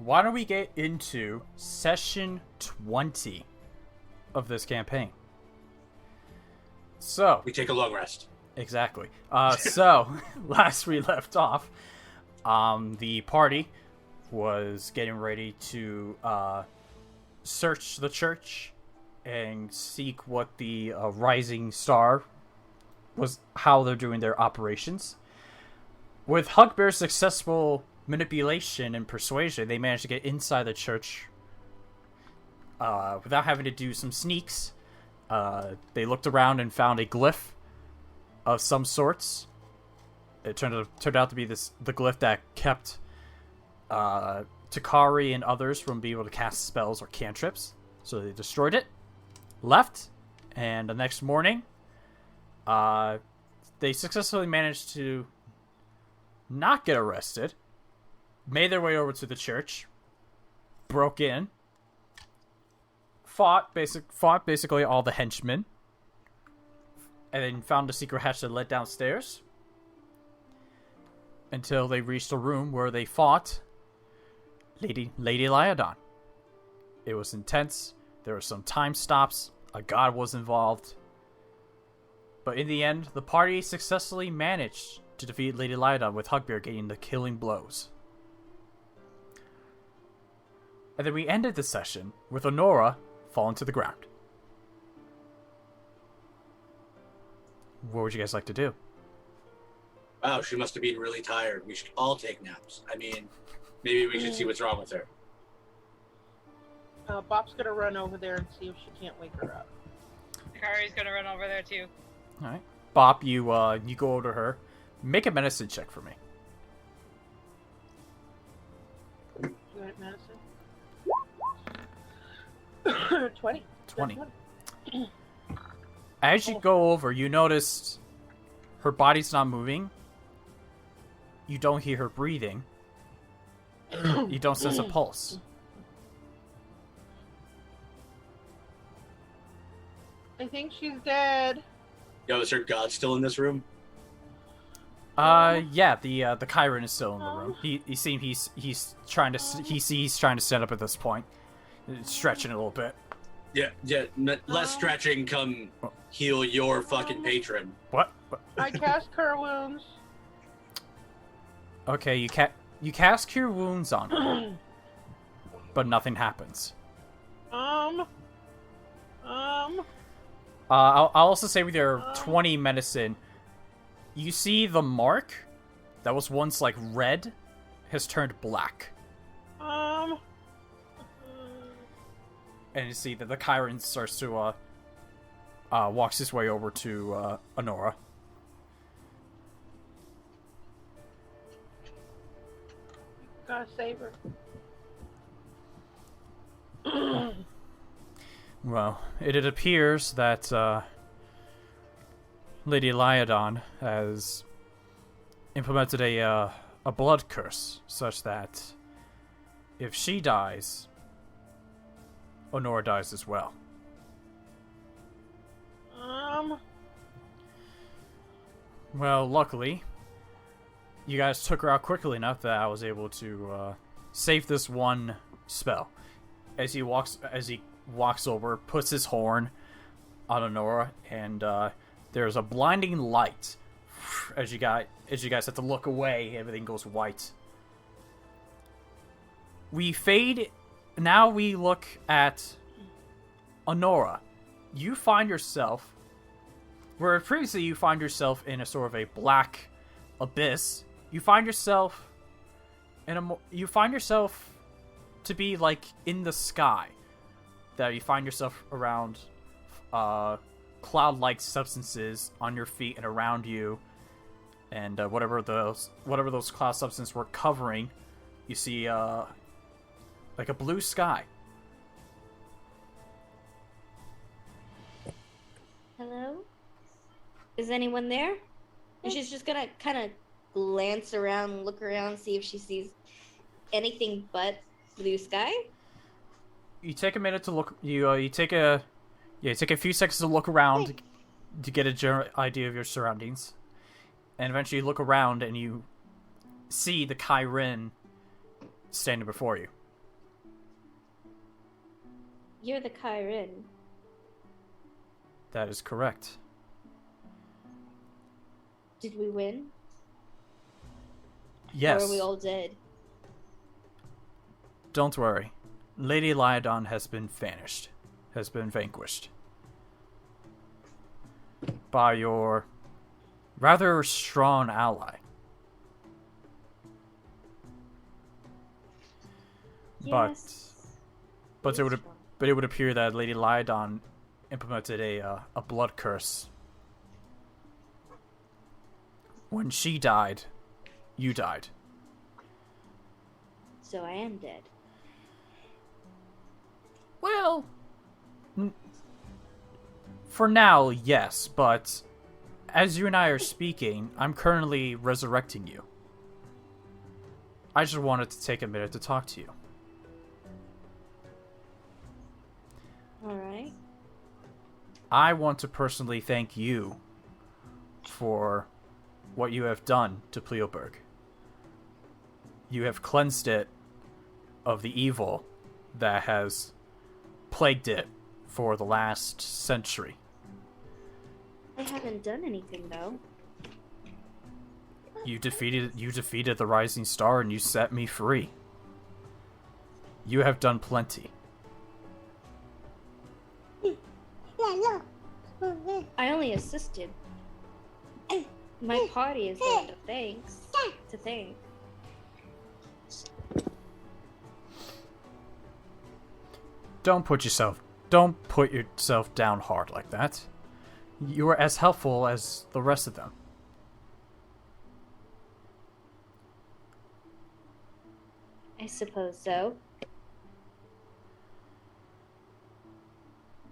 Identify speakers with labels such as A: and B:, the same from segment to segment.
A: why don't we get into session 20 of this campaign? So
B: we take a long rest.
A: Exactly. So last we left off, the party was getting ready to search the church and seek what the rising star was, how they're doing their operations. With Hugbear's successful manipulation and persuasion, they managed to get inside the church without having to do some sneaks. They looked around and found a glyph of some sorts. It turned out to be the glyph that kept Takari and others from being able to cast spells or cantrips. So they destroyed it, left, and the next morning, they successfully managed to not get arrested, made their way over to the church, broke in, fought basically all the henchmen, and then found a secret hatch that led downstairs until they reached a room where they fought Lady Liadon. It was intense. There were some time stops. A god was involved. But in the end, the party successfully managed to defeat Lady Liadon, with Hugbear getting the killing blows. And then we ended the session with Onora falling to the ground. What would you guys like to do?
B: Wow, she must have been really tired. We should all take naps. I mean, maybe we should see what's wrong with her.
C: Bob's gonna run over there and see if she can't wake her up.
D: Takari's gonna run over there too.
A: Alright. Bob, you go over to her. Make a medicine check for me.
C: You want medicine? 20.
A: 20. As you go over, you notice her body's not moving. You don't hear her breathing. You don't sense a pulse.
C: I think she's dead.
B: Yo, is her god still in this room?
A: Yeah, the Chiron is still in the room. He's trying to stand up at this point, stretching a little bit.
B: Yeah. Less stretching. Come heal your fucking patron.
A: What?
C: I cast Cure Wounds.
A: Okay, you cast Cure Wounds on her, but nothing happens. I'll also say with your 20 medicine, you see the mark that was once like red has turned black. And you see that the Chiron starts to walks his way over to Onora.
C: Gotta save her.
A: Well, it appears that Lady Liadon has implemented a blood curse, such that if she dies, Onora dies as well. Well, luckily, you guys took her out quickly enough that I was able to save this one spell. As he walks over, puts his horn on Onora, and there's a blinding light. As you guys have to look away, everything goes white. We fade. Now we look at Onora. You find yourself where previously you find yourself in a sort of a black abyss. You find yourself to be like in the sky. That you find yourself around cloud-like substances on your feet and around you, and whatever those cloud substances were covering, you see like a blue sky.
E: Hello? Is anyone there? And she's just gonna kind of glance around, look around, see if she sees anything but blue sky.
A: You take a minute to look. You take a few seconds to look around to get a general idea of your surroundings, and eventually you look around and you see the Chiron standing before you.
E: you're the Kyrin.
A: That is correct.
E: Did we win?
A: Yes.
E: Or are we all dead?
A: Don't worry. Lady Liadon has been vanquished. By your rather strong ally.
E: Yes.
A: But it would appear that Lady Liadon implemented a blood curse. When she died, you died.
E: So I am dead.
A: Well, for now, yes, but as you and I are speaking, I'm currently resurrecting you. I just wanted to take a minute to talk to you.
E: Alright.
A: I want to personally thank you for what you have done to Pleoberg. You have cleansed it of the evil that has plagued it for the last century.
E: I haven't done anything, though.
A: You defeated the Rising Star and you set me free. You have done plenty.
E: I only assisted. My party is there to thank.
A: Don't put yourself down hard like that. You were as helpful as the rest of them.
E: I suppose so.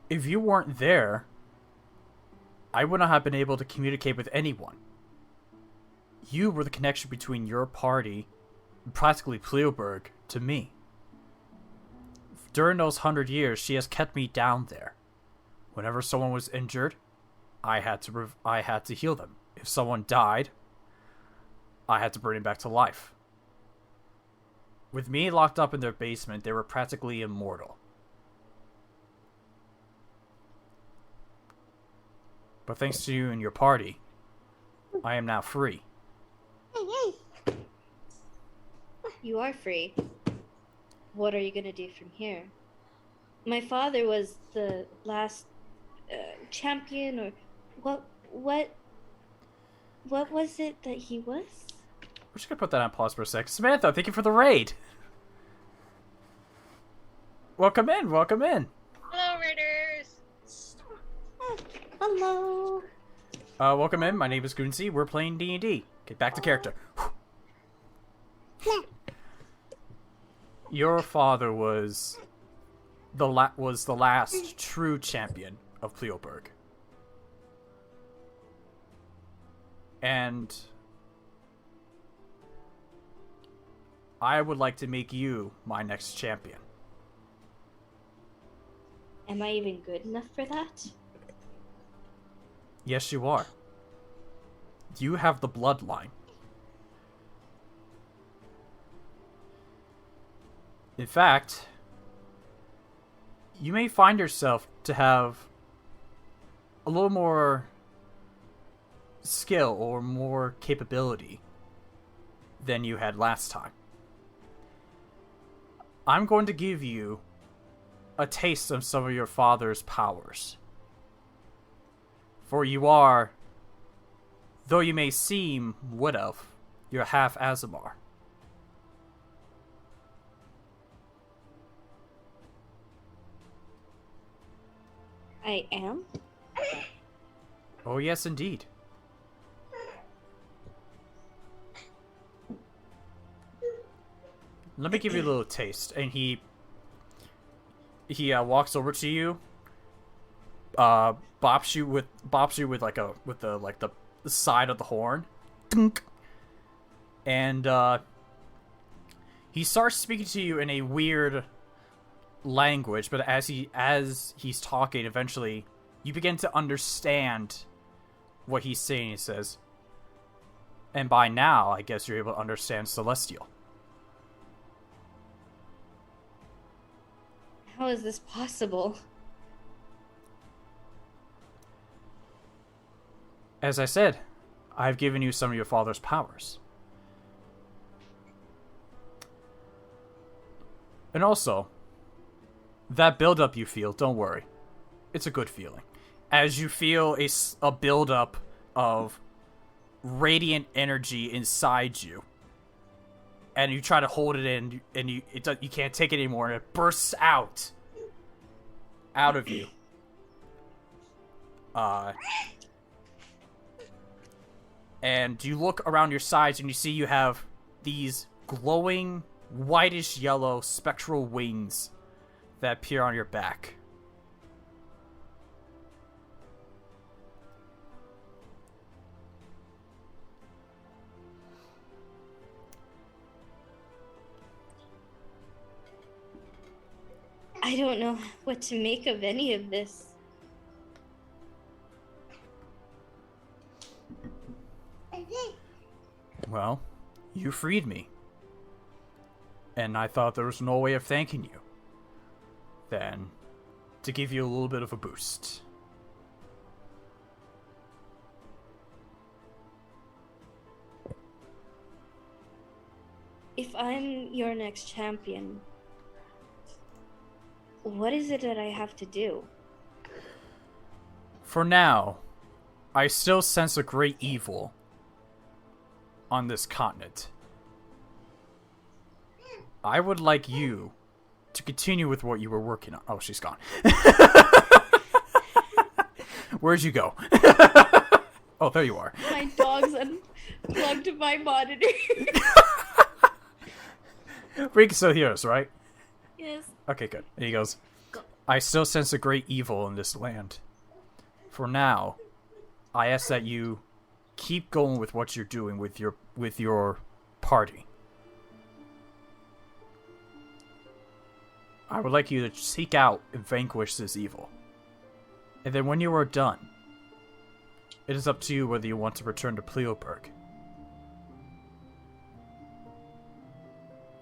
A: If you weren't there, I would not have been able to communicate with anyone. You were the connection between your party, practically Pleoberg, to me. During those 100 years, she has kept me down there. Whenever someone was injured, I had to heal them. If someone died, I had to bring them back to life. With me locked up in their basement, they were practically immortal. But thanks to you and your party, I am now free.
E: You are free. What are you gonna do from here? My father was the last champion, or what was it that he was?
A: We're just gonna put that on pause for a sec. Samantha, thank you for the raid. Welcome in.
D: Hello, Raiders.
E: Hello.
A: Welcome in. My name is Goonsey. We're playing D&D. Get back to character. Your father was the last true champion of Pleoberg. And I would like to make you my next champion.
E: Am I even good enough for that?
A: Yes, you are. You have the bloodline. In fact, you may find yourself to have a little more skill or more capability than you had last time. I'm going to give you a taste of some of your father's powers. For you are, though you may seem wood elf, you're half Azamar.
E: I am?
A: Oh yes, indeed. Let me give you a little taste. And he walks over to you, bops you with the side of the horn, and he starts speaking to you in a weird language. But as he's talking, eventually you begin to understand what he's saying. He says, and by now, I guess you're able to understand Celestial.
E: How is this possible?
A: As I said, I've given you some of your father's powers. And also, that buildup you feel, don't worry. It's a good feeling. As you feel a buildup of radiant energy inside you, and you try to hold it in, and you can't take it anymore, and it bursts out of you. And you look around your sides, and you see you have these glowing, whitish yellow spectral wings that appear on your back.
E: I don't know what to make of any of this.
A: Well, you freed me. And I thought there was no way of thanking you than to give you a little bit of a boost.
E: If I'm your next champion, what is it that I have to do?
A: For now, I still sense a great evil on this continent. I would like you to continue with what you were working on. Oh, she's gone. Where'd you go? Oh, there you are.
E: My dog's unplugged my monitor.
A: We can still hear us, right?
E: Yes.
A: Okay, good. And he goes, I still sense a great evil in this land. For now, I ask that you keep going with what you're doing with your party. I would like you to seek out and vanquish this evil. And then when you are done, it is up to you whether you want to return to Pleoburg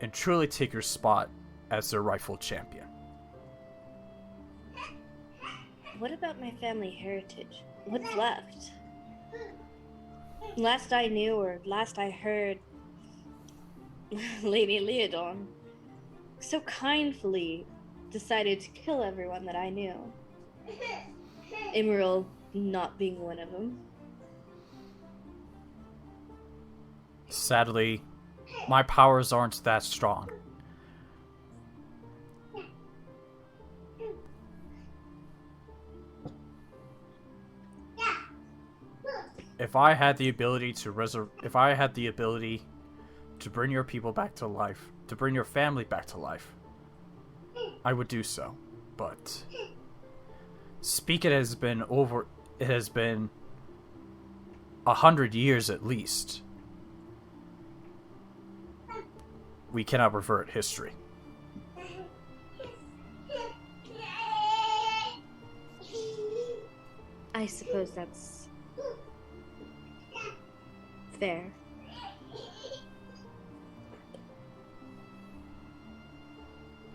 A: and truly take your spot as their rightful champion.
E: What about my family heritage? What's left? Last I knew, or last I heard, Lady Liadon so kindly decided to kill everyone that I knew. Emerald not being one of them.
A: Sadly, my powers aren't that strong. If I had the ability to bring your people back to life, to bring your family back to life, I would do so. But it has been 100 years at least. We cannot revert history.
E: I suppose that's fair.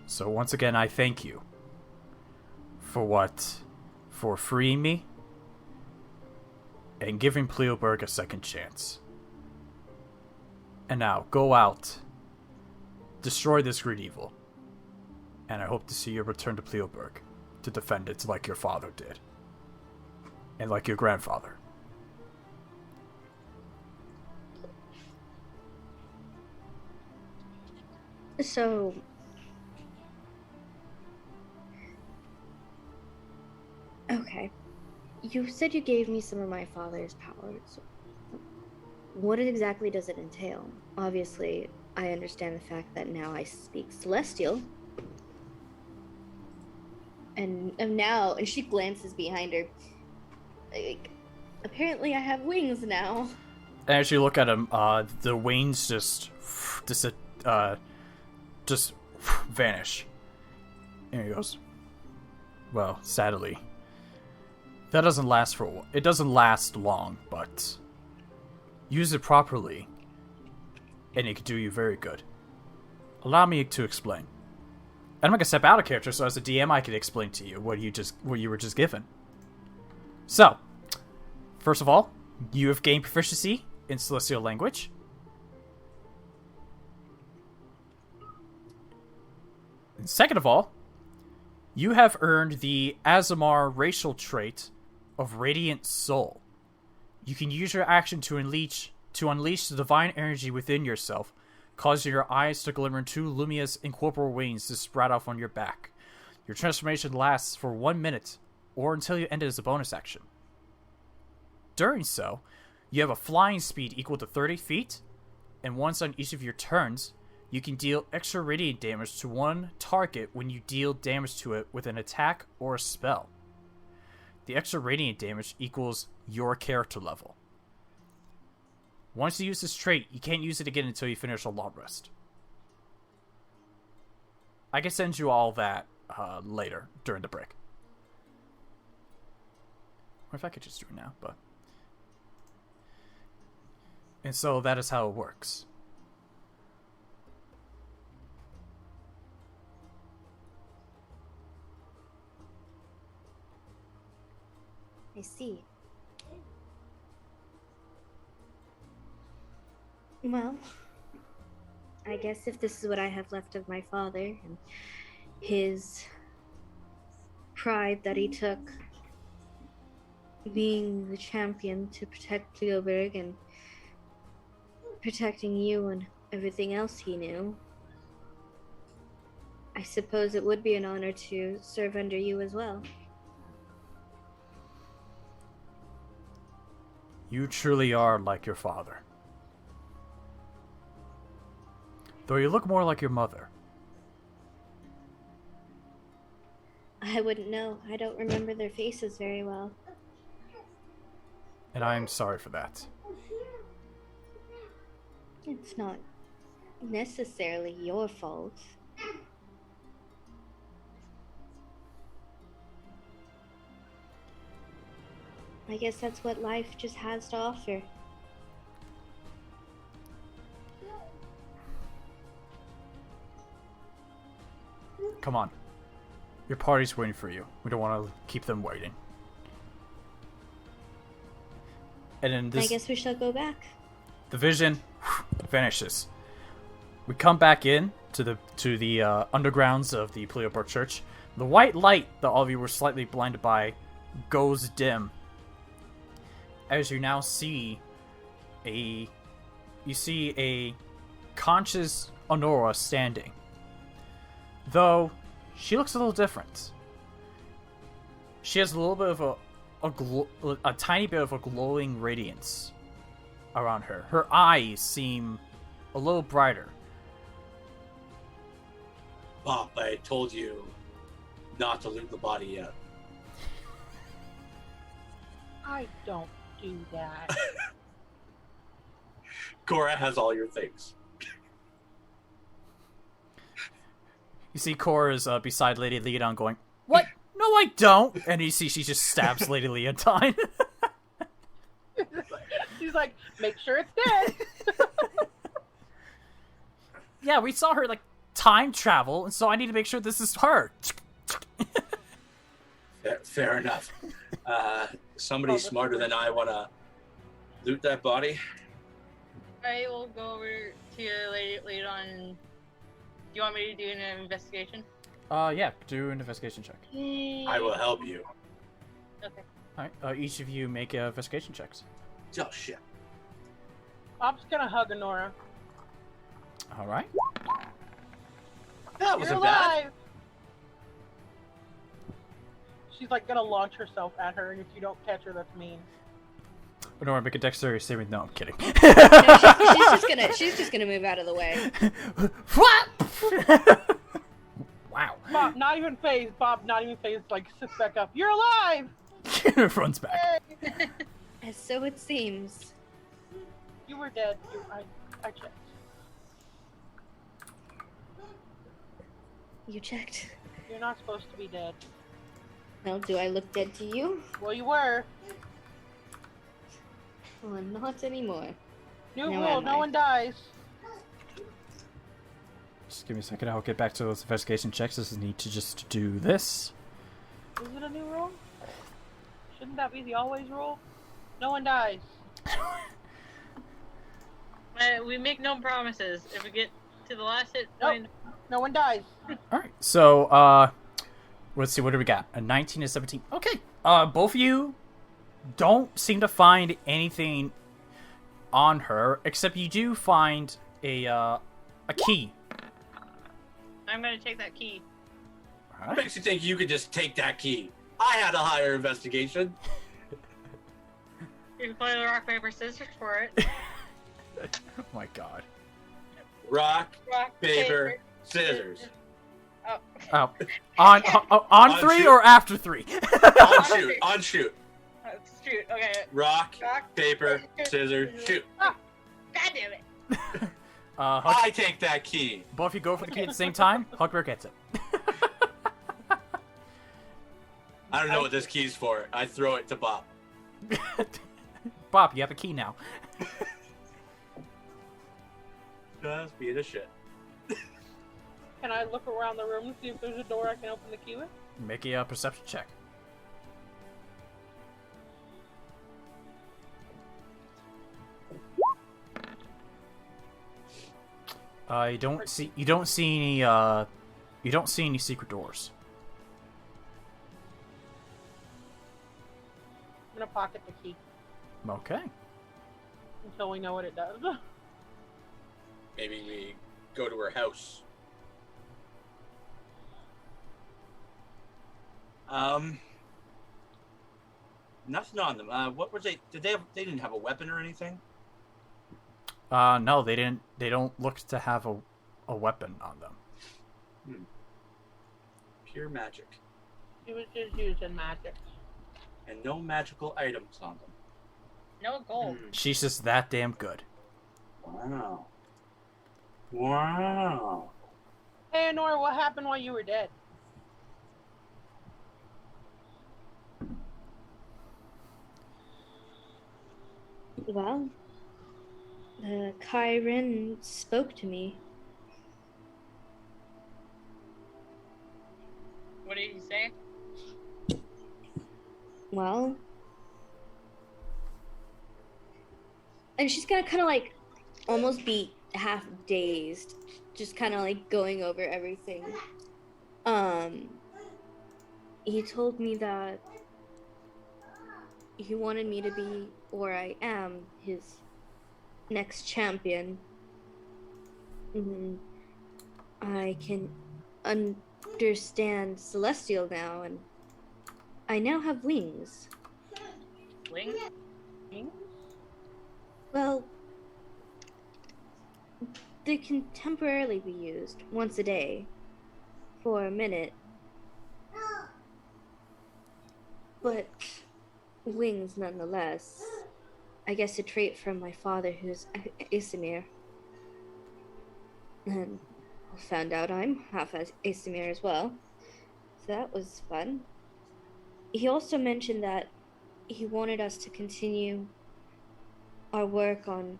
A: So once again, I thank you for freeing me and giving Pleoburg a second chance. And now, go out, destroy this great evil, and I hope to see you return to Pleoburg to defend it like your father did, and like your grandfather.
E: So, okay. You said you gave me some of my father's powers. What exactly does it entail? Obviously, I understand the fact that now I speak Celestial. And she glances behind her. Like, apparently I have wings now.
A: And as you look at him, the wings just vanish. And he goes, well, sadly, that doesn't last for a while. It doesn't last long, but use it properly, and it could do you very good. Allow me to explain. I'm not gonna step out of character, so as a DM, I could explain to you what you were just given. So, first of all, you have gained proficiency in Celestial language. And second of all, you have earned the Azamar racial trait of Radiant Soul. You can use your action to unleash the divine energy within yourself, causing your eyes to glimmer and two luminous incorporeal wings to sprout off on your back. Your transformation lasts for 1 minute, or until you end it as a bonus action. During so, you have a flying speed equal to 30 feet, and once on each of your turns, you can deal extra radiant damage to one target when you deal damage to it with an attack or a spell. The extra radiant damage equals your character level. Once you use this trait, you can't use it again until you finish a long rest. I can send you all that later, during the break. Or if I could just do it now, but... And so that is how it works.
E: I see. Well, I guess if this is what I have left of my father and his pride that he took being the champion to protect Hugbear and protecting you and everything else he knew, I suppose it would be an honor to serve under you as well.
A: You truly are like your father. Though you look more like your mother.
E: I wouldn't know. I don't remember their faces very well.
A: And I am sorry for that.
E: It's not necessarily your fault. I guess that's what life just has to offer.
A: Come on. Your party's waiting for you. We don't want to keep them waiting. And then this...
E: I guess we shall go back.
A: The vision vanishes. We come back in to the undergrounds of the Pleobar Church. The white light that all of you were slightly blinded by goes dim. As you now see a conscious Onora standing. Though she looks a little different. She has a little bit of a tiny bit of a glowing radiance around her. Her eyes seem a little brighter.
B: Pop, I told you not to loot the body yet.
C: I don't do that.
B: Corra has all your things.
A: You see Corra's beside Lady Liadon going, "What? No, I don't!" And you see she just stabs Lady Liadon.
C: She's like, make sure it's dead.
A: Yeah, we saw her, time travel, and so I need to make sure this is her.
B: Fair enough. Somebody smarter than I want to loot that body.
D: I will go over to Lady Liadon. Do you want me to do an investigation?
A: Yeah, do an investigation check.
B: I will help you.
D: Okay.
A: Alright, each of you make investigation checks.
B: Oh, shit.
C: Bob's gonna hug Onora.
A: Alright.
B: That
C: You're
B: wasn't bad.
C: alive! She's gonna launch herself at her, and if you don't catch her, that's mean.
A: Onora, make a dexterity saving. No, I'm kidding.
E: No, she's just gonna move out of the way.
A: What? Wow.
C: Bob, not even phased. Sits back up. You're alive!
A: Runs back.
C: Yay!
E: As so it seems.
C: You were dead. I checked.
E: You checked?
C: You're not supposed to be dead.
E: Well, do I look dead to you?
C: Well, you were.
E: Well, not anymore.
C: New
E: No,
C: rule,
E: am
C: no
E: I?
C: one dies.
A: Give me a second. I'll get back to those investigation checks. This is need to just do this.
C: Is it a new rule? Shouldn't that be the always rule? No one dies.
D: We make no promises. If we get to the last hit
C: Nope.
D: point,
C: No one dies.
A: All right. So, let's see. What do we got? A 19 and 17. Okay. Both of you don't seem to find anything on her, except you do find a key.
D: I'm gonna take that key.
A: All
B: What
A: right.
B: makes you think you could just take that key? I had a higher investigation.
D: You can play the rock, paper, scissors for it.
A: Oh my god.
B: Rock,
D: Rock,
B: paper, scissors.
D: Oh.
A: Oh, on 3
B: shoot.
A: or after 3?
B: On shoot, on shoot.
D: Shoot. Okay.
B: Rock,
D: Rock,
B: paper, scissors, shoot.
D: God damn it.
B: I take that key.
A: Both of you go for the key at the same time. Hugbear gets it.
B: I don't know what this key's for. I throw it to Bob.
A: Bob, you have a key now.
B: Just being a shit.
C: Can I look around the room and see if there's a door I can open the key with?
A: Make a perception check. You don't see any secret doors.
C: I'm gonna pocket the key
A: Okay.
C: until we know what it does.
B: Maybe we go to her house. Nothing on them. What was they? Did they have? They didn't have a weapon or anything.
A: No, they didn't. They don't look to have a weapon on them.
B: Pure magic,
C: She was just using magic.
B: and no magical items on them.
D: No gold.
A: She's just that damn good.
B: Wow. Wow.
C: Hey, Onora, what happened while you were dead?
E: Well, Kyron spoke to me.
D: What did he say?
E: Well, and she's gonna kind of like almost be half dazed, just kind of like going over everything. He told me that he wanted me to be, or I am, his next champion. I can understand Celestial now, and I now have wings.
D: Wing?
E: Well, they can temporarily be used once a day for a minute. But wings nonetheless. I guess a trait from my father, who's Asimir. And I found out I'm half as Asimir as well. So that was fun. He also mentioned that he wanted us to continue our work on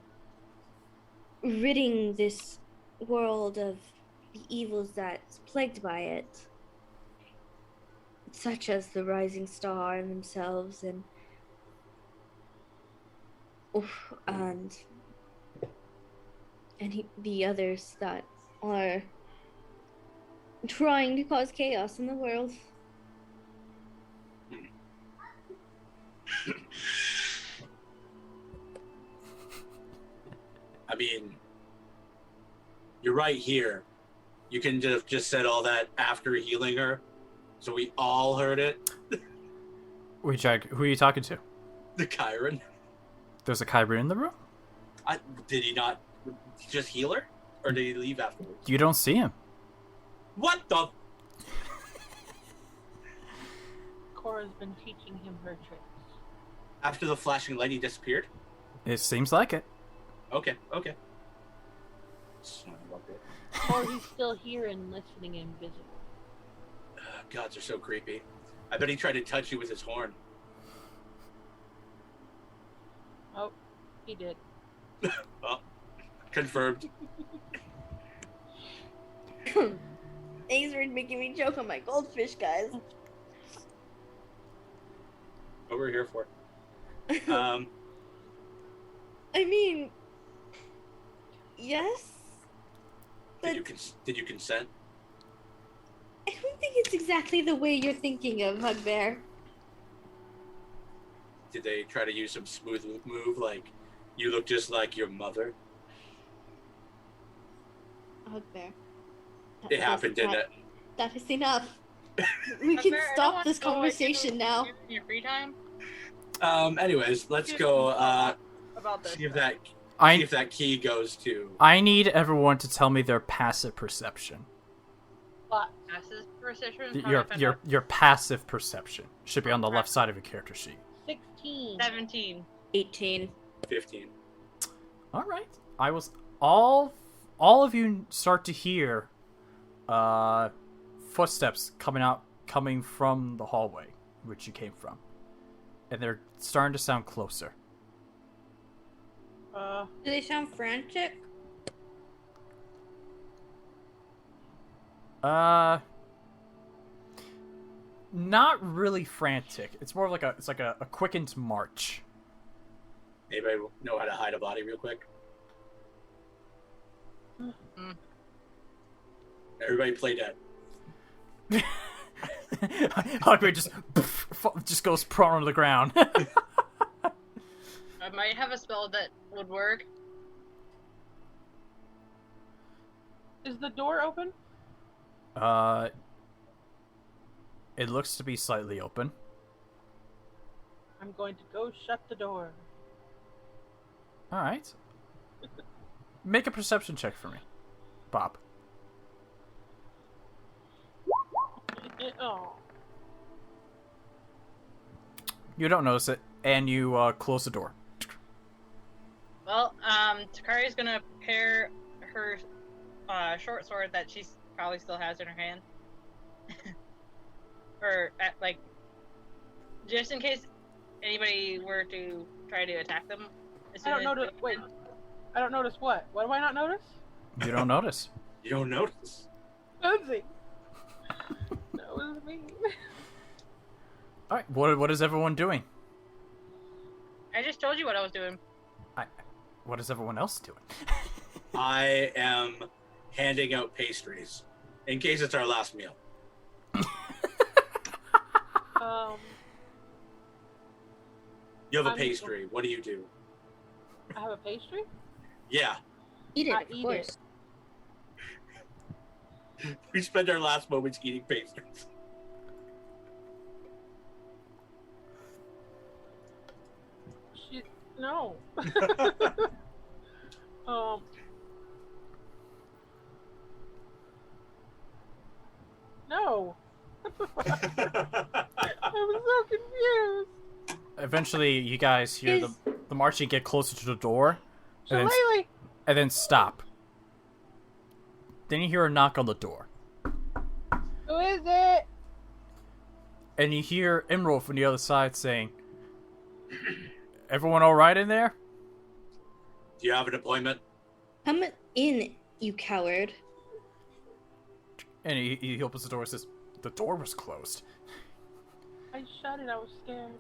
E: ridding this world of the evils that's plagued by it, such as the rising star and themselves, and the others that are trying to cause chaos in the world.
B: I mean, you're right here. You can just said all that after healing her, so we all heard it.
A: Who are you talking to?
B: The Chiron.
A: There's a Kyber in the room?
B: Did he not just heal her, or did he leave afterwards?
A: You don't see him.
B: What the?
C: Corra's been teaching him her tricks.
B: After the flashing light, he disappeared.
A: It seems like it.
B: Okay. Son of a bitch.
C: Or he's still here and listening invisible.
B: Gods are so creepy. I bet he tried to touch you with his horn.
C: Oh, he did.
B: Well, confirmed.
E: Thanks for making me choke on my goldfish, guys.
B: What we're here for.
E: I mean, yes. But
B: Did you consent?
E: I don't think it's exactly the way you're thinking of, Hugbear.
B: Did they try to use some smooth move like you look just like your mother?
E: Hugbear.
B: It happened, didn't it?
E: That is enough. We can stop this conversation now.
D: In your free time?
B: Anyways, let's go
C: About this.
B: see if that key goes to.
A: I need everyone to tell me their passive perception.
C: But
D: Passive perception?
A: Your passive perception should be on the left side of your character sheet.
C: 16.
D: 17.
E: 18.
B: 15.
A: All right. All of you start to hear footsteps coming from the hallway which you came from, and they're starting to sound closer.
E: Do they sound frantic?
A: Not really frantic. It's more like a quickened march.
B: Anybody know how to hide a body real quick? Everybody play dead.
A: Hugbear just goes prone on the ground.
D: I might have a spell that would work.
C: Is the door open?
A: It looks to be slightly open.
C: I'm going to go shut the door.
A: All right. Make a perception check for me, Bob.
C: Oh.
A: You don't notice it, and you close the door.
D: Well, Takari's gonna pair her short sword that she probably still has in her hand. Or, just in case anybody were to try to attack them.
C: I don't notice. Wait. I don't notice what? What do I not notice?
A: You don't notice.
B: You don't notice.
C: Lindsay. That was me.
A: All right. What is everyone doing?
D: I just told you what I was doing.
A: What is everyone else doing?
B: I am handing out pastries in case it's our last meal. You have a pastry. What do you do?
C: I have a pastry?
B: Yeah.
E: Eat it,
C: I
E: of
C: eat
E: course.
B: We spend our last moments eating pastries.
C: No. No. I'm so confused.
A: Eventually, you guys hear the marching get closer to the door, and
C: Shillelagh!
A: then stop. Then you hear a knock on the door,
C: Who is it?
A: and you hear Emerald from the other side saying, "Everyone all right in there?"
B: Do you have an appointment?
E: Come in, you coward.
A: And he opens the door and says, "The door was closed."
C: I shut it. I was scared.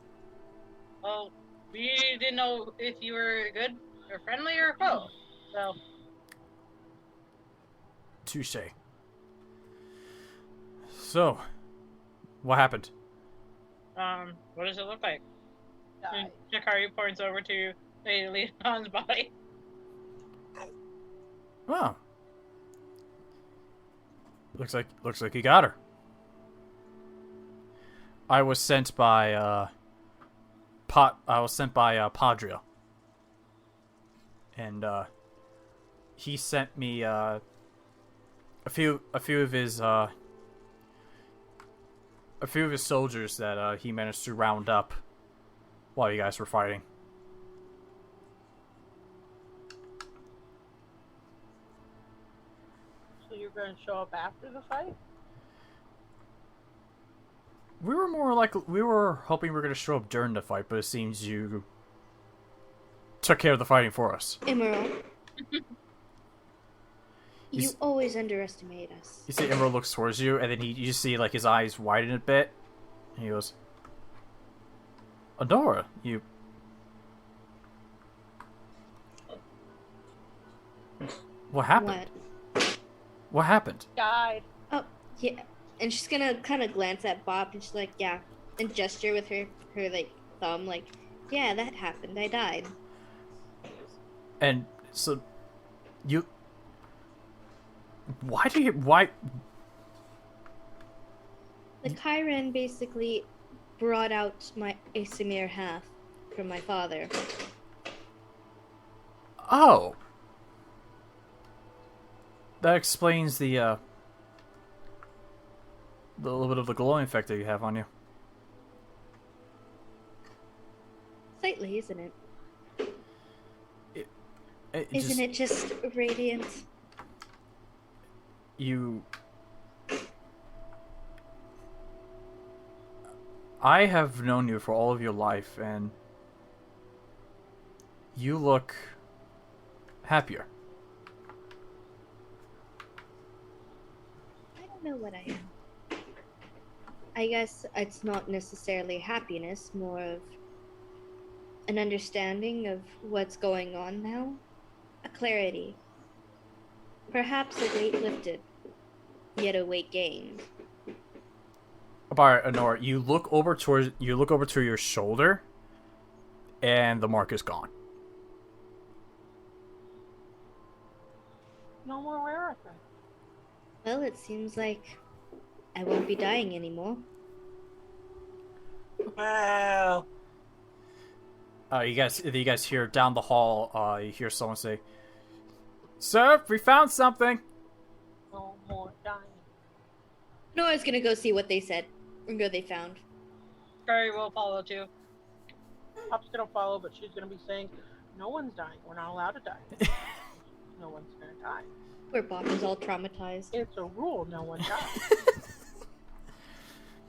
D: Well, we didn't know if you were good or friendly or foe. So,
A: Touche. So, what happened?
D: what does it look like?
C: Die.
D: And Takari points over to Lady Liadon's body.
A: Oh. Looks like you got her. I was sent by Padria. And he sent me a few of his soldiers that he managed to round up while you guys were fighting.
C: So you're going to show up after the fight?
A: We were hoping we were going to show up during the fight, but it seems you took care of the fighting for us.
E: Emerald. You always underestimate us.
A: You see Emerald looks towards you, and then you see, like, his eyes widen a bit. And he goes, Onora, you... What happened? What happened?
C: Died.
E: Oh, yeah. And she's gonna kind of glance at Bob, and she's like, yeah. And gesture with her like, thumb, like, yeah, that happened. I died.
A: And so, why?
E: The Chiron basically brought out my Asimir half from my father.
A: Oh. That explains the little bit of the glowing effect that you have on you.
E: Slightly, isn't it?
A: Isn't
E: it just radiant?
A: I have known you for all of your life, and you look happier.
E: I don't know what I am. I guess it's not necessarily happiness, more of an understanding of what's going on now. A clarity. Perhaps a weight lifted, yet a weight gained.
A: Alright, Onora, you look over to your shoulder, and the mark is gone.
C: No more wear effect.
E: Well, it seems like I won't be dying anymore.
B: Well,
A: You guys hear down the hall. You hear someone say, "Sir, we found something."
C: No more dying.
E: Nora's gonna go see what they said, or what they found.
D: Takari will follow too.
C: Pop's gonna follow, but she's gonna be saying, "No one's dying. We're not allowed to die. No one's gonna die.
E: Where Bob is all traumatized.
C: It's a rule. No one dies."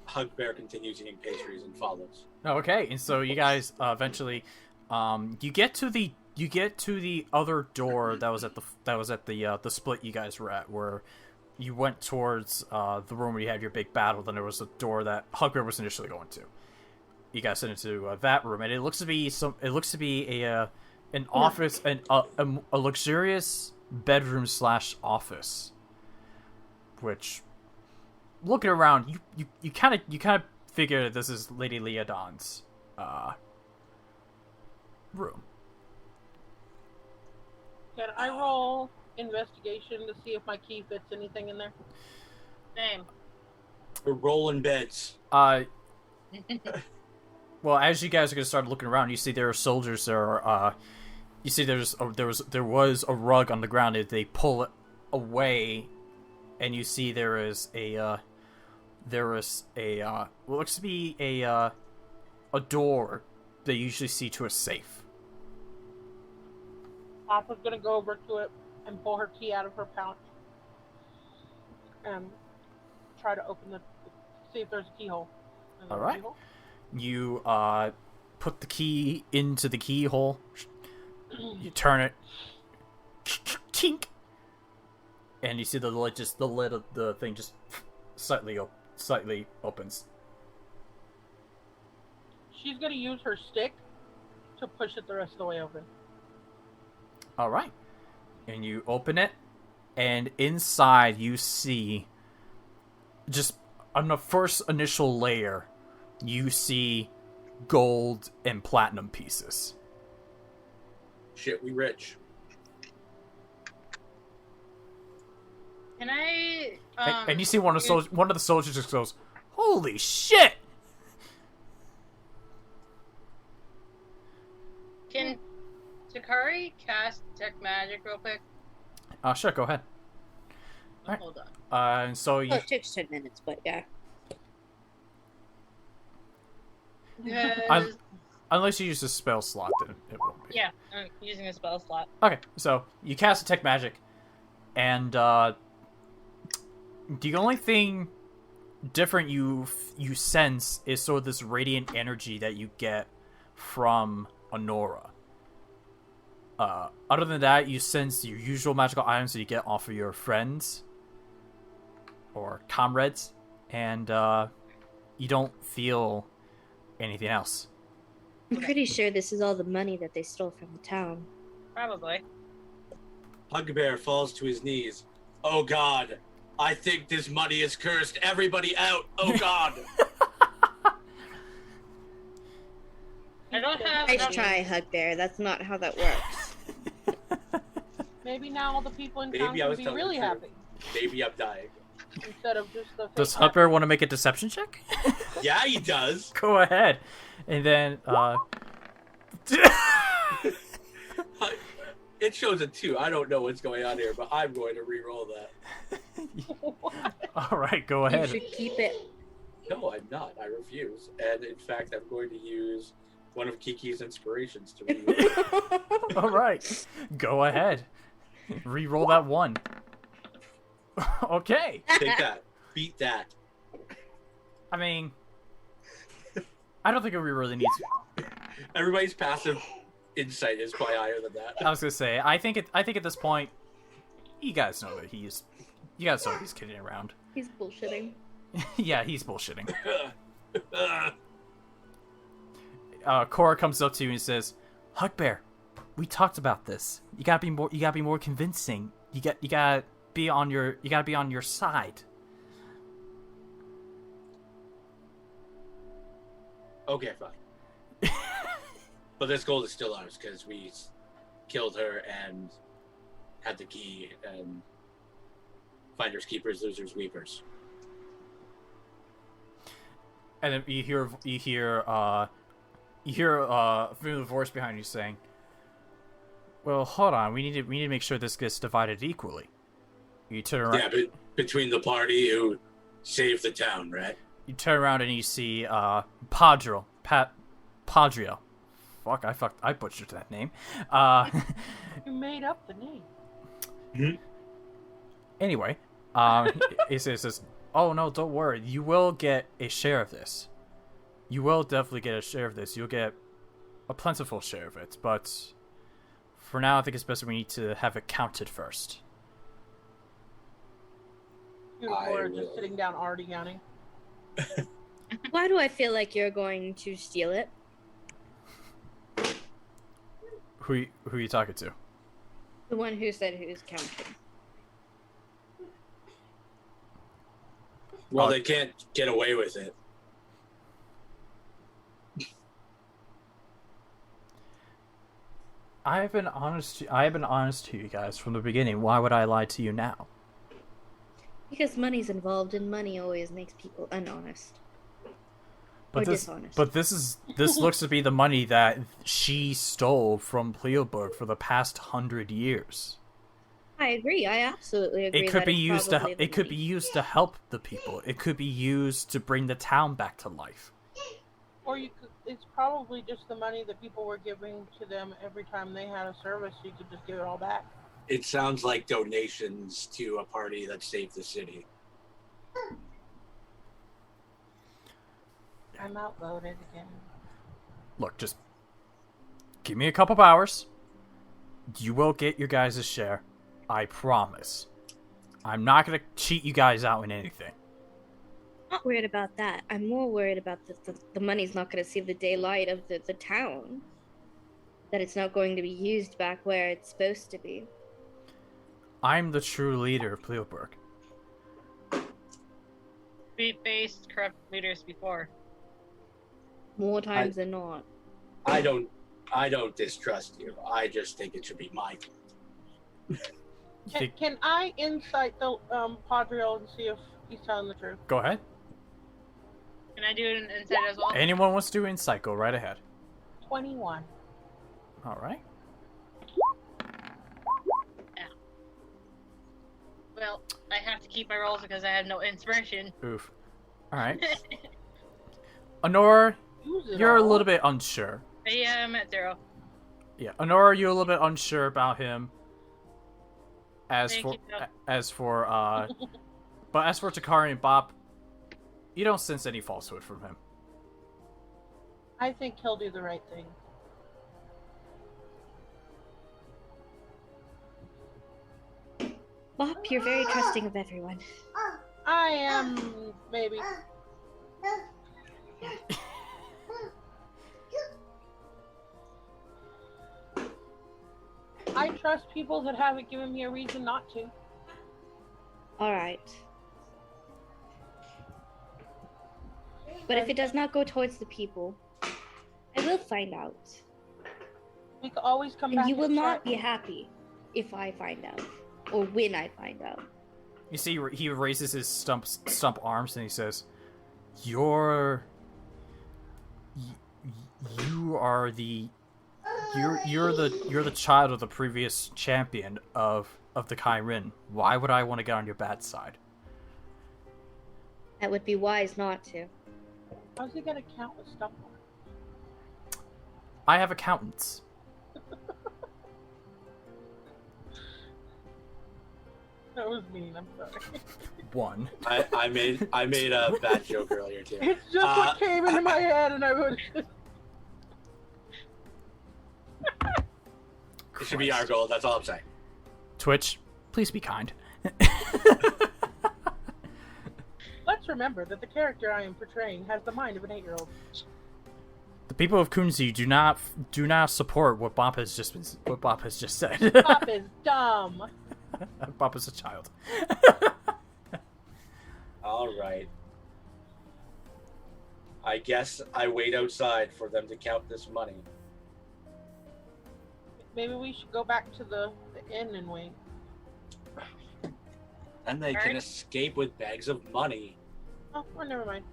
B: Hugbear continues eating pastries and follows.
A: Okay, and so you guys eventually, you get to the other door that was at the split you guys were at, where you went towards the room where you had your big battle. Then there was a door that Hugbear was initially going to. You guys went into that room, and it looks to be an office, a luxurious bedroom / office, which, looking around, you kind of figure this is Lady Liadon's room.
C: Can I roll investigation to see if my key fits anything in there?
D: Same.
B: We're rolling beds.
A: Well, as you guys are gonna start looking around, you see there are soldiers there. You see there was a rug on the ground. They pull it away, and you see there is what looks to be a door that you usually see to a safe.
C: Papa's gonna go over to it and pull her key out of her pouch and try to open see if there's a keyhole.
A: All right. You put the key into the keyhole. You turn it, tink, and you see the lid of the thing just slightly opens.
C: She's gonna use her stick to push it the rest of the way open.
A: All right, and you open it, and inside you see, just on the first initial layer, you see gold and platinum pieces.
B: Shit, we rich.
D: Can I?
A: And you see one of the soldiers just goes, "Holy shit!"
D: Can Takari cast detect magic real quick?
A: Sure, go ahead.
D: Oh,
A: Right.
D: hold on.
A: And so you,
E: Oh, it takes 10 minutes, but yeah.
D: Because,
A: unless you use a spell slot, then it won't be.
D: yeah, I'm using a spell slot.
A: Okay, so you cast detect magic, and the only thing different you sense is sort of this radiant energy that you get from Onora. Other than that, you sense your usual magical items that you get off of your friends or comrades, and you don't feel anything else.
E: I'm pretty sure this is all the money that they stole from the town.
D: Probably.
B: Hugbear falls to his knees. Oh God, I think this money is cursed. Everybody out. Oh God.
D: I don't have
E: Nice
D: enough.
E: try, Hugbear. That's not how that works.
C: Maybe now all the people in
B: Maybe
C: town
B: I
C: can
B: was
C: be
B: telling
C: really
B: the truth.
C: happy
B: Maybe I'm dying.
C: instead of just the.
A: Does
C: fake
A: Hugbear want to make a deception check?
B: Yeah, he does.
A: Go ahead. And then,
B: It shows a 2. I don't know what's going on here, but I'm going to re-roll that.
A: alright, go
E: You
A: ahead.
E: should keep it.
B: No, I'm not. I refuse. And in fact, I'm going to use one of Kiki's inspirations to re-roll.
A: Alright, go ahead. Reroll that 1. Okay.
B: Take that. Beat that.
A: I mean, I don't think we really need to.
B: Everybody's passive insight is quite higher than that.
A: I was gonna say, I think at this point, you guys know that he's kidding around.
E: He's bullshitting.
A: Yeah, he's bullshitting. Corra comes up to you and says, "Hugbear, we talked about this. You gotta be more convincing. You gotta be on your side."
B: Okay, fine. But this gold is still ours because we killed her and had the key and finders keepers, losers weepers.
A: And then you hear a familiar voice behind you saying, "Well, hold on. We need to make sure this gets divided equally." You turn around.
B: Yeah, but between the party who saved the town, right?
A: You turn around and you see Padrio. I butchered that name.
C: You made up the name.
A: Anyway, he says, "Oh no, don't worry. You will get a share of this. You will definitely get a share of this. You'll get a plentiful share of it. But for now, I think it's best we need to have it counted first."
C: You were just sitting down, already yawning.
E: Why do I feel like you're going to steal it?
A: Who are you talking to?
E: The one who said who's counting.
B: Well, they can't get away with it.
A: I have been honest to you guys from the beginning. Why would I lie to you now?
E: Because money's involved, and money always makes people unhonest. Or
A: But
E: dishonest.
A: this looks to be the money that she stole from Pleoburg for the past 100 years.
E: I agree. I absolutely agree.
A: It could
E: that
A: be
E: it's
A: used
E: probably the
A: it could be
E: money.
A: used to help the people. It could be used to bring the town back to life.
C: Or it's probably just the money that people were giving to them every time they had a service. You could just give it all back.
B: It sounds like donations to a party that saved the city.
C: I'm outvoted again.
A: Look, just give me a couple of hours. You will get your guys' share. I promise. I'm not going to cheat you guys out in anything.
E: I'm not worried about that. I'm more worried about the money's not going to see the daylight of the town. That it's not going to be used back where it's supposed to be.
A: I'm the true leader of Pleoburg.
D: We faced corrupt leaders before.
E: More times than not.
B: I don't distrust you. I just think it should be my
C: Can I insight the Padriel and see if he's telling the truth?
A: Go ahead.
D: Can I do an insight as well?
A: Anyone wants to do insight, go right ahead.
C: 21.
A: All right.
D: Well, I have to keep my rolls because I have no inspiration.
A: Oof. All right. Onora,
C: Use it
A: you're a
C: all.
A: little bit unsure.
D: Yeah, I'm at 0.
A: Yeah, Onora, you're a little bit unsure about him. As
D: Thank
A: for
D: you, Doc.
A: but as for Takari and Bob, you don't sense any falsehood from him.
C: I think he'll do the right thing.
E: Bop, you're very trusting of everyone.
C: I am, maybe. I trust people that haven't given me a reason not to.
E: Alright. But if it does not go towards the people, I will find out.
C: We can always come back.
E: And you will
C: and
E: not
C: check.
E: be happy if I find out. Or when I find out.
A: You see, he raises his stump arms and he says, "You are the you're the child of the previous champion of the Kairin. Why would I want to get on your bad side?"
E: That would be wise not to.
C: How's he gonna count with stuff on?
A: I have accountants.
C: That was mean. I'm sorry.
A: One.
B: I made a bad joke earlier too.
C: It's just what came into my head, and I would.
B: It should be our goal. That's all I'm saying.
A: Twitch, please be kind.
C: Let's remember that the character I am portraying has the mind of an 8-year-old.
A: The people of Kunzi do not support what Bop has just said.
C: Pop is dumb.
A: Bop is a child.
B: All right. I guess I wait outside for them to count this money.
C: Maybe we should go back to the inn and wait.
B: And they can escape with bags of money.
C: Oh, well, never mind.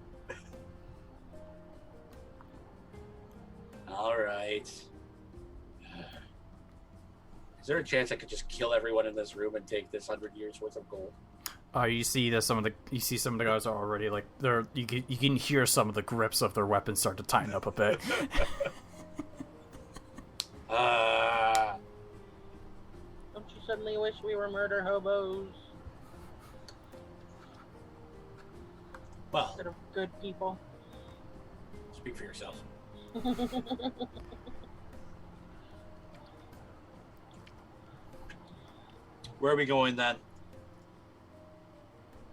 B: All right. Is there a chance I could just kill everyone in this room and take this 100 years worth of gold?
A: You see that some of the guys are already like you can hear some of the grips of their weapons start to tighten up a bit.
C: Don't you suddenly wish we were murder hobos
B: Well,
C: instead of good people?
B: speak for yourself. Where are we going then?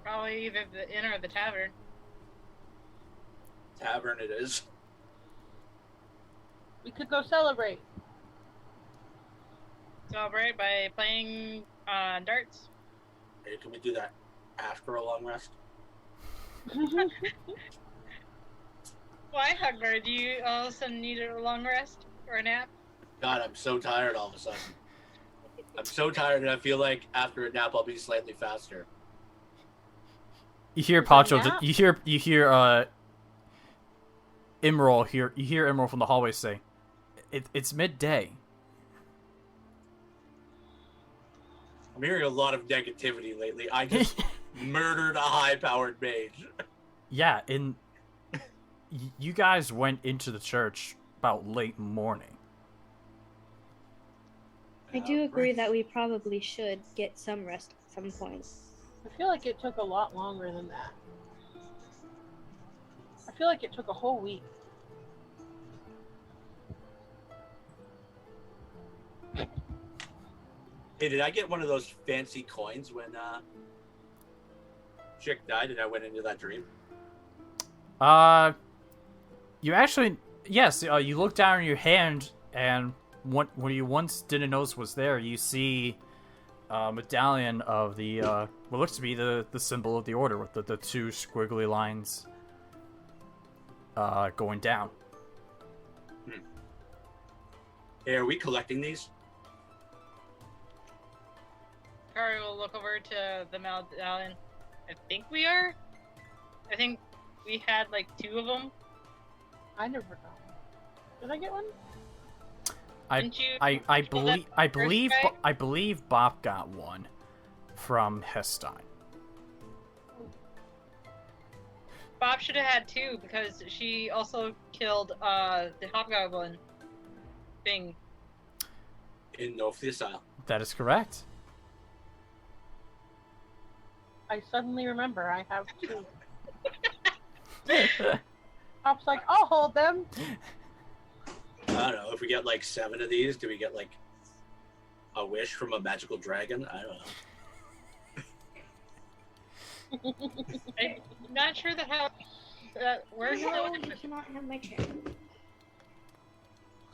D: Probably either the inn or the tavern.
B: Tavern it is.
C: We could go celebrate.
D: Celebrate by playing darts.
B: Hey, can we do that after a long rest?
D: Why, Hugbear? Do you all of a sudden need a long rest or a nap?
B: God, I'm so tired all of a sudden. I'm so tired, and I feel like after a nap I'll be slightly faster.
A: You hear Pacho. You hear Emerald here. You hear Emerald from the hallway say, "It's midday."
B: I'm hearing a lot of negativity lately. I just murdered a high-powered mage.
A: Yeah, you guys went into the church about late morning.
E: I do agree that we probably should get some rest at some point.
C: I feel like it took a lot longer than that. I feel like it took a whole week.
B: Hey, did I get one of those fancy coins when Chick died and I went into that dream?
A: You actually, yes, you look down in your hand, and what you once didn't notice was there. You see a medallion of the what looks to be the symbol of the order with the two squiggly lines going down.
B: Hey, are we collecting these?
D: Takari will look over to the medallion. I think we are. I think we had like 2 of them.
C: I never got one. Did I get one?
A: I believe Bop got one from Hestein.
D: Bob should have had 2 because she also killed the hobgoblin thing.
B: In Nofthia.
A: That is correct.
C: I suddenly remember I have 2. Pop's like, I'll hold them.
B: I don't know. If we get like 7 of these, do we get like a wish from a magical dragon? I don't know.
D: I'm not sure that works.
E: No, you cannot have my chair.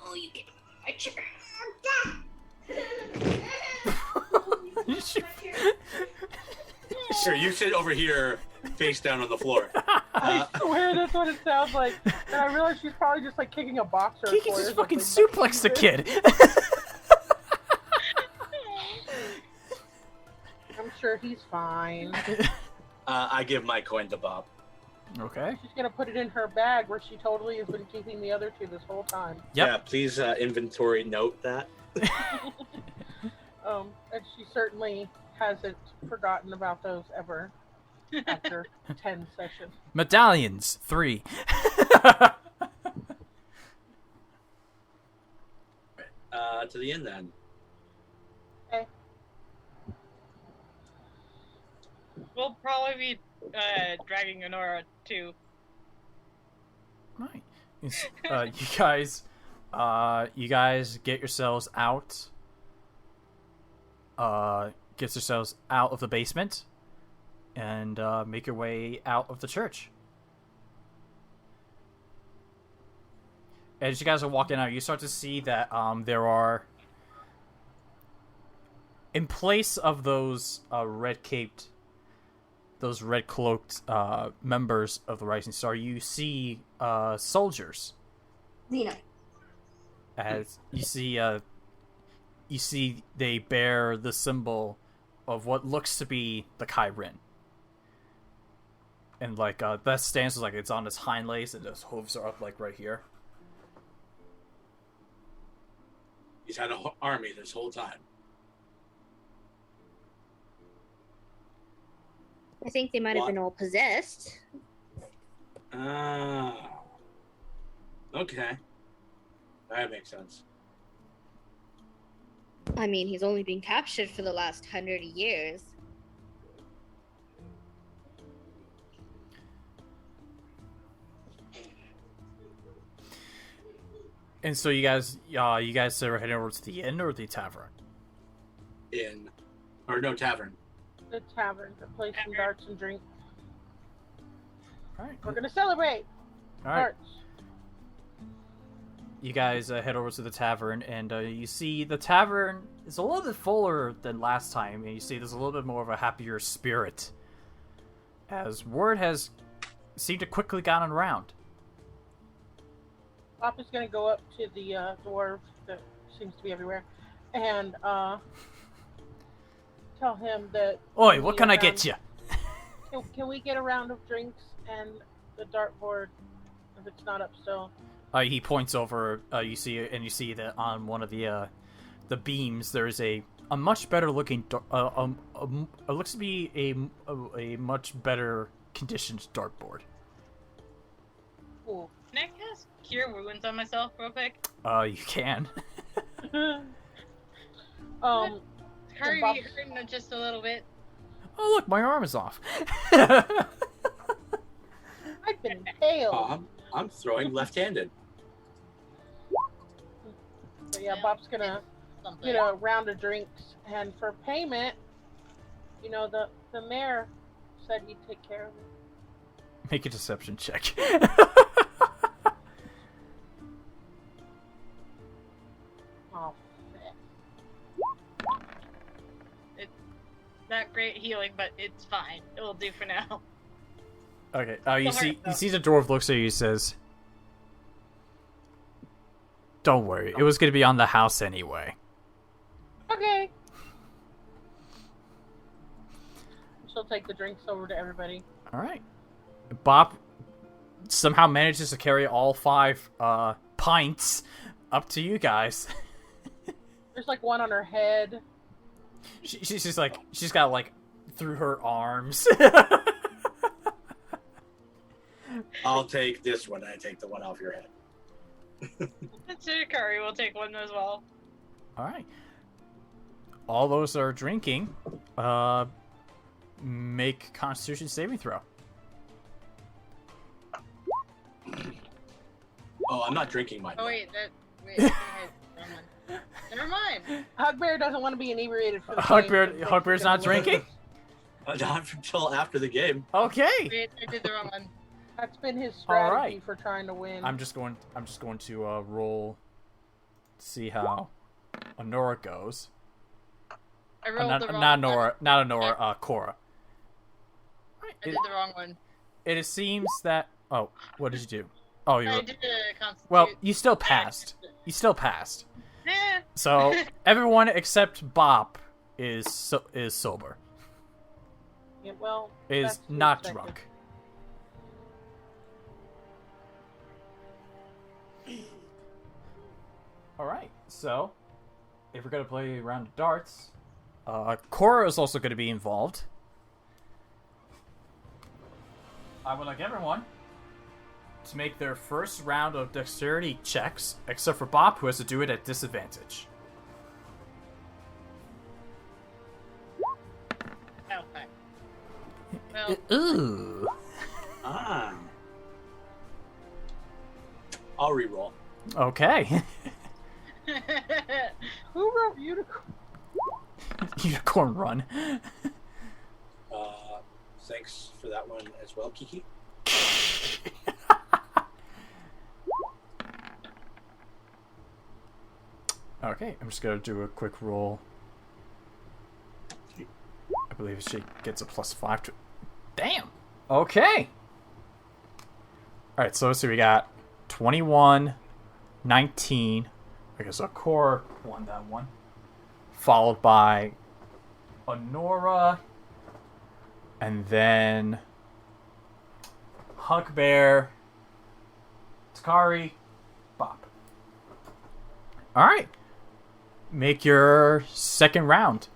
E: Oh, you get my chair.
B: Sure, you sit over here, face down on the floor.
C: I swear that's what it sounds like. And I realize she's probably just like kicking a boxer.
A: Kiki just fucking suplexed the kid.
C: I'm sure he's fine.
B: I give my coin to Bob.
A: Okay.
C: She's gonna put it in her bag where she totally has been keeping the other two this whole time.
A: Yep.
B: Yeah, please inventory note that.
C: And she certainly hasn't forgotten about those ever after 10 sessions.
A: Medallions, 3.
B: To the end then.
C: Okay.
D: We'll probably be dragging Onora too.
A: Right. You guys get yourselves out. Get yourselves out of the basement, and make your way out of the church. As you guys are walking out, you start to see that there are, in place of those red-cloaked members of the Rising Star, you see soldiers.
E: Lena.
A: As you see they bear the symbol of what looks to be the Kyrin. And like that stance is like it's on its hind legs and its hooves are up like right here.
B: He's had an army this whole time.
E: I think they might have been all possessed.
B: Okay. That makes sense.
E: I mean, he's only been captured for the last 100 years.
A: And so you guys are heading over to the inn or the tavern?
B: Inn. Or no, tavern.
C: The tavern to play some darts and drink.
A: Alright.
C: We're gonna celebrate!
A: Alright.
C: Darts.
A: You guys head over to the tavern, and you see the tavern is a little bit fuller than last time, and you see there's a little bit more of a happier spirit, as word has seemed to quickly gotten around.
C: Papa's gonna go up to the dwarf that seems to be everywhere, and tell him that.
A: Oi, what can I get you?
C: Can we get a round of drinks and the dartboard if it's not up still?
A: He points over. You see that on one of the beams there is a much better looking. It looks to be a much better conditioned dartboard.
C: Cool.
D: Can I cast Cure Wounds on myself real quick?
A: You can.
D: Takari
C: Bob-
D: be hurting just a little bit.
A: Oh look, my arm is off.
C: I've been impaled.
B: I'm throwing left-handed.
C: So yeah, Bob's gonna get a round of drinks, and for payment, the mayor said he'd take care of it.
A: Make a deception check.
C: Oh,
D: It's not great healing, but it's fine. It will do for now.
A: Okay. You see the dwarf looks at you and says, "Don't worry. It was going to be on the house anyway."
C: okay. She'll take the drinks over to everybody.
A: All right. Bob somehow manages to carry all 5 pints up to you guys.
C: There's like one on her head.
A: She's just like she's got like through her arms.
B: I'll take this one. I take the one off your head.
D: Takari will take one as well.
A: All right. All those that are drinking, make Constitution saving throw.
B: Oh, I'm not drinking mine.
D: Oh wait, never mind.
C: Hugbear doesn't want to be inebriated for the
A: Hugbear's not drinking?
B: Not until after the game.
A: Okay.
D: Wait, I did the wrong one.
C: That's been his strategy
A: Alright.
C: for trying to win.
A: I'm just going to roll to see how Onora goes.
D: I rolled
A: not
D: the wrong
A: Onora, not Onora, Corra.
D: I did the wrong one.
A: It seems that what did you do? Oh, you
D: I did a constitute.
A: well, you still passed. You still passed.
D: Eh.
A: So everyone except Bop is sober.
C: Yeah, well,
A: Is
C: that's to be
A: not
C: expected.
A: drunk. Alright, so if we're gonna play a round of darts, Corra is also gonna be involved. I would like everyone to make their first round of dexterity checks, except for Bop, who has to do it at disadvantage.
D: Okay. Well,
A: Ooh.
B: Ah. I'll reroll.
A: Okay.
C: Who wrote unicorn?
A: Unicorn run.
B: Thanks for that one as well, Kiki.
A: Okay, I'm just gonna do a quick roll. I believe she gets a +5 to... Damn! Okay! Alright, so let's see, we got 21, 19. Okay, so Corra won that one. Followed by Onora. And then Hugbear, Takari, Bop. Alright. Make your second round.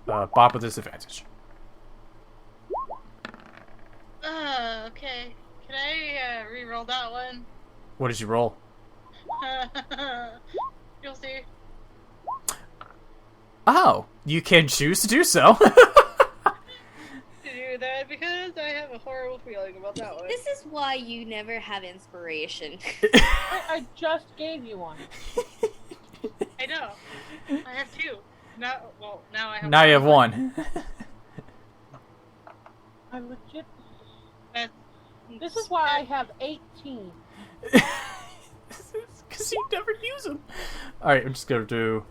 A: Bop with disadvantage.
D: okay. Can I re-roll that one?
A: What did you roll?
D: You'll see.
A: Oh, you can choose to do so.
D: To do that because I have a horrible feeling about that one.
E: This is why you never have inspiration.
C: I just gave you one.
D: I know. I have two. Now I have.
A: Now you have one.
C: I legit.
D: That's
C: This is why I have 18.
A: Because you never use them. Alright, I'm just gonna do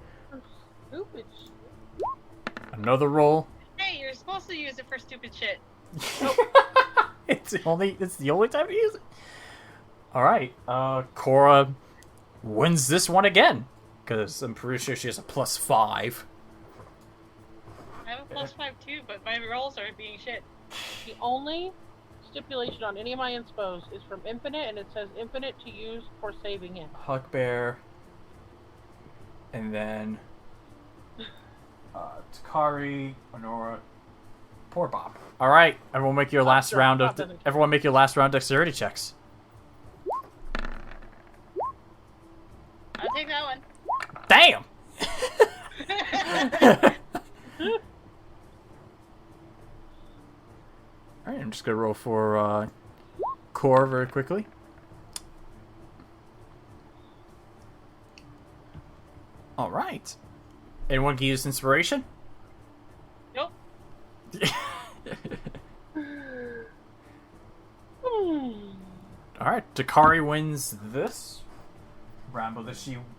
C: Stupid shit.
A: another roll.
D: Hey, you're supposed to use it for stupid shit.
A: It's the only time to use it. Alright, Corra wins this one again. Because I'm pretty sure she has a +5.
D: I have a +5 too, but my rolls are being shit.
C: The only stipulation on any of my inspos is from infinite, and it says infinite to use for saving him.
A: Hugbear. And then Takari, Onora, poor Bob. Alright, everyone make your last
C: Bob
A: round of
C: doesn't care.
A: everyone make your last round dexterity checks.
D: I'll take that one.
A: Damn! Alright, I'm just gonna roll for Core very quickly. Alright. Anyone can use inspiration?
D: Nope.
A: Alright, Takari wins this round,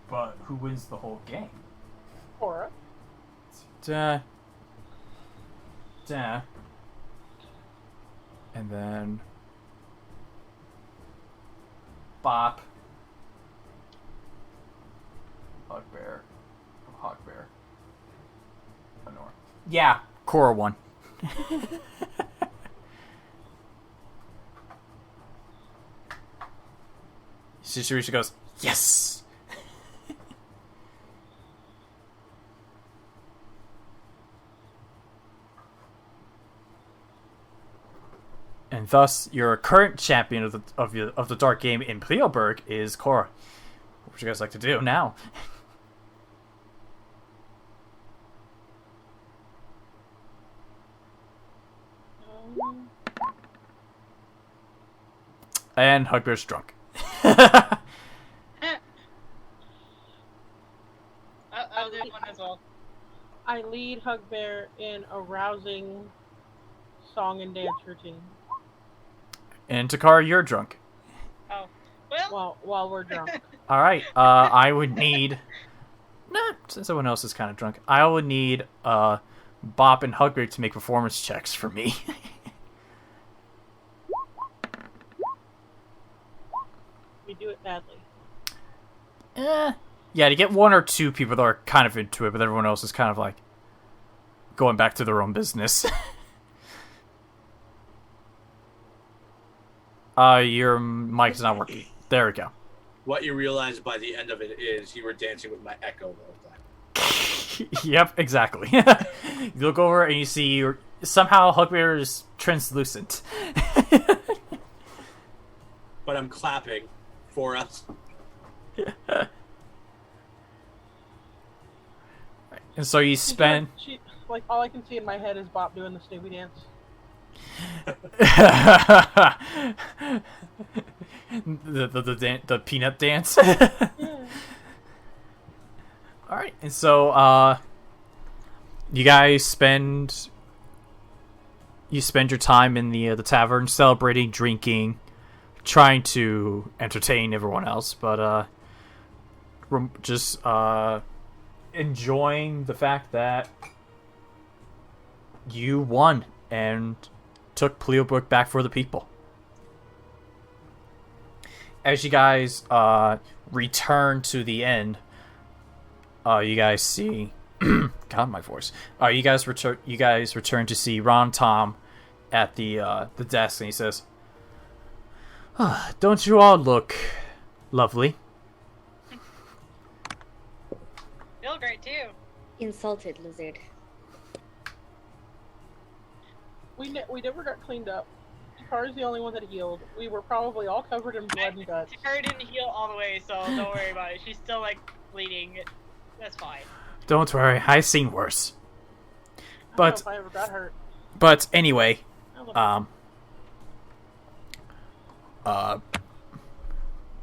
A: but who wins the whole game?
C: Corra.
A: Da. And then Bop. Hugbear. Onora. Yeah, Corra won. Shishirisha goes, yes! And thus, your current champion of the dark game in Pleoberg is Corra. What would you guys like to do now? And Hugbear's drunk.
D: I'll do one as well.
C: I lead Hugbear in a rousing song and dance routine.
A: And Takari, you're drunk.
D: Oh, well.
C: While we're drunk.
A: All right. I would need. Nah, since everyone else is kind of drunk, I would need Bop and Hugbear to make performance checks for me.
C: We do it badly.
A: Yeah, to get one or two people that are kind of into it, but everyone else is kind of like going back to their own business. Your mic's not working. There we go.
B: What you realize by the end of it is you were dancing with my echo the whole time.
A: Yep, exactly. You look over and you see somehow Hugbear is translucent.
B: But I'm clapping for us.
A: And so you spend...
C: Like, all I can see in my head is Bop doing the Snoopy dance.
A: the peanut dance. Yeah. All right, and so you guys spend your time in the tavern, celebrating, drinking, trying to entertain everyone else, but just enjoying the fact that you won and took Pleobrook back for the people. As you guys return to the end, you guys see God, my voice. You guys return to see Ron Tom at the desk, and he says, "Don't you all look lovely?"
D: Feel great too.
E: Insulted lizard.
C: We never got cleaned up. Takari's the only one that healed. We were probably all covered in blood and guts.
D: Takari didn't heal all the way, so don't worry about it. She's still like bleeding. That's fine.
A: Don't worry, I've seen worse.
C: I don't know if I ever got hurt.
A: But anyway,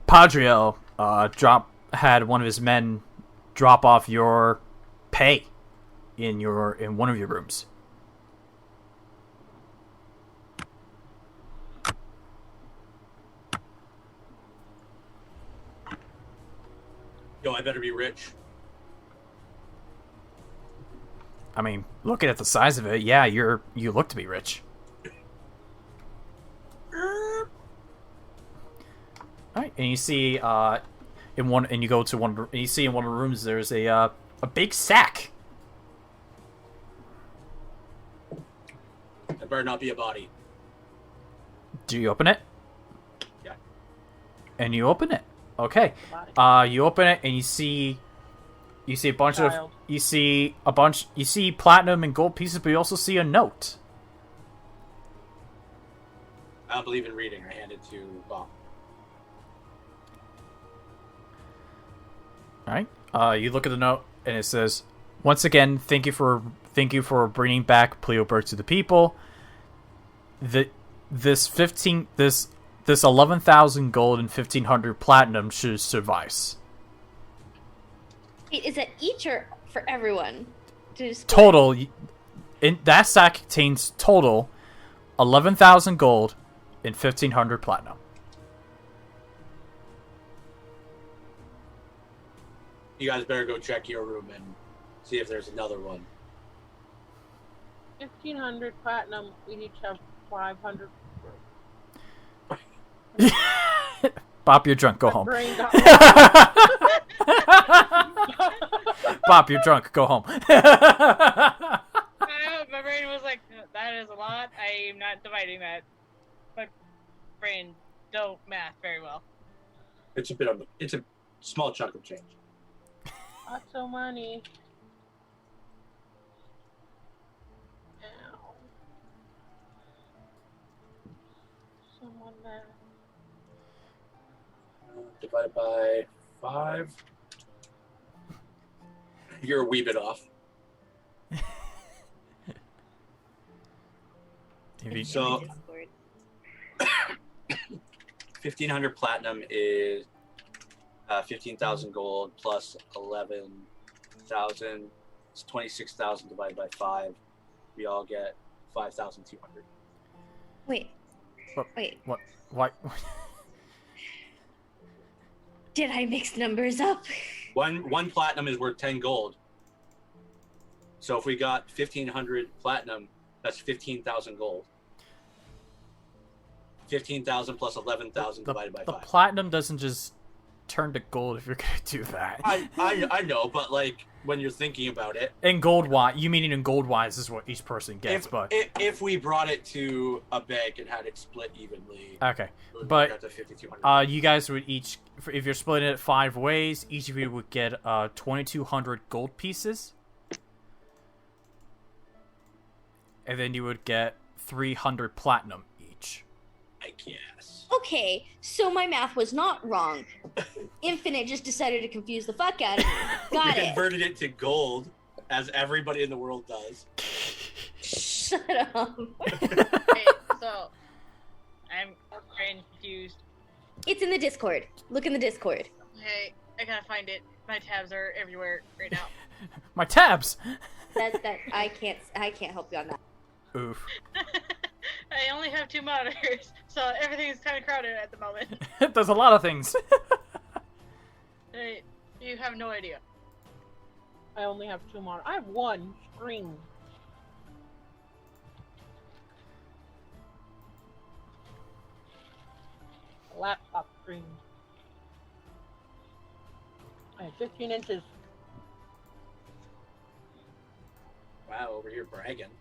A: Padriel had one of his men drop off your pay in one of your rooms.
B: Yo, I better be rich.
A: I mean, looking at the size of it, yeah, you look to be rich. Alright, and you see you go to one, and you see in one of the rooms there's a big sack.
B: That better not be a body.
A: Do you open it?
B: Yeah.
A: And you open it. Okay. You open it and you see a bunch of you see platinum and gold pieces, but you also see a note.
B: I don't believe in reading. I hand it to Bob.
A: All right. You look at the note and it says, "Once again, thank you for bringing back Pleobrook to the people. This 11,000 gold and 1,500 platinum should suffice."
E: Wait, is that each or for everyone?
A: Total. That sack contains total 11,000 gold and 1,500 platinum.
B: You guys better go check your room and see if there's another one.
C: 1,500 platinum. We each have 500.
A: Bob, you're drunk. Go
C: My
A: home.
C: brain got
A: Bob, you're drunk. Go home.
D: My brain was like, that is a lot. I am not dividing that. My brain don't math very well.
B: It's a small chunk of change.
C: lots of money. Ow. Someone there.
B: Divided by 5. You're a wee bit off. So, 1,500 platinum is 15,000 gold plus 11,000. It's 26,000 divided by 5. We all get 5,200.
E: Wait.
A: What?
E: Wait.
A: What? What?
E: Did I mix numbers up?
B: One platinum is worth 10 gold. So if we got 1,500 platinum, that's 15,000 gold. 15,000 plus 11,000 divided by 5.
A: The platinum doesn't just turn to gold if you're gonna do that.
B: I know, but like when you're thinking about it,
A: in gold wise, you meaning in gold wise is what each person gets, but
B: if we brought it to a bank and had it split evenly,
A: okay,
B: it would
A: but
B: work out to 5,200.
A: you guys would each, if you're splitting it 5 ways, each of you would get 2,200 gold pieces, and then you would get 300 platinum each.
B: I guess.
E: Okay, so my math was not wrong. Infinite just decided to confuse the fuck out of me. Got
B: We
E: it.
B: converted it to gold, as everybody in the world does.
E: Shut up.
D: Okay, so I'm very confused.
E: It's in the Discord. Look in the Discord.
D: Hey, I gotta find it. My tabs are everywhere right now.
A: My tabs.
E: That I can't help you on that.
A: Oof.
D: I only have 2 monitors, so everything's kind of crowded at the moment.
A: There's a lot of things.
D: Hey, you have no idea.
C: I only have 2 more. I have 1 screen. A laptop screen. I have 15 inches.
B: Wow, over here bragging.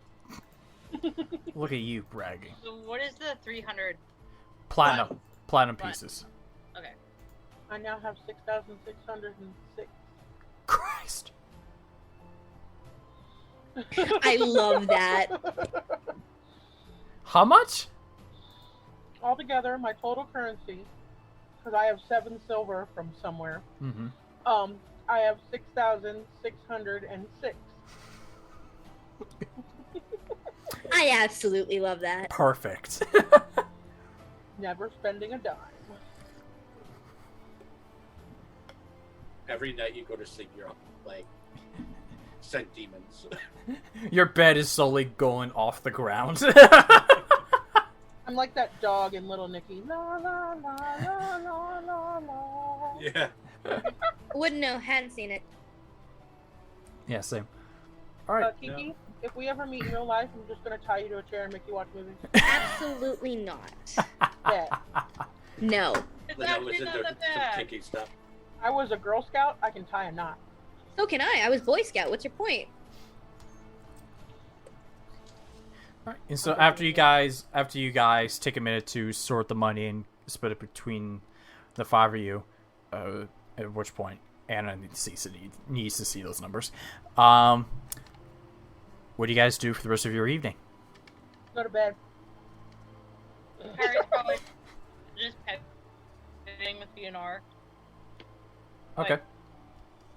A: Look at you bragging.
D: So what is the 300?
A: Platinum pieces.
D: Okay.
C: I now have 6,606.
A: Christ.
E: I love that.
A: How much?
C: Altogether, my total currency, because I have 7 silver from somewhere.
A: Mm-hmm.
C: I have 6,606.
E: I absolutely love that.
A: Perfect.
C: Never spending a dime.
B: Every night you go to sleep, you're like, sent demons.
A: Your bed is slowly going off the ground.
C: I'm like that dog in Little Nicky. La la la la la la la.
B: Yeah.
E: Wouldn't know, hadn't seen it.
A: Yeah, same. Alright.
C: Kiki, if we ever meet in real life, I'm just gonna tie you to a chair and make you watch movies.
E: Absolutely not.
C: Yeah.
E: No.
D: It's
B: Let
D: actually
B: listen
D: not
B: to
D: that
B: some
D: bad.
B: kinky stuff.
C: I was a Girl Scout. I can tie a knot.
E: So can I. I was Boy Scout. What's your point?
A: Alright, and so after you guys take a minute to sort the money and split it between the 5 of you, at which point Anna needs to see those numbers. What do you guys do for the rest of your evening?
C: Go to bed.
D: Harry's probably just petting with Onora.
A: Okay.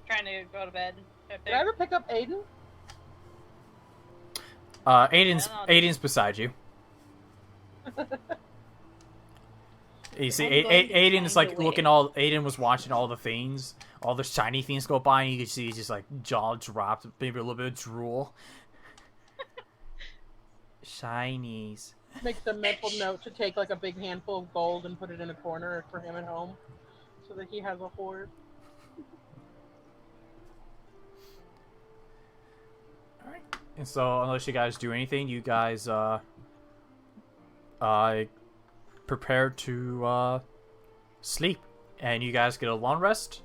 D: Trying to go to bed.
C: Did I ever pick up Aiden?
A: Aiden's beside you. You see, Aiden is like looking all. Aiden was watching all the things, all the shiny things go by, and you can see he's just like jaw dropped, maybe a little bit of drool. Shinies.
C: Makes a mental note to take like a big handful of gold and put it in a corner for him at home, so that he has a hoard.
A: All right. And so, unless you guys do anything, you guys prepare to sleep, and you guys get a long rest.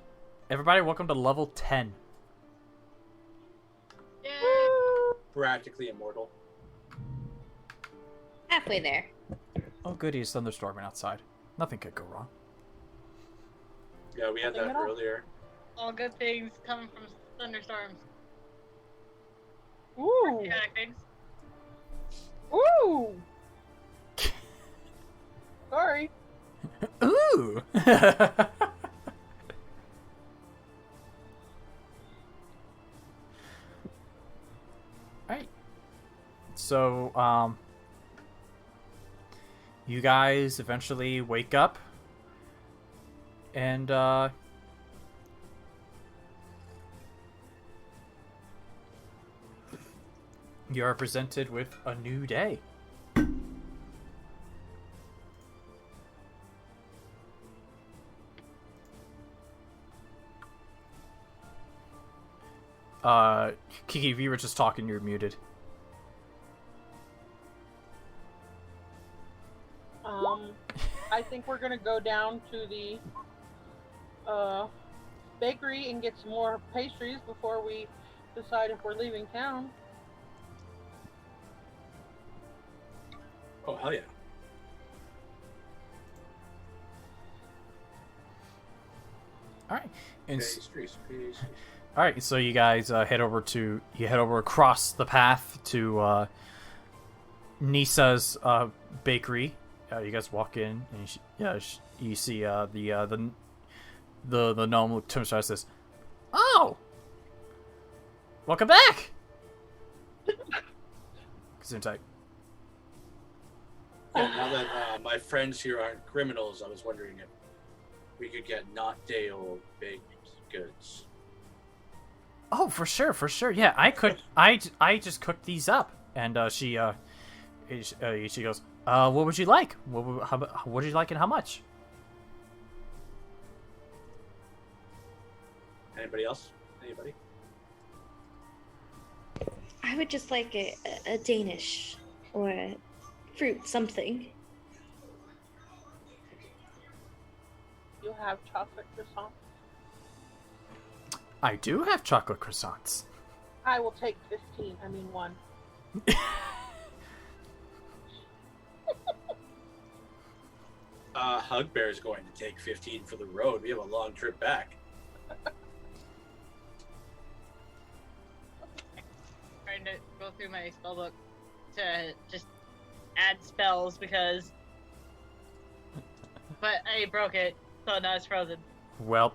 A: Everybody, welcome to level 10.
D: Yay!
B: Practically immortal.
E: Halfway there.
A: Oh, goody, it's thunderstorming outside. Nothing could go wrong.
B: Yeah, we had that earlier.
D: All good things coming from thunderstorms.
C: Ooh!
D: Chaotic things.
C: Ooh! Sorry.
A: Ooh. Alright. So, you guys eventually wake up and, you are presented with a new day. Kiki, if you were just talking, you're muted.
C: I think we're gonna go down to the bakery and get some more pastries before we decide if we're leaving town.
B: Oh, hell yeah.
A: All right. And
B: Pastries.
A: all right, so you guys head over across the path to Nisa's bakery. You guys walk in, and you see the gnome turns around and says, "Oh, welcome back." Gesundheit.
B: Yeah, now that my friends here aren't criminals, I was wondering if we could get not day-old baked goods.
A: Oh, for sure. Yeah, I just cooked these up, and she goes, what would you like? What would you like, and how much?
B: Anybody else? Anybody?
E: I would just like a Danish or a fruit, something.
C: You have chocolate croissant.
A: I do have chocolate croissants.
C: I will take 15. I mean 1.
B: Hugbear is going to take 15 for the road. We have a long trip back.
D: Trying to go through my spellbook to just add spells because, but I broke it, so now it's frozen.
A: Well,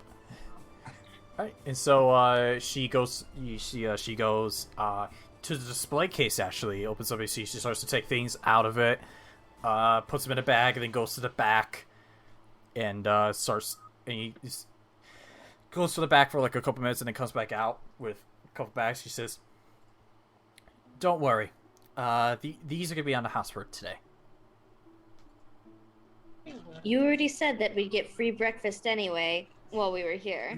A: alright, and so she goes to the display case. Actually, opens up. She starts to take things out of it, puts them in a bag, and then goes to the back, and he goes to the back for like a couple minutes, and then comes back out with a couple bags. She says, "Don't worry, these are gonna be on the house for today."
E: You already said that we'd get free breakfast anyway while we were here.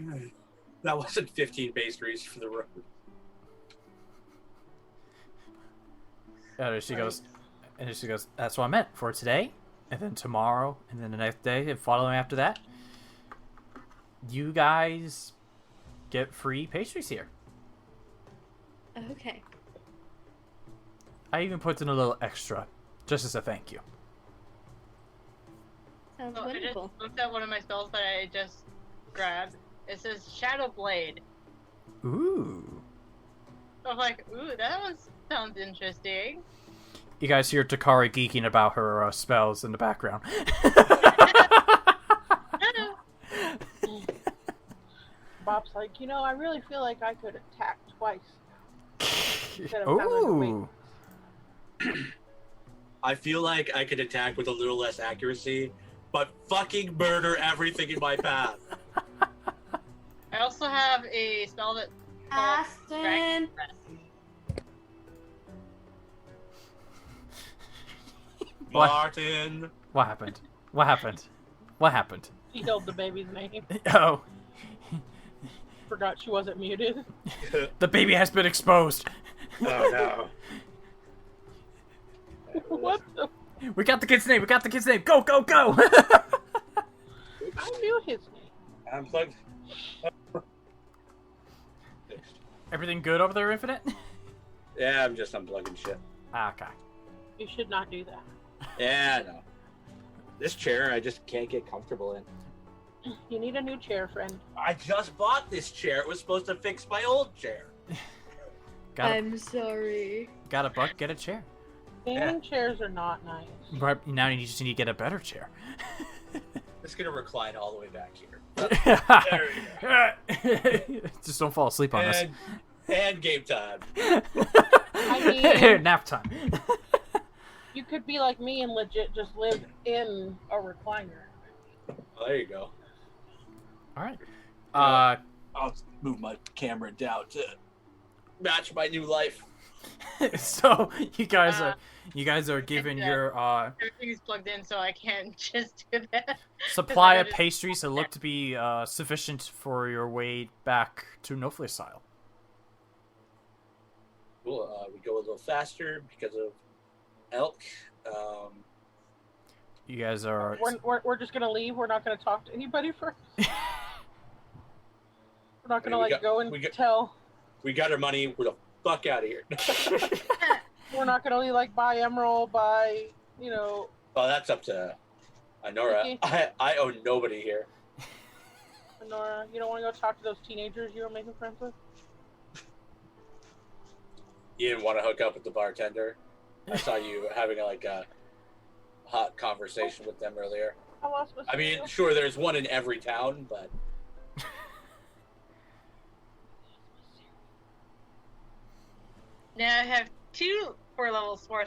B: That wasn't 15 pastries for the road.
A: And she goes, "That's what I meant for today, and then tomorrow, and then the next day, and following after that. You guys get free pastries here.
E: Okay.
A: I even put in a little extra, just as a thank you."
E: Sounds
D: So I just
E: wonderful.
D: looked at one of my spells that I just grabbed. It says Shadow Blade.
A: Ooh.
D: So I'm like, ooh, that one sounds interesting.
A: You guys hear Takari geeking about her spells in the background.
C: Bob's like, I really feel like I could attack twice. Instead of having to wait.
A: Ooh.
B: I feel like I could attack with a little less accuracy, but fucking murder everything in my path.
D: I also have a spell that
E: Aston.
B: Martin.
A: What happened? What happened? What happened?
C: She yelled the baby's name.
A: Oh.
C: Forgot she wasn't muted.
A: The baby has been exposed.
B: Oh no.
C: What the?
A: We got the kid's name. Go, go, go.
C: I knew his name.
B: I'm plugged.
A: Everything good over there, Infinite?
B: Yeah, I'm just unplugging shit.
A: Okay.
C: You should not do that.
B: Yeah, I know. This chair, I just can't get comfortable in.
C: You need a new chair, friend.
B: I just bought this chair. It was supposed to fix my old chair.
E: I'm sorry.
A: Got a buck, get a chair.
C: Gaming chairs are not nice.
A: Right, now you just need to get a better chair.
B: It's gonna recline all the way back here.
A: There you go. Just don't fall asleep on us.
B: And game time.
C: I mean,
A: Nap time.
C: you could be like me and legit just live in a recliner.
B: Well, there you go.
A: All right.
B: I'll move my camera down to match my new life.
A: So you guys are given your
D: everything's plugged in, so I can't just do that.
A: supply of pastries that look to be sufficient for your way back to Noflisile.
B: Cool. We go a little faster because of elk.
A: You guys are.
C: We're just gonna leave. We're not gonna talk to anybody first. We're not gonna go and tell.
B: We got our money. We're the fuck out of here.
C: We're not gonna buy emerald, buy
B: Oh, that's up to Onora. I owe nobody here.
C: Onora, you don't want to go talk to those teenagers you were making friends with?
B: You didn't want to hook up with the bartender. I saw you having a hot conversation with them earlier. I mean, sure, there's one in every town, but.
D: Now I have 2 4 levels more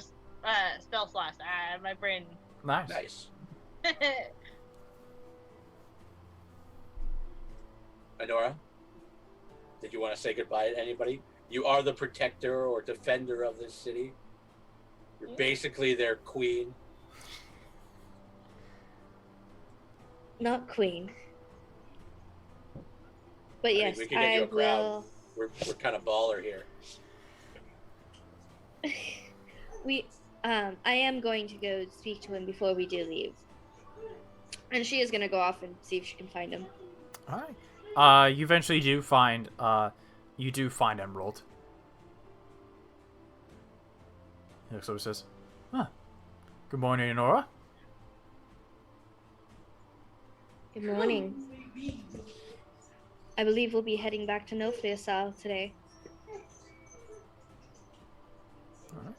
D: spell slots. My brain.
A: Nice.
B: Onora, did you want to say goodbye to anybody? You are the protector or defender of this city. You're basically their queen.
E: Not queen. But yes,
B: we can get you a crowd. We're kind of baller here.
E: I am going to go speak to him before we do leave. And she is going to go off and see if she can find him.
A: Alright. You eventually do find Emerald. So he says, good morning, Onora.
E: Good morning. I believe we'll be heading back to Nofliasal today.
A: Alright.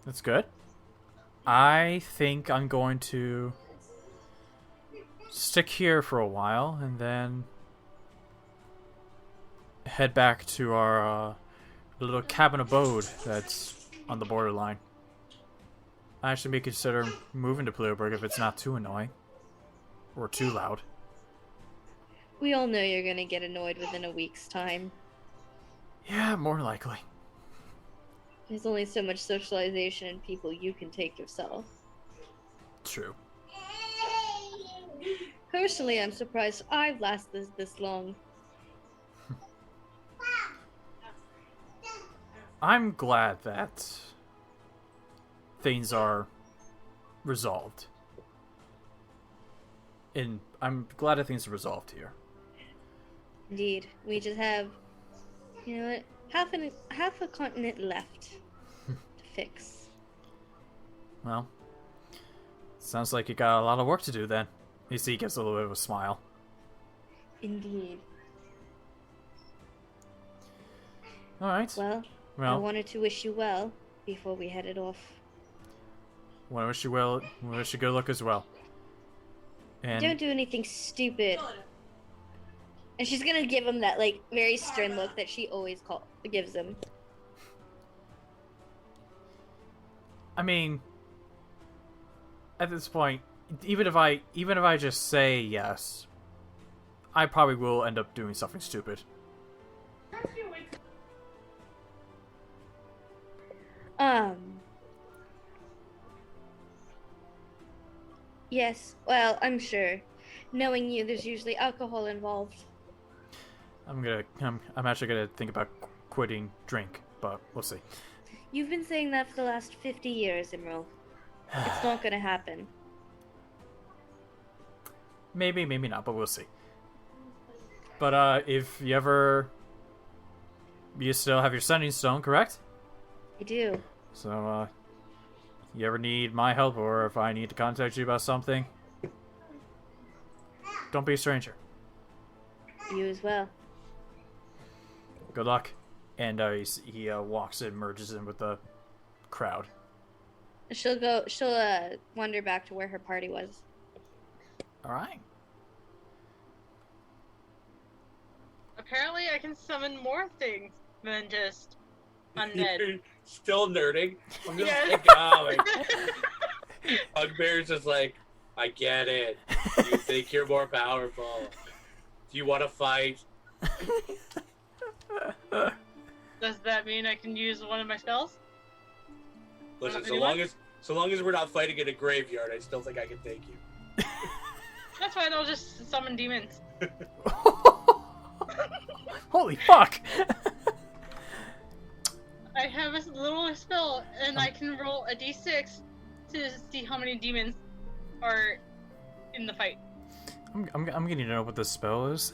A: That's good. I think I'm going to stick here for a while and then head back to our little cabin abode that's on the borderline. I actually may consider moving to Plutoburg if it's not too annoying. Or too loud.
E: We all know you're gonna get annoyed within a week's time.
A: Yeah, more likely.
E: There's only so much socialization and people you can take yourself.
A: True.
E: Personally, I'm surprised I've lasted this long.
A: I'm glad that things are resolved. And I'm glad that things are resolved here.
E: Indeed. We just have, half a continent left to fix.
A: Well, sounds like you got a lot of work to do then. You see, he gives a little bit of a smile.
E: Indeed.
A: Alright.
E: Well, I wanted to wish you well before we headed off.
A: Well, I wish you well. I wish you good luck as well. And
E: don't do anything stupid. And she's gonna give him that, very stern look that she always gives him.
A: I mean, at this point, even if I just say yes, I probably will end up doing something stupid.
E: Yes, well, I'm sure. Knowing you, there's usually alcohol involved.
A: I'm actually gonna think about quitting drink, but we'll see.
E: You've been saying that for the last 50 years, Emerald. It's not gonna happen.
A: Maybe not, but we'll see. But if you still have your sending stone, correct?
E: I do.
A: So you ever need my help, or if I need to contact you about something, don't be a stranger.
E: You as well.
A: Good luck. And he walks in, merges in with the crowd.
E: She'll wander back to where her party was.
A: Alright.
D: Apparently I can summon more things than just undead.
B: Still nerding. I'm just Hugbear's just I get it. You think you're more powerful. Do you want to fight?
D: Does that mean I can use one of my spells?
B: Listen, so long as we're not fighting in a graveyard, I still think I can take you.
D: That's fine, I'll just summon demons.
A: Holy fuck!
D: I have a little spell, and I can roll a d6 to see how many demons are in the fight.
A: I'm gonna need to know what this spell is.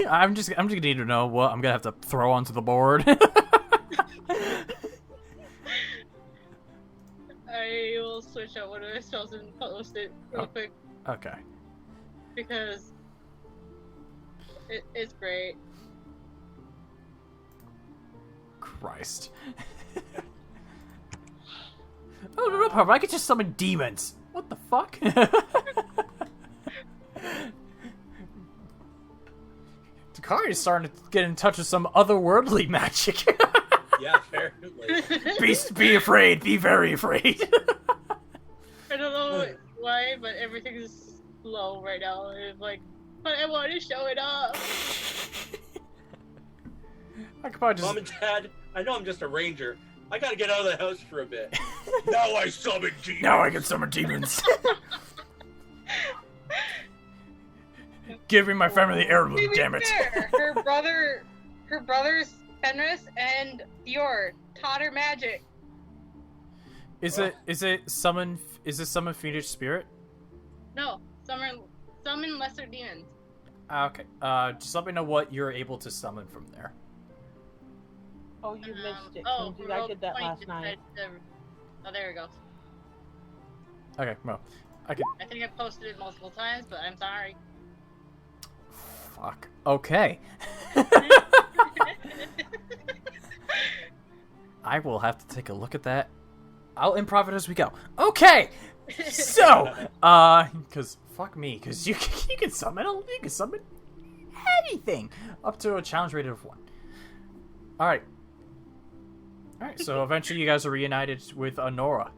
A: I'm just gonna need to know what I'm gonna have to throw onto the board.
D: I will switch out one of my spells and post it real quick
A: Okay.
D: because it's great.
A: Christ. Oh, no problem. I could just summon demons. What the fuck? Takari is starting to get in touch with some otherworldly magic.
B: Yeah, apparently.
A: Be afraid. Be very afraid.
D: I don't know why, but everything is slow right now. It's like, but I want to show it up.
A: I could probably just...
B: Mom and Dad, I know I'm just a ranger. I gotta get out of the house for a bit. Now I summon demons.
A: Now I can summon demons. Give me my family heirloom, damn it.
D: Fair. Her brothers Fenris and Dior taught her magic.
A: Is it summon Phoenix Spirit?
D: No, summon lesser demons.
A: Okay. Just let me know what you're able to summon from there.
C: Oh, you missed it.
D: Oh,
C: Kenzie. I did that last night.
D: Oh, there it goes.
A: Okay, well,
D: I think I posted it multiple times, but I'm sorry.
A: Fuck. Okay. I will have to take a look at that. I'll improv it as we go. Okay. So, because fuck me, because you can summon anything up to a challenge rated of 1. All right. So eventually you guys are reunited with Onora.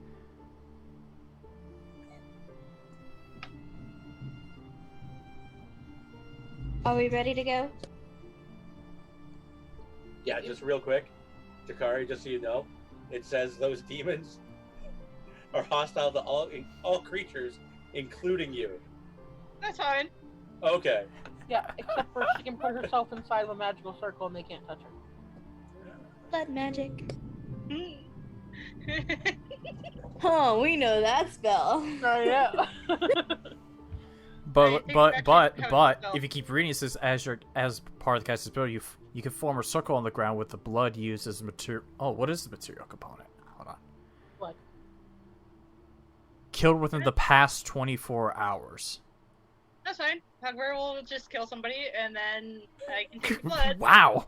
E: Are we ready to go?
B: Yeah, just real quick, Takari, just so you know, it says those demons are hostile to all creatures, including you.
D: That's fine.
B: Okay.
C: Yeah, except for she can put herself inside of a magical circle and they can't touch her.
E: Blood magic. Oh, we know that spell.
C: Oh yeah.
A: But
D: spell.
A: if you keep reading this as part of the cast's ability, you can form a circle on the ground with the blood used as material. Oh, what is the material component? Hold on.
C: What?
A: Killed within the past 24 hours.
D: That's fine. Hugbear will just kill somebody, and then I can take the blood.
A: Wow.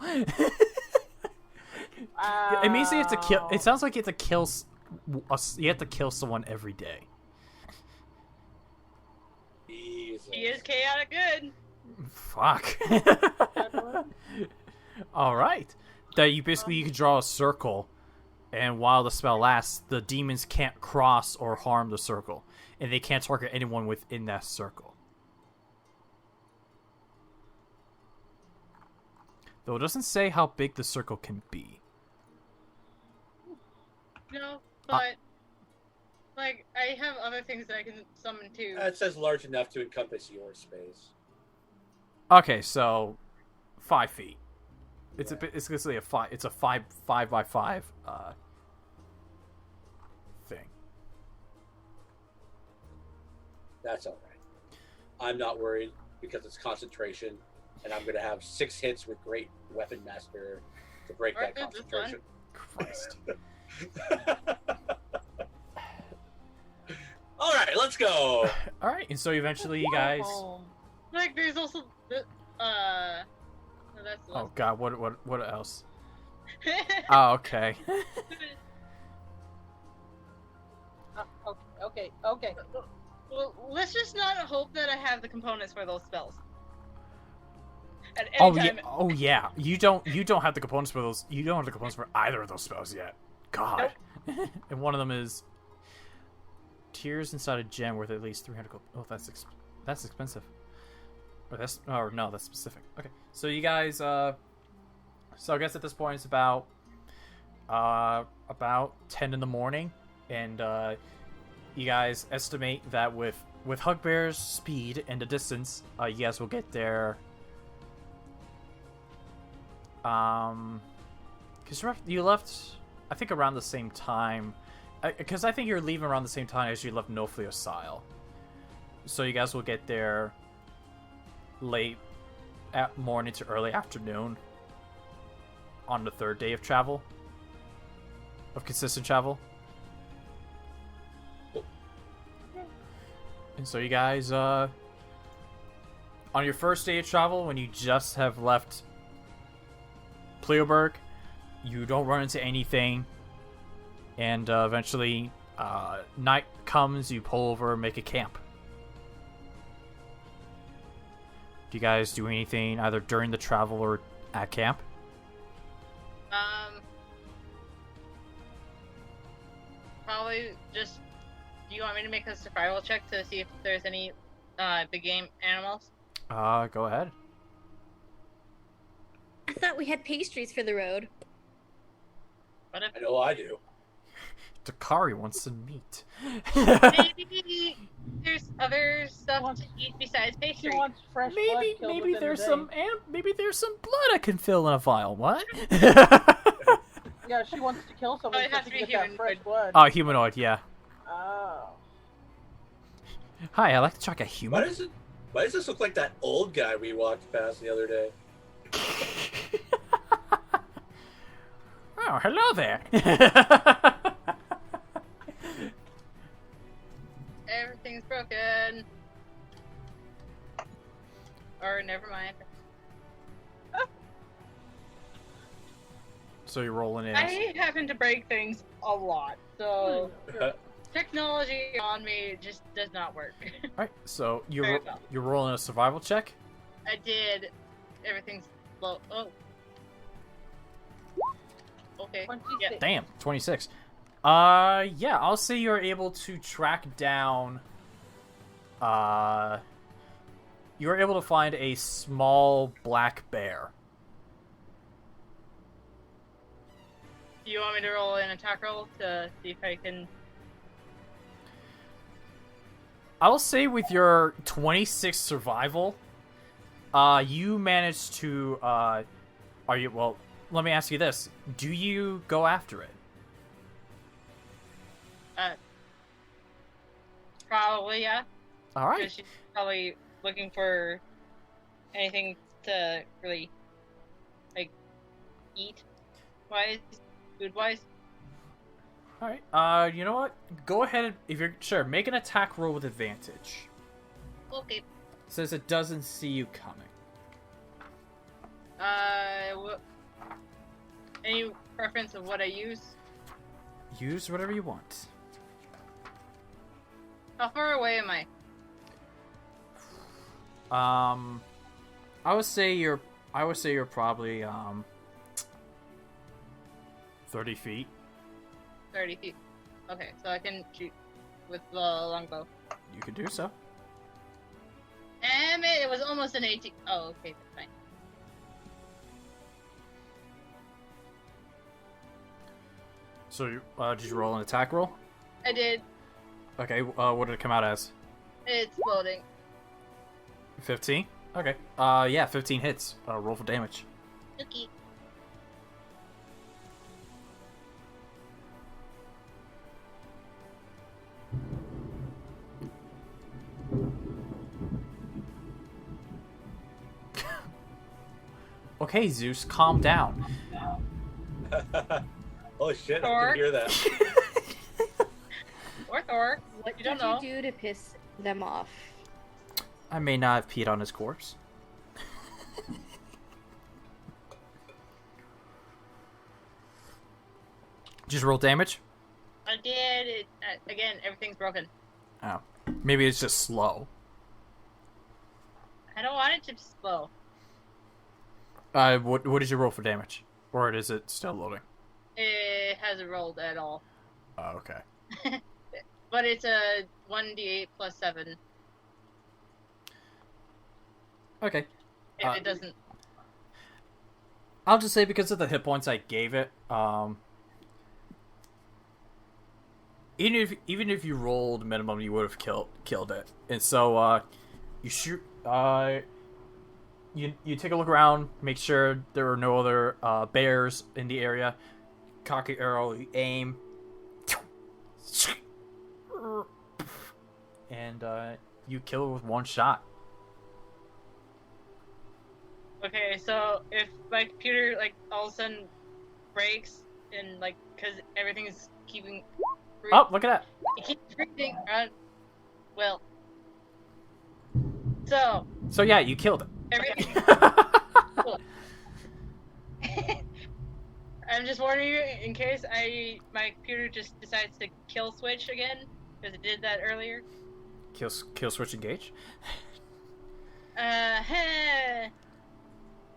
A: It means you have to kill. It sounds like you have to kill. You have to kill someone every day.
B: Jesus.
D: He is chaotic good.
A: Fuck. All right. That you can draw a circle, and while the spell lasts, the demons can't cross or harm the circle, and they can't target anyone within that circle. Though it doesn't say how big the circle can be.
D: No, but like I have other things that I can summon too.
B: It says large enough to encompass your space.
A: Okay, so 5 feet. It's it's basically a 5. It's a 5 by 5 thing.
B: That's all right. I'm not worried because it's concentration, and I'm gonna have 6 hits with Great Weapon Master to break that concentration.
A: Christ.
B: All right, let's go.
A: All right, and so eventually you guys.
D: Like there's also no, that's the
A: Oh God, what else? Oh, okay.
C: Okay.
D: Well, let's just not hope that I have the components for those spells. At any time.
A: Oh yeah. You don't have the components for those. You don't have the components for either of those spells yet. God. Nope. And one of them is tears inside a gem worth at least 300 gold. Oh, that's expensive. That's specific. Okay, so you guys. So I guess at this point it's about 10 in the morning, and you guys estimate that with Hugbear's speed and the distance, you guys will get there. Because you left, I think, around the same time. Because I think you're leaving around the same time as you left Nofliosile. So you guys will get there late at morning to early afternoon on the third day of travel, of consistent travel. And so you guys, on your first day of travel, when you just have left Pleoberg, you don't run into anything, and eventually night comes, you pull over, make a camp. Do you guys do anything either during the travel or at camp?
D: Probably just. Do you want me to make a survival check to see if there's any big game animals?
A: Go ahead.
E: I thought we had pastries for the road.
D: What if
B: I know I do.
A: Takari wants some meat.
D: maybe there's other stuff to eat besides
C: She
D: pastry?
C: wants fresh blood killed
A: Maybe
C: within
A: there's
C: a day.
A: maybe there's some blood I can fill in a vial. What?
C: Yeah, she wants to kill someone
D: Oh, it
C: so
D: has
C: she
D: to
C: can
D: be
C: get that
D: human
C: fresh
D: blood.
C: blood.
A: Oh, humanoid, yeah.
C: Oh.
A: Hi, I like to track a human.
B: Why does this look like that old guy we walked past the other day?
A: Oh, hello there.
D: Everything's broken. Or never mind.
A: So you're rolling in.
D: I happen to break things a lot, so
C: Sure.
D: technology on me just does not work.
A: Alright, so
D: Very well.
A: you're rolling a survival check.
D: I did. Everything's low. Oh. Okay.
C: 26.
D: Yeah.
A: Damn, 26. Yeah, I'll say you're able to track down. You're able to find a small black bear.
D: Do you want me to roll an attack roll to see if I can?
A: I'll say with your 26 survival, you managed to, well, let me ask you this. Do you go after it?
D: Probably, yeah.
A: Alright.
D: Because she's probably looking for anything to really, like, eat wise, food wise.
A: Alright, you know what? Go ahead and, if you're sure, make an attack roll with advantage.
D: Okay.
A: It says it doesn't see you coming.
D: Any preference of what I use?
A: Use whatever you want.
D: How far away am I?
A: I would say you're probably 30 feet.
D: 30 feet. Okay, so I can shoot with the longbow.
A: You could do so.
D: Damn it! It was almost an 18. Oh, okay, that's fine.
A: So, did you roll an attack roll?
D: I did.
A: Okay, what did it come out as?
D: It's floating.
A: 15? Okay. Yeah, 15 hits. Roll for damage.
D: Okay.
A: Okay, Zeus, calm down.
B: Oh shit,
D: Thor.
B: I can hear that.
D: Or Thor.
E: What
D: You
E: did
D: don't know.
E: you do to piss them off?
A: I may not have peed on his corpse. Just roll damage?
D: I did. It, again, everything's broken.
A: Oh. Maybe it's just slow.
D: I don't want it to be slow.
A: What did you roll for damage? Or is it still loading?
D: It hasn't rolled at all.
A: Oh, okay.
D: But it's a 1d8 plus 7.
A: Okay.
D: If it doesn't.
A: I'll just say because of the hit points I gave it, even if you rolled minimum, you would have killed it. And so, you shoot. you take a look around, make sure there are no other bears in the area. Cock your arrow, you aim, and you kill it with one shot.
D: Okay, so if my computer like all of a sudden breaks and like because everything is keeping.
A: Oh, look at that!
D: It keeps freezing. Well.
A: So yeah, you killed it.
D: Everything. I'm just warning you in case my computer just decides to kill switch again because it did that earlier.
A: Kill switch engage.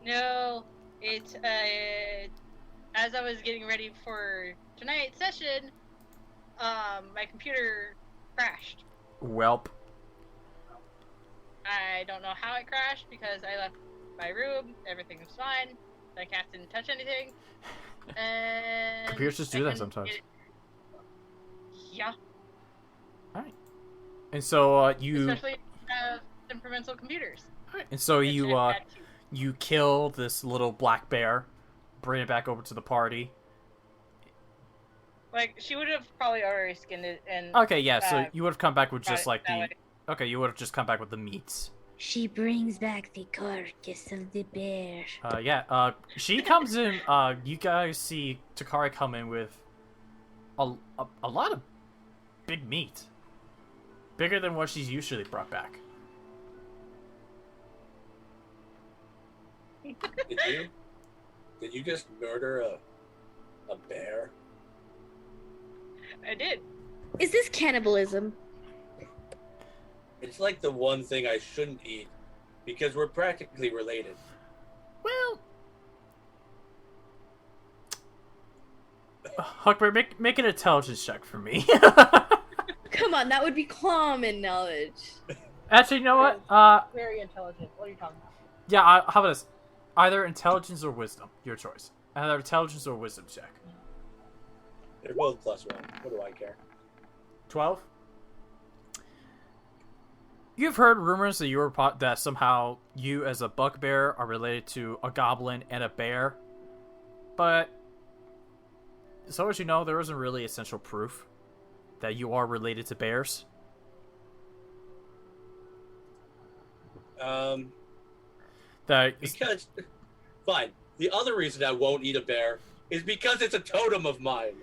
D: No, it as I was getting ready for tonight's session, my computer crashed.
A: Welp.
D: I don't know how it crashed because I left my room, everything was fine, the cat didn't touch anything, and
A: Computers just do that sometimes.
D: Yeah.
A: Alright. And so you
D: especially temperamental computers.
A: Alright. And so you kill this little black bear, bring it back over to the party.
D: Like she would have probably already skinned it and
A: okay, yeah, so you would have come back with just like the
D: way.
A: okay, you would have just come back with the meats.
E: She brings back the carcass of the bear.
A: She comes in. You guys see Takari come in with a lot of big meat, bigger than what she's usually brought back.
B: Did you just murder a bear?
D: I did.
E: Is this cannibalism?
B: It's like the one thing I shouldn't eat because we're practically related.
A: Well, Hugbear, make an intelligence check for me.
E: Come on, that would be common knowledge.
A: Actually, you know what?
C: Very intelligent. What are you talking about?
A: Yeah, how about this? Either intelligence or wisdom. Your choice. Either intelligence or wisdom check.
B: They're both +1. What do I care?
A: 12? You've heard rumors that that somehow you as a bugbear are related to a goblin and a bear, but so as you know, there isn't really essential proof that you are related to bears.
B: Because fine. The other reason I won't eat a bear is because it's a totem of mine.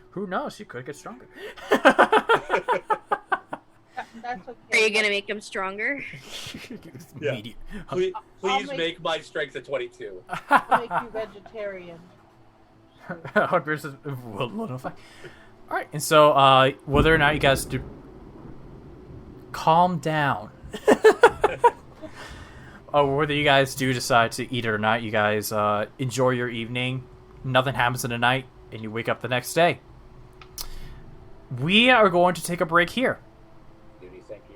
A: Who knows? You could get stronger.
C: That's okay.
E: Are you gonna make him stronger?
B: Yeah. Please make my strength a 22.
C: I'll make you vegetarian.
A: Alright, and so whether or not you guys do calm down. Whether you guys do decide to eat it or not, you guys enjoy your evening. Nothing happens in the night, and you wake up the next day. We are going to take a break here.
B: Thank you.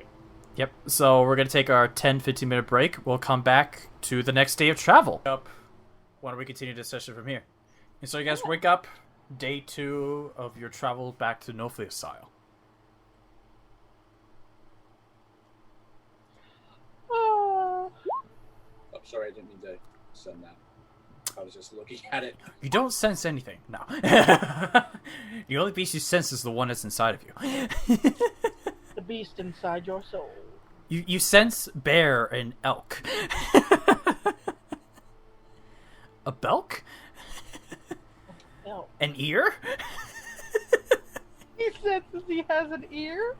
A: Yep, so we're going to take our 10-15 minute break. We'll come back to the next day of travel. Why don't we continue this session from here? And so you guys wake up, day 2 of your travel back to Nofliasile.
C: Oh.
B: Oh, sorry, I didn't mean to send that. I was just looking at it.
A: You don't sense anything, no. The only beast you sense is the one that's inside of you.
C: The beast inside your soul.
A: You sense bear and elk. A belk?
C: Elk.
A: An ear?
C: He senses he has an ear?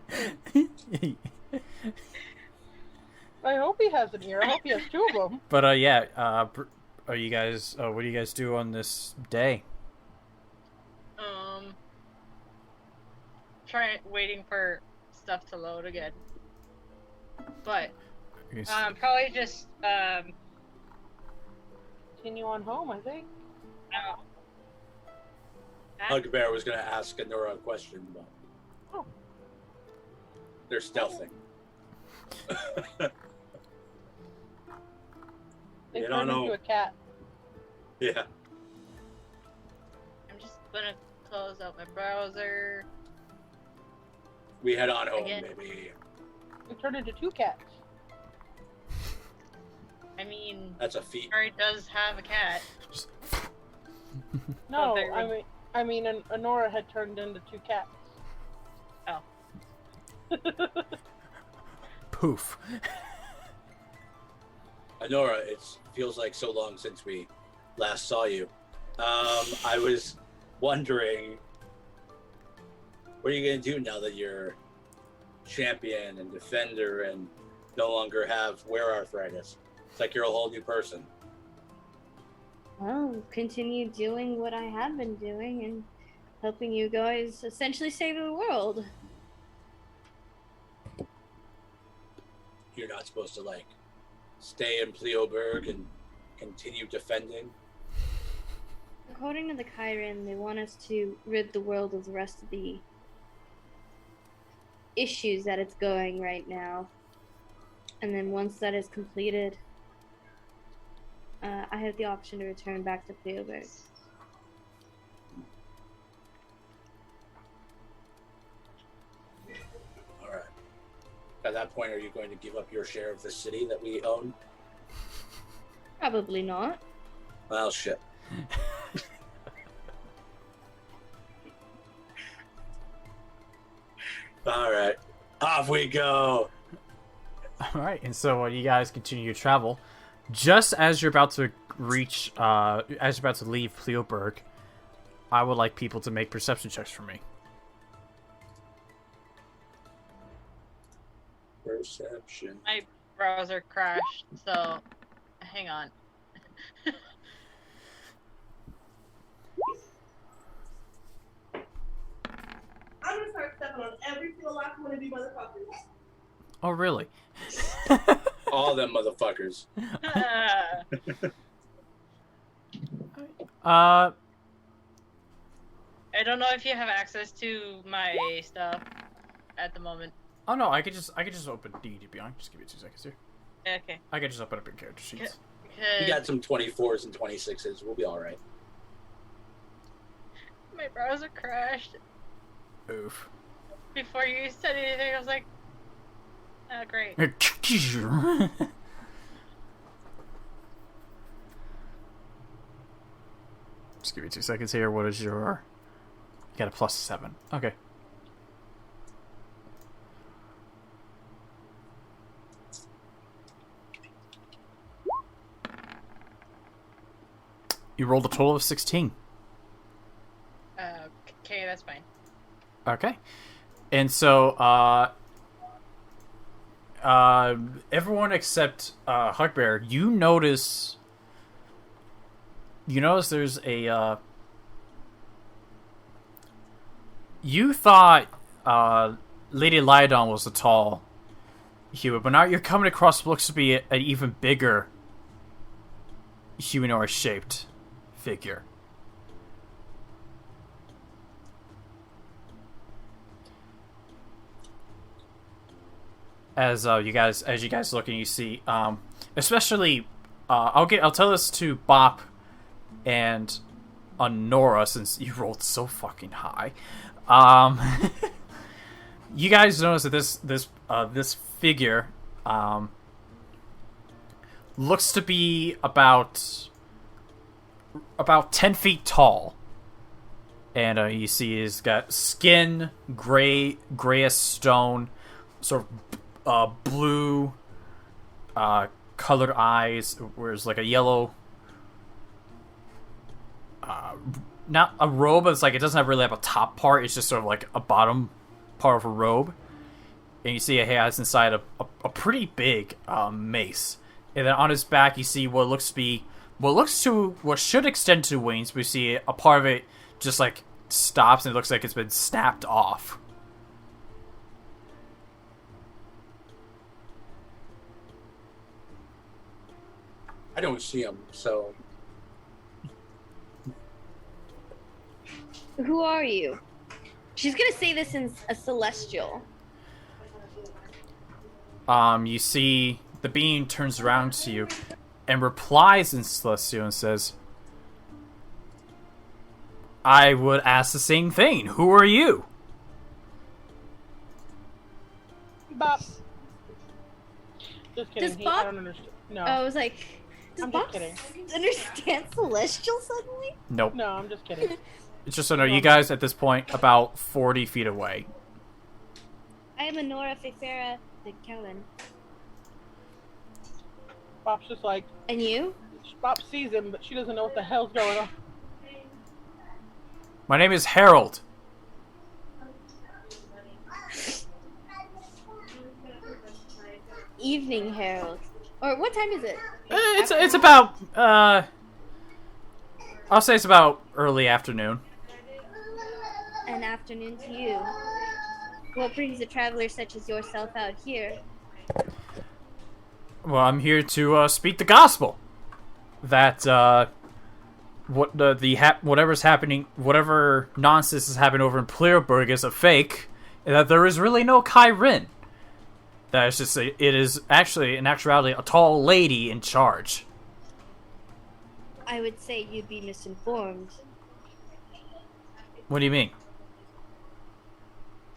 C: I hope he has an ear. I hope he has 2 of them.
A: But are you guys? What do you guys do on this day?
D: Waiting for stuff to load again. But
A: Yes.
D: probably just
C: Continue on home, I think.
B: Hugbear was going to ask Onora a question, but
C: Oh.
B: they're stealthing.
C: They
B: You
C: turned
B: don't know.
C: into a cat.
B: Yeah.
D: I'm just gonna close out my browser.
B: We head on home,
D: Again.
B: baby.
C: They turned into 2 cats.
D: I mean,
B: That's a feat.
D: Takari does have a cat.
C: No,
D: Okay.
C: I mean, Onora had turned into 2 cats.
D: Oh.
A: Poof.
B: Onora, it feels like so long since we last saw you. I was wondering, what are you going to do now that you're champion and defender and no longer have wear arthritis? It's like you're a whole new person.
E: Well, continue doing what I have been doing and helping you guys essentially save the world.
B: You're not supposed to, like, stay in Pleoberg and continue defending.
E: According to the Chiron, they want us to rid the world of the rest of the issues that it's going right now. And then once that is completed, I have the option to return back to Pleoberg.
B: All right. At that point, are you going to give up your share of the city that we own?
E: Probably not.
B: Well, shit. All right. Off we go.
A: All right, and so you guys continue your travel. Just as you're about to reach, as you're about to leave Pleoberg, I would like people to make perception checks for me.
B: Perception.
D: My browser crashed, so hang on.
F: I'm gonna start stepping on every single last one of you motherfuckers.
A: Oh, really?
B: All them motherfuckers.
A: Uh,
D: I don't know if you have access to my stuff at the moment.
A: oh no, I could just open D, to be honest. Just give me 2 seconds here.
D: Okay.
A: I could just open up your character sheets.
B: We got some 24s and 26s. We'll be all right.
D: My browser crashed.
A: Oof.
D: Before you said anything, I was like, oh, great.
A: Just give me 2 seconds here. What is your... You got a +7. Okay. You rolled a total of 16.
D: Okay, that's fine.
A: Okay. And so, everyone except Hugbear, you notice there's a you thought Lady Liadon was a tall human, but now you're coming across what looks to be an even bigger humanoid shaped figure. As you guys look and you see, especially, I'll tell this to Bop and Onora since you rolled so fucking high. You guys notice that this figure looks to be about 10 feet tall, and you see he's got skin grayish stone, sort of blue colored eyes, whereas like a yellow, not a robe, but it's like it doesn't really have a top part, it's just sort of like a bottom part of a robe. And you see he has inside a pretty big mace, and then on his back you see what should extend to wings, but you see a part of it just like stops and it looks like it's been snapped off.
B: I don't see him, so...
E: Who are you? She's gonna say this in a celestial.
A: You see the being turns around to you and replies in celestial and says, I would ask the same thing. Who are you?
C: Bop. Just kidding.
E: Does
C: I
E: Bob-
C: don't understand. No.
E: I was like, does
C: I'm
E: Bob
C: just kidding.
E: understand Celestial suddenly?
A: Nope.
C: No, I'm just kidding.
A: It's just so no, you guys at this point about 40 feet away.
E: I am Onora, Faephyra, Venkalyn.
C: Bob's just like,
E: And you?
C: Bob sees him, but she doesn't know what the hell's going on.
A: My name is Harold.
E: Evening, Harold. Or what time is it?
A: It's about I'll say it's about early afternoon.
E: An afternoon to you. What brings a traveler such as yourself out here?
A: Well, I'm here to speak the gospel. That whatever's happening, whatever nonsense is happening over in Plierberg is a fake, and that there is really no Kyrin. That is just it is actually in actuality a tall lady in charge.
E: I would say you'd be misinformed.
A: What do you mean?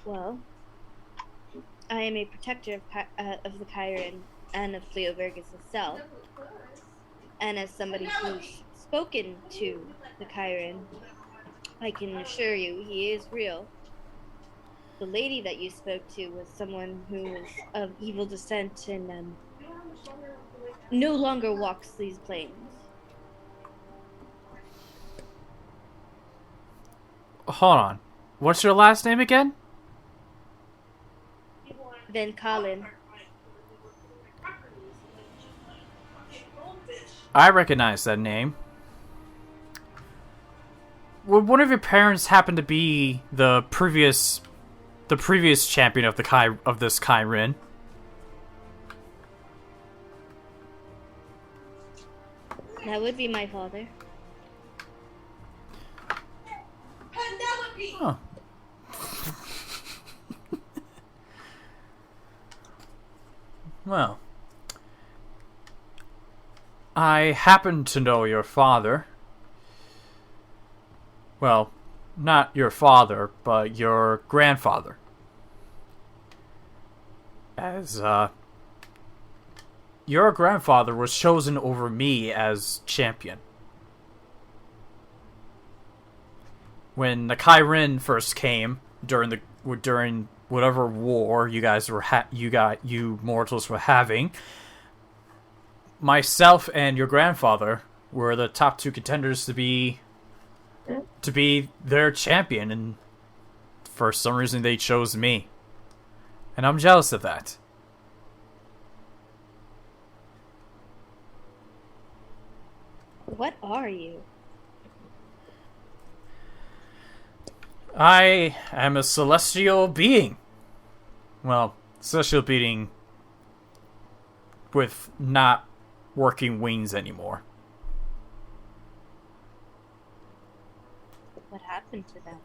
E: Well, I am a protector of the Kyrin and of Plierberg itself. And as somebody who's spoken to the Kyrin, I can assure you he is real. The lady that you spoke to was someone who was of evil descent and no longer walks these plains.
A: Hold on. What's your last name again?
E: Venkalyn.
A: I recognize that name. Would one of your parents happen to be the previous champion of this Kyrin?
E: That would be my father.
A: Huh. Well, I happen to know your father. Well, not your father, but your grandfather. As, your grandfather was chosen over me as champion. When the Kyrin first came during whatever war you guys were you mortals were having, myself and your grandfather were the top two contenders to be their champion, and for some reason they chose me. And I'm jealous of that.
E: What are you?
A: I am a celestial being. Well, celestial being with not working wings anymore.
E: What happened to them?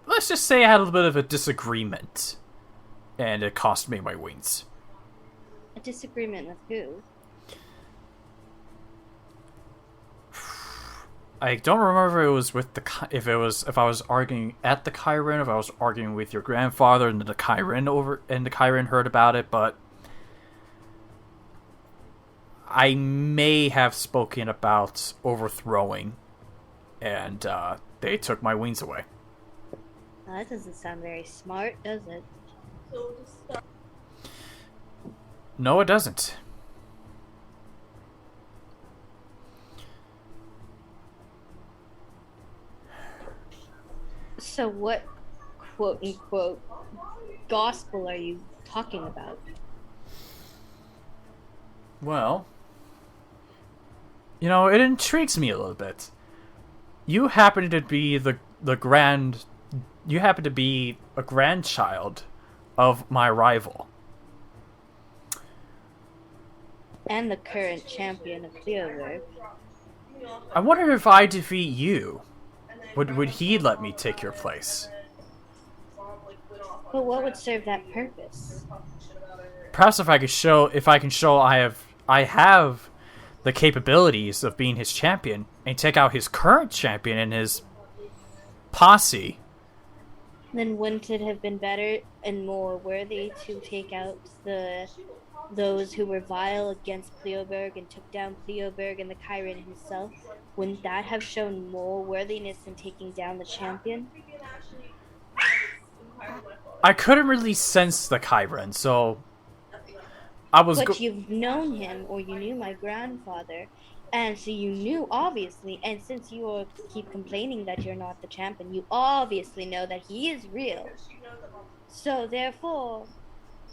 A: Let's just say I had a little bit of a disagreement, and it cost me my wings.
E: A disagreement with who?
A: I don't remember if it was with if I was arguing at the Kyrin, if I was arguing with your grandfather and the Kyrin heard about it, but I may have spoken about overthrowing, and they took my wings away.
E: Well, that doesn't sound very smart, does it?
A: No, it doesn't.
E: So what, quote-unquote, gospel are you talking about?
A: Well, it intrigues me a little bit. You happen to be you happen to be a grandchild of my rival.
E: And the current champion of Plierberg.
A: I wonder if I defeat you, would he let me take your place?
E: But what would serve that purpose?
A: Perhaps if I can show I have the capabilities of being his champion and take out his current champion and his posse.
E: Then wouldn't it have been better and more worthy to take out the those who were vile against Cleoberg and took down Cleoberg and the Chiron himself, wouldn't that have shown more worthiness in taking down the champion?
A: I couldn't really sense the Chiron, so I was.
E: But you've known him, or you knew my grandfather, and so you knew, obviously, and since you keep complaining that you're not the champion, you obviously know that he is real. So, therefore,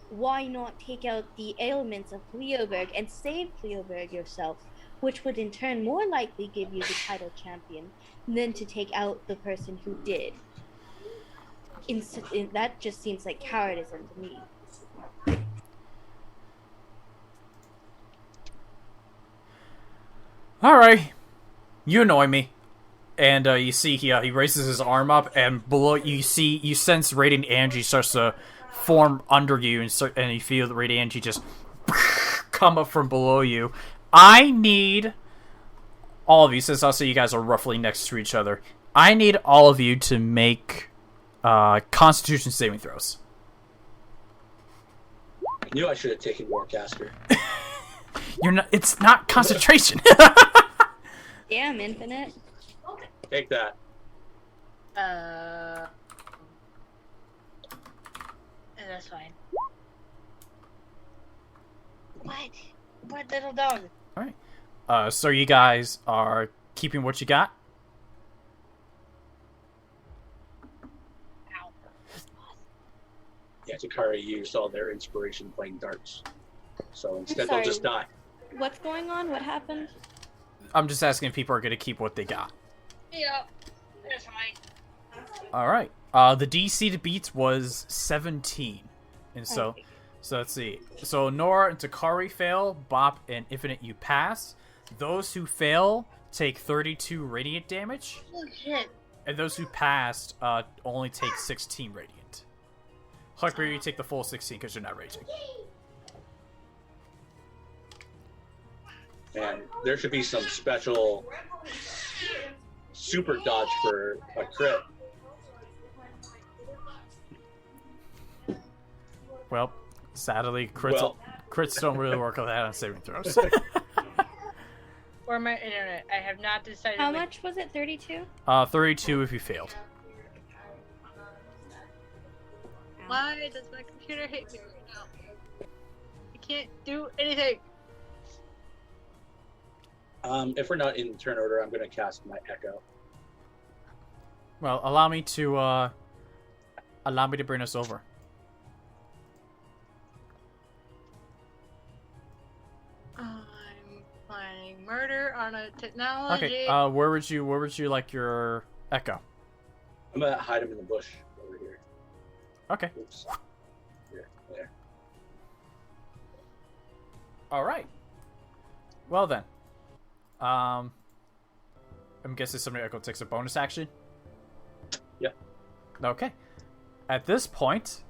E: why not take out the ailments of Cleoberg and save Cleoberg yourself, which would in turn more likely give you the title champion than to take out the person who did? That just seems like cowardice to me.
A: Alright. You annoy me. And you see he raises his arm up, and below you sense radiant energy starts to form under you, and you feel the radiant energy just come up from below you. I need all of you, since also you guys are roughly next to each other, I need all of you to make Constitution saving throws.
B: I knew I should have taken Warcaster.
A: It's not concentration.
E: Damn, Infinite.
B: Take that.
D: That's fine. What little dog?
A: Alright. So you guys are keeping what you got?
D: Ow.
B: Yeah, Takari used all their inspiration playing darts. So instead they'll just die.
E: What's going on? What happened?
A: I'm just asking if people are going to keep what they got.
D: Yeah, that's fine.
A: Alright. The DC to beat was 17. And so let's see. So Onora and Takari fail. Bop and Infinite, you pass. Those who fail take 32 radiant damage.
D: Oh shit.
A: And those who passed only take 16 radiant. Hugbear, you take the full 16 because you're not raging.
B: And there should be some special super dodge for a crit.
A: Well, sadly, crits don't really work on that on saving throws.
D: Or my internet. I have not decided.
E: How much was it? 32?
A: 32 if you failed.
D: Why does my computer hate me right now? I can't do anything.
B: If we're not in turn order, I'm going to cast my Echo.
A: Well, allow me to bring us over.
D: I'm planning murder on a technology.
A: Okay. Where would you like your echo?
B: I'm going to hide him in the bush over here.
A: Okay.
B: Oops. Here, there.
A: All right. Well then. I'm guessing somebody echo takes a bonus action.
B: Yep.
A: Okay. At this point,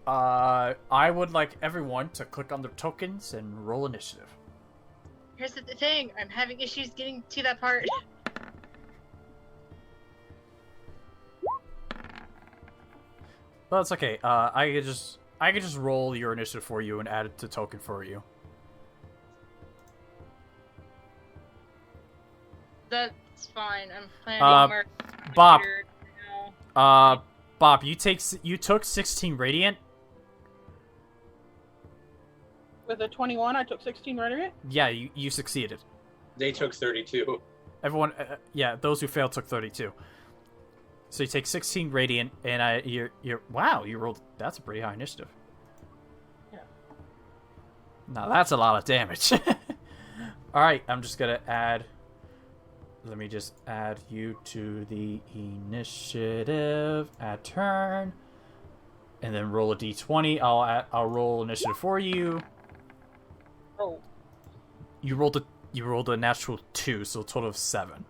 A: I would like everyone to click on their tokens and roll initiative.
D: Here's the thing. I'm having issues getting to that part.
A: Well, it's okay. I could just roll your initiative for you and add it to token for you.
D: That's fine. I'm planning murder.
A: Bob.
D: Now.
A: Bob, you took 16 radiant.
C: With a 21, I took 16 radiant.
A: Yeah, you succeeded.
B: They took 32.
A: Everyone, those who failed took 32. So you take 16 radiant, and you rolled. That's a pretty high initiative.
C: Yeah.
A: Now that's a lot of damage. All right, I'm just gonna add. Let me just add you to the initiative at turn, and then roll a d20. I'll roll initiative for you.
C: Oh.
A: You rolled a natural 2, so a total of 7.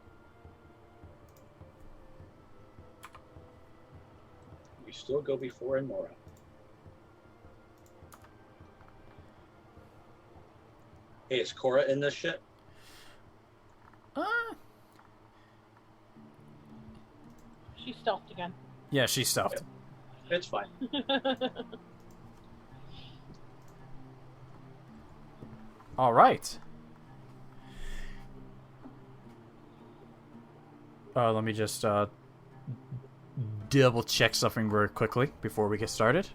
B: You still go before Onora. Hey, is Corra in this shit?
C: She stealthed again.
A: Yeah, she's stealthed.
B: It's fine.
A: All right. Let me just double check something very quickly before we get started.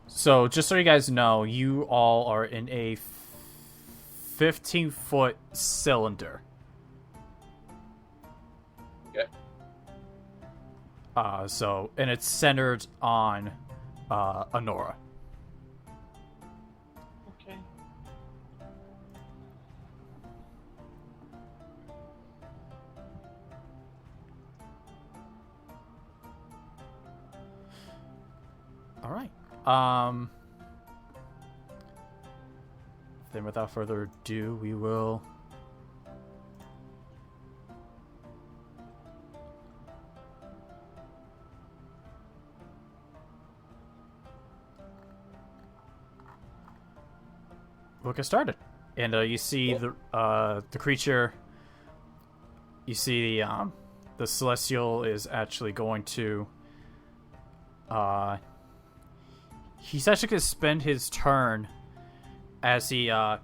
A: So, just so you guys know, you all are in a 15-foot cylinder.
B: Okay.
A: And it's centered on Onora.
C: Okay.
A: All right. Then without further ado, we will get started. And you see the creature. You see the celestial is actually going to. He's actually going to spend his turn as he doesn't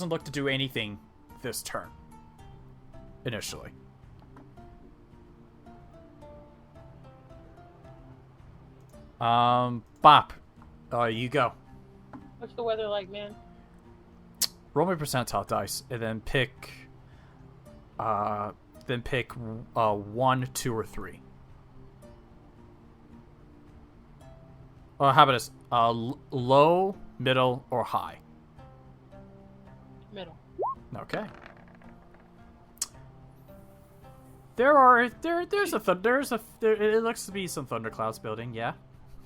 A: look to do anything this turn initially. Bop, you go.
C: What's the weather like, man?
A: Roll me percentile dice and then pick 1, 2, or 3. How about this? Low, middle, or high?
C: Middle.
A: Okay. It looks to be some thunderclouds building. Yeah.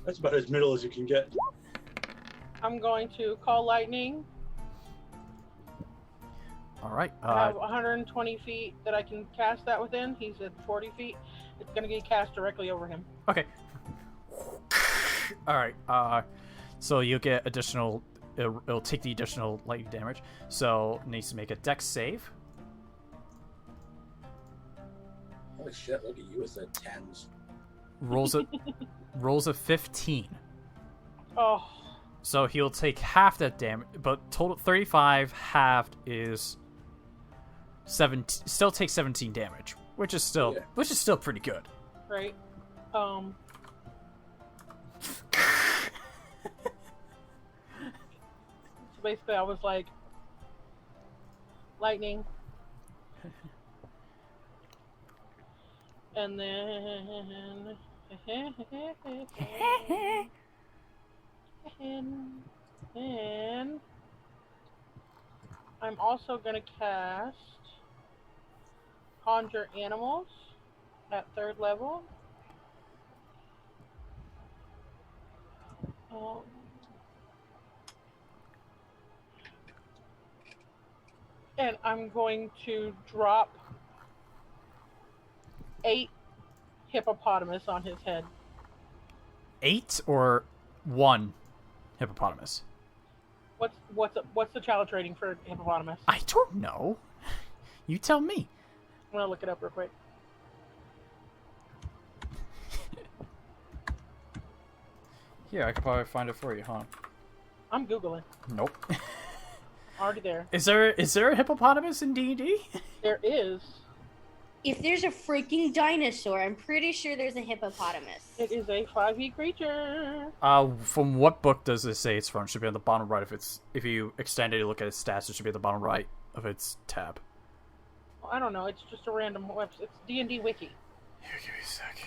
B: That's about as middle as you can get.
C: I'm going to call lightning.
A: All right.
C: I have 120 feet that I can cast that within. He's at 40 feet. It's going to get cast directly over him.
A: Okay. All right. So you'll get additional. It'll take the additional lightning damage. So it needs to make a dex save.
B: Holy shit! Look at you with the 10s.
A: Rolls a 15.
C: Oh.
A: So he'll take half that damage, but total 35 halved is 7. Still takes 17 damage, which is still pretty good.
C: Right. So basically, I was like, lightning, and then. And I'm also going to cast Conjure Animals at 3rd level. And I'm going to drop 8 hippopotamus on his head.
A: 8 or 1 hippopotamus?
C: What's the challenge rating for hippopotamus?
A: I don't know. You tell me.
C: I'm gonna look it up real quick.
A: Here, I could probably find it for you, huh?
C: I'm googling.
A: Nope.
C: Already there.
A: Is there a hippopotamus in D&D?
C: There is.
E: If there's a freaking dinosaur, I'm pretty sure there's a hippopotamus.
C: It is a 5e creature.
A: From what book does it say it's from? It should be on the bottom right. If you extend it, you look at its stats, it should be at the bottom right of its tab.
C: Well, I don't know. It's just a random website. It's D&D Wiki.
A: Here, give me a sec.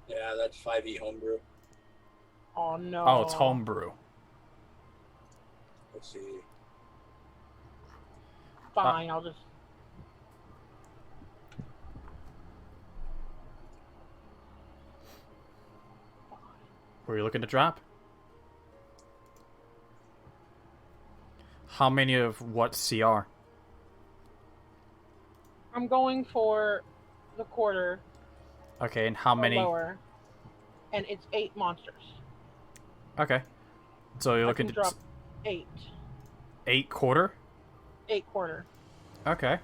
B: Yeah, that's 5e homebrew.
C: Oh no.
A: Oh, it's homebrew.
B: Let's see.
C: Fine, I'll just.
A: Were you looking to drop? How many of what CR?
C: I'm going for the quarter.
A: Okay, and how many?
C: Lower. And it's 8 monsters.
A: Okay. So you're looking
C: to
A: to
C: drop 8.
A: 8 quarter?
C: 8 quarter.
A: Okay.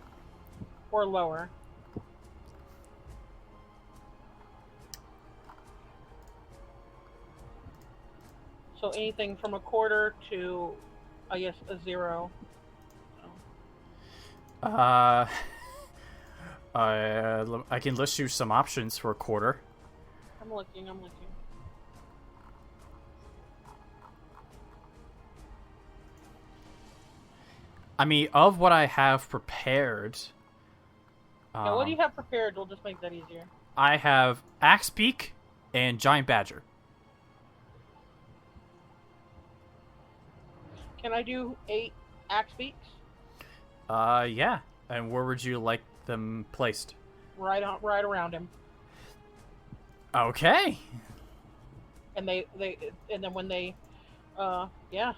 C: or lower. So anything from a quarter to, I guess, a 0.
A: I can list you some options for a quarter.
C: I'm looking.
A: I mean, of what I have prepared...
C: Yeah, what do you have prepared? We'll just make that easier.
A: I have Axe Beak and Giant Badger.
C: Can I do 8 axe beaks?
A: Yeah. And where would you like them placed?
C: Right around him.
A: Okay.
C: And then when they, yeah.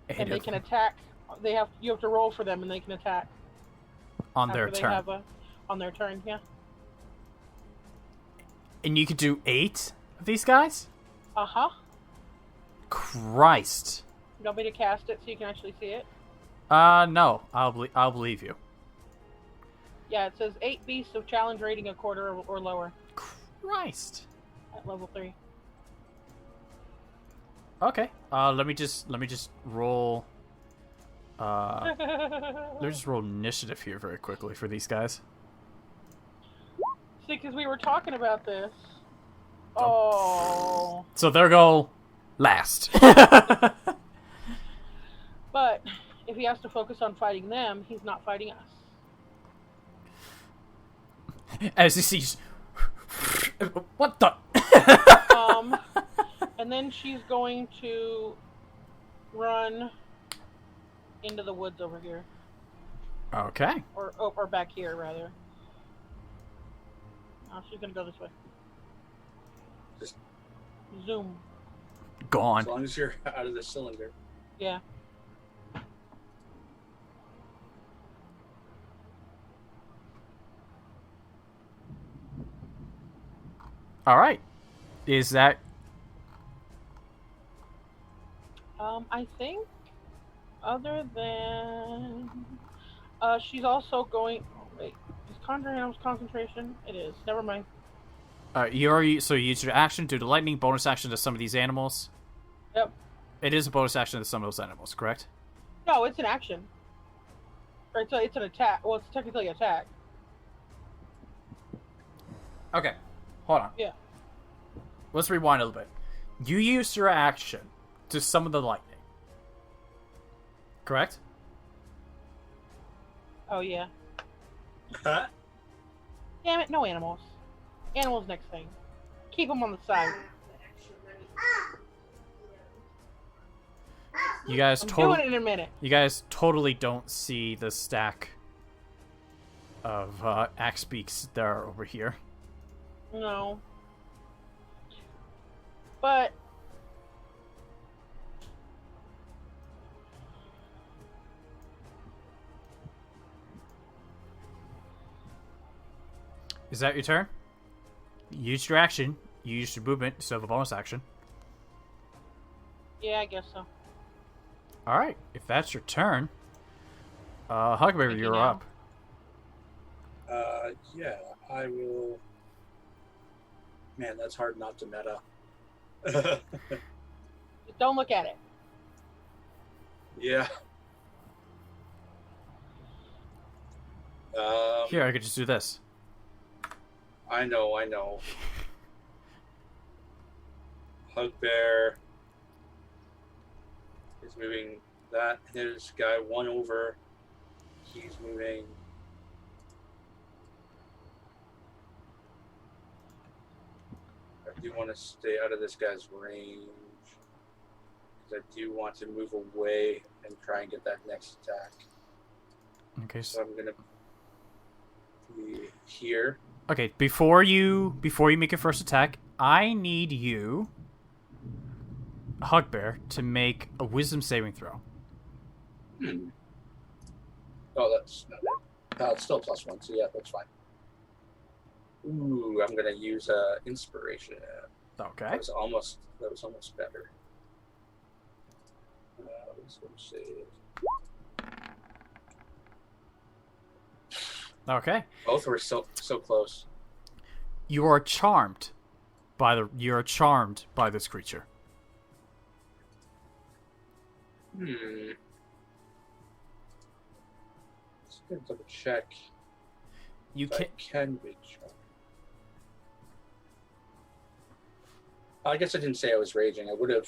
C: And they can attack. You have to roll for them, and they can attack
A: on their turn.
C: On their turn, yeah.
A: And you could do 8 of these guys?
C: Uh-huh.
A: Christ.
C: You want me to cast it so you can actually see it?
A: No. I'll believe you.
C: Yeah, it says 8 beasts of challenge rating a quarter or lower.
A: Christ.
C: At level 3.
A: Okay. Let me just roll. Let me just roll initiative here very quickly for these guys.
C: See, because we were talking about this. Oh.
A: So they'll go last.
C: But if he has to focus on fighting them, he's not fighting us.
A: As he sees, what the?
C: And then she's going to run into the woods over here.
A: Okay.
C: Or back here, rather. Oh, she's gonna go this way.
B: Just
C: zoom.
A: Gone.
B: As long as you're out of the cylinder.
C: Yeah.
A: All right. Is that?
C: I think, other than, she's also going. Oh, wait, is Conjuring Animals concentration? It is. Never mind.
A: You used your action due to lightning. Bonus action to some of these animals.
C: Yep.
A: It is a bonus action to some of those animals, correct?
C: No, it's an action. Or it's an attack. Well, it's technically an attack.
A: Okay. Hold on.
C: Yeah.
A: Let's rewind a little bit. You used your action to summon the lightning. Correct?
C: Oh, yeah.
B: Huh?
C: Damn it, no animals. Animals next thing. Keep them on the side.
A: You guys
C: I'm doing it in a minute.
A: You guys totally don't see the stack of axe beaks that are over here.
C: No. But
A: is that your turn? You used your action. You used your movement, so the bonus action.
C: yeah, I guess so.
A: All right, if that's your turn, Hugbear, you're up.
B: Yeah, I will. Man, that's hard not to meta.
C: Just don't look at it.
B: Yeah.
A: Here, I could just do this.
B: I know. Hugbear is moving that. His guy one over. He's moving. I do want to stay out of this guy's range. Because I do want to move away and try and get that next attack.
A: Okay.
B: So I'm going to be here.
A: Okay, before you make your first attack, I need you, Hugbear, to make a wisdom saving throw.
B: Oh, that's not it. It's still +1, so yeah, that's fine. Ooh, I'm gonna use inspiration.
A: Okay.
B: That was almost better. Wisdom save.
A: Okay.
B: Both were so close.
A: You are charmed by this creature.
B: Let's go double check.
A: You
B: I can be charmed. I guess I didn't say I was raging. I would have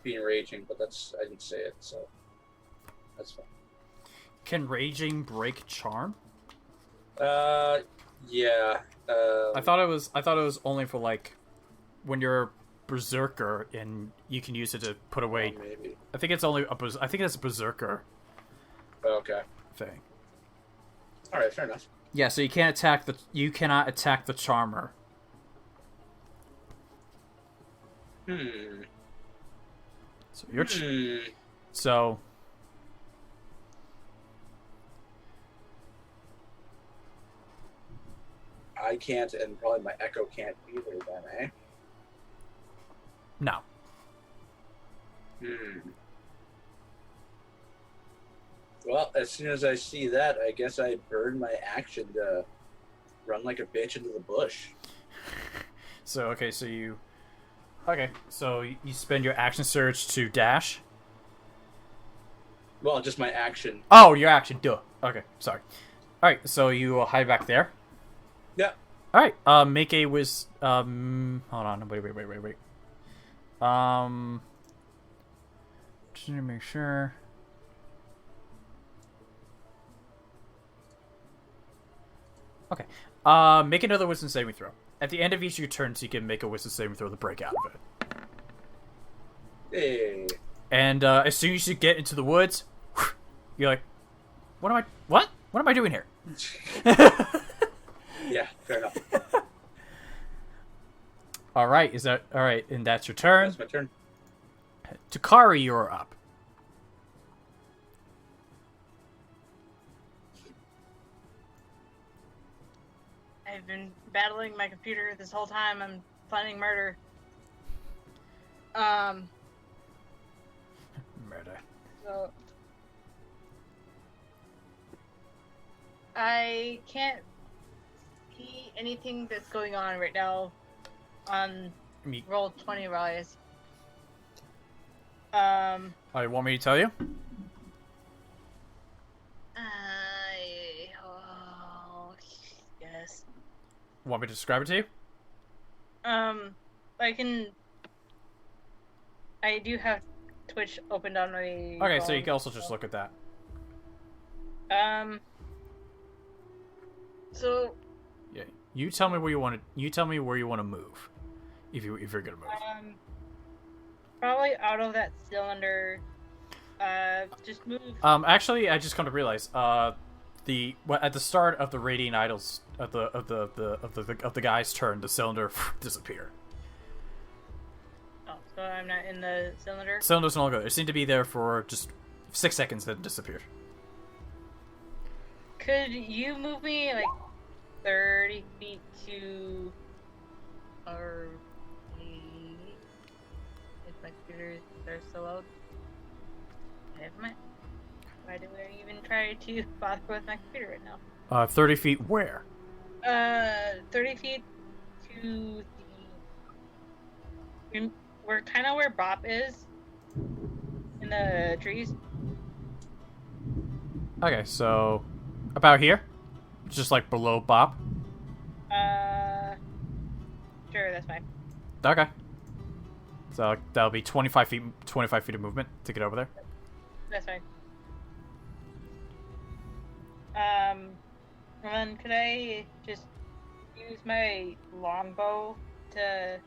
B: been raging, but I didn't say it, so that's fine.
A: Can raging break charm?
B: Yeah.
A: I thought it was only for like when you're berserker and you can use it to put away.
B: Maybe.
A: I think it's a berserker
B: Okay.
A: thing.
B: All right. Fair enough.
A: Yeah, so you cannot attack the charmer. So you're so
B: I can't, and probably my echo can't either. Then, eh?
A: no.
B: Well, as soon as I see that, I guess I burn my action to run like a bitch into the bush.
A: So you spend your action surge to dash.
B: Well, just my action.
A: Oh, your action. Duh. Okay, sorry. All right, so you will hide back there.
B: Yeah.
A: All right. Make a hold on. Wait. Just to make sure. Okay. Make another wisdom saving throw. At the end of each of your turns, you can make a wisdom saving throw to break out of it.
B: Hey.
A: And as soon as you get into the woods, you're like, what am I doing here?
B: Yeah, fair enough.
A: All right, and that's your turn.
B: That's my turn.
A: Takari, you're up.
D: I've been battling my computer this whole time. I'm planning murder.
A: Murder.
D: So I can't see anything that's going on right now on roll 20 rise.
A: Oh, you want me to tell you?
D: Yes.
A: Want me to describe it to you?
D: I do have Twitch opened on my
A: Okay,
D: phone.
A: so you can also just look at that.
D: So
A: Yeah, you tell me where you want to. You tell me where you want to move, if you're gonna move.
D: Probably out of that cylinder. Just move.
A: Actually, I just come to realize, at the start of the Radiant Idols of the guy's turn, the cylinder disappeared.
D: Oh, so I'm not in the cylinder.
A: Cylinder's no longer. It seemed to be there for just 6 seconds, then disappeared.
D: Could you move me like 30 feet to, or if my computers are so loud? Never mind. Why do I even try to bother with my computer right now?
A: 30 feet where?
D: 30 feet to the... We're kind of where Bop is. In the trees.
A: Okay, so about here? Just like below Bop?
D: Sure, that's fine.
A: Okay. So that'll be 25 feet of movement to get over there.
D: That's fine. And then could I just use my longbow to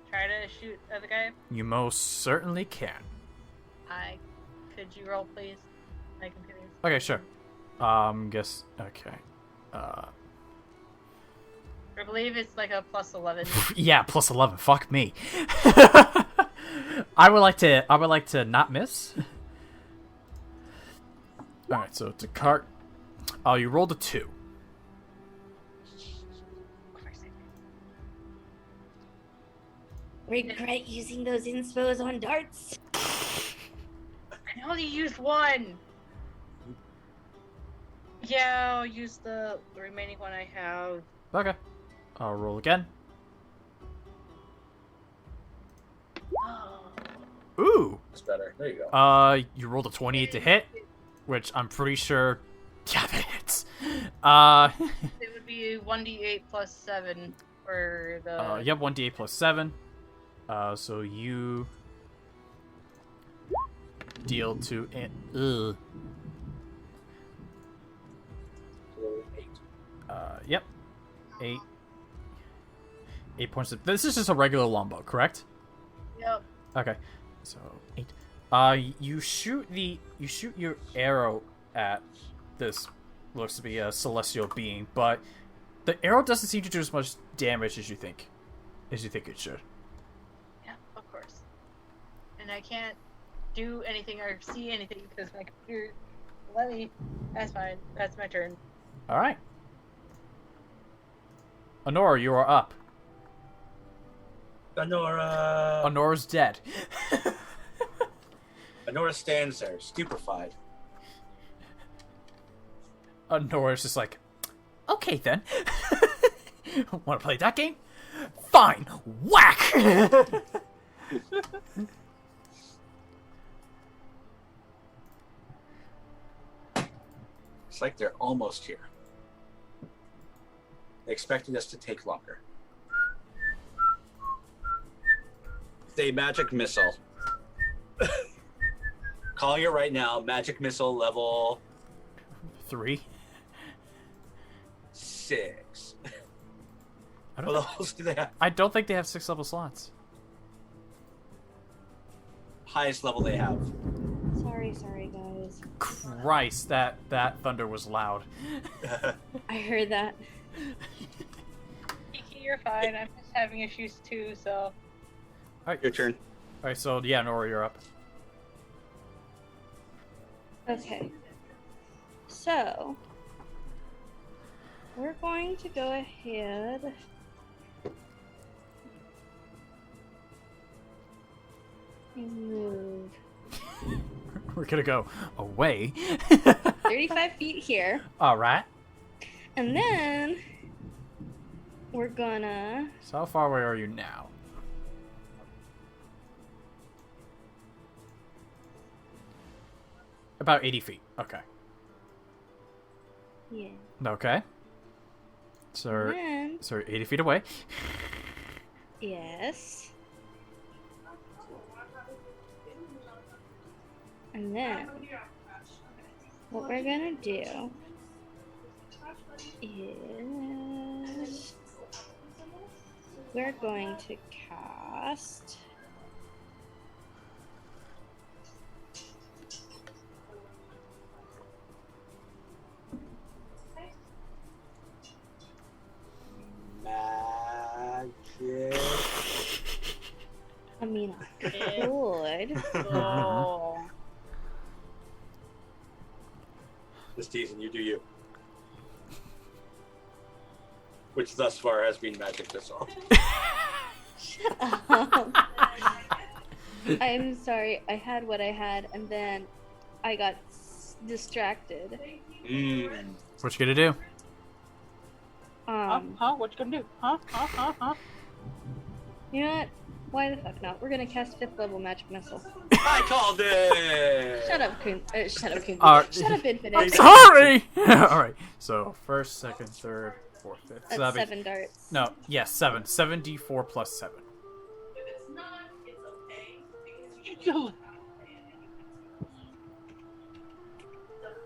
D: try to shoot at the guy?
A: You most certainly can.
D: Could you roll, please? My computer.
A: Okay, sure. Okay.
D: I believe it's like a plus 11.
A: Yeah, plus 11. Fuck me. I would like to not miss. All right, so to cart. Oh, you rolled a 2.
E: Regret using those inspos on darts.
D: I only used one. Yeah, I'll use the remaining one I have.
A: Okay. I'll roll again.
D: Oh.
A: Ooh!
B: That's better. There you go.
A: You rolled a 28 to hit, which I'm pretty sure... Yeah, that hits.
D: It would be 1d8 plus 7 for the...
A: Yep, 1d8 plus 7. So you... deal to... Ugh.
B: Eight.
A: Yep. 8. 8 points of... This is just a regular longbow, correct?
D: Yep.
A: Okay. So, 8. You shoot your arrow at this looks to be a celestial being, but the arrow doesn't seem to do as much damage as you think it should.
D: Yeah, of course. And I can't do anything or see anything because my computer... That's fine. That's my turn.
A: Alright. Onora, you are up.
B: Onora.
A: Honora's dead.
B: Onora stands there, stupefied.
A: Honora's just like, okay then. Want to play that game? Fine. Whack!
B: It's like they're almost here. They expected us to take longer. Say magic missile. Calling it right now. Magic missile level
A: 3.
B: 6.
A: I
B: What else do they have?
A: don't think they have 6 level slots.
B: Highest level they have.
E: Sorry, guys.
A: Christ, that thunder was loud.
E: I heard that.
D: Kiki, you're fine. I'm just having issues too, so...
B: Your turn.
A: Alright, so yeah, Nora, you're up.
E: Okay. So, we're going to go ahead and move
A: We're gonna go away.
E: 35 feet here.
A: Alright.
E: And then we're gonna...
A: So how far away are you now? About 80 feet. Okay.
E: Yeah.
A: Okay. So,
E: And then,
A: 80 feet away.
E: yes. And then, what we're gonna do is we're going to cast
B: Magic.
E: I mean, I could.
D: Oh.
B: Just teasing, you do you. Which thus far has been magic missile.
E: I'm sorry, I had what I had, and then I got distracted.
A: What you gonna do?
C: What you gonna do?
E: You know what? Why the fuck not? We're gonna cast 5th level magic missile.
B: I called it!
E: Shut up, Kun. Shut up, Infinite.
A: Sorry! Alright, so first, second, third, fourth, fifth. So
E: That's
A: that'd be-
E: 7 darts.
A: No, yes, 7. 7d4 plus 7.
F: If it's not, it's okay. Because you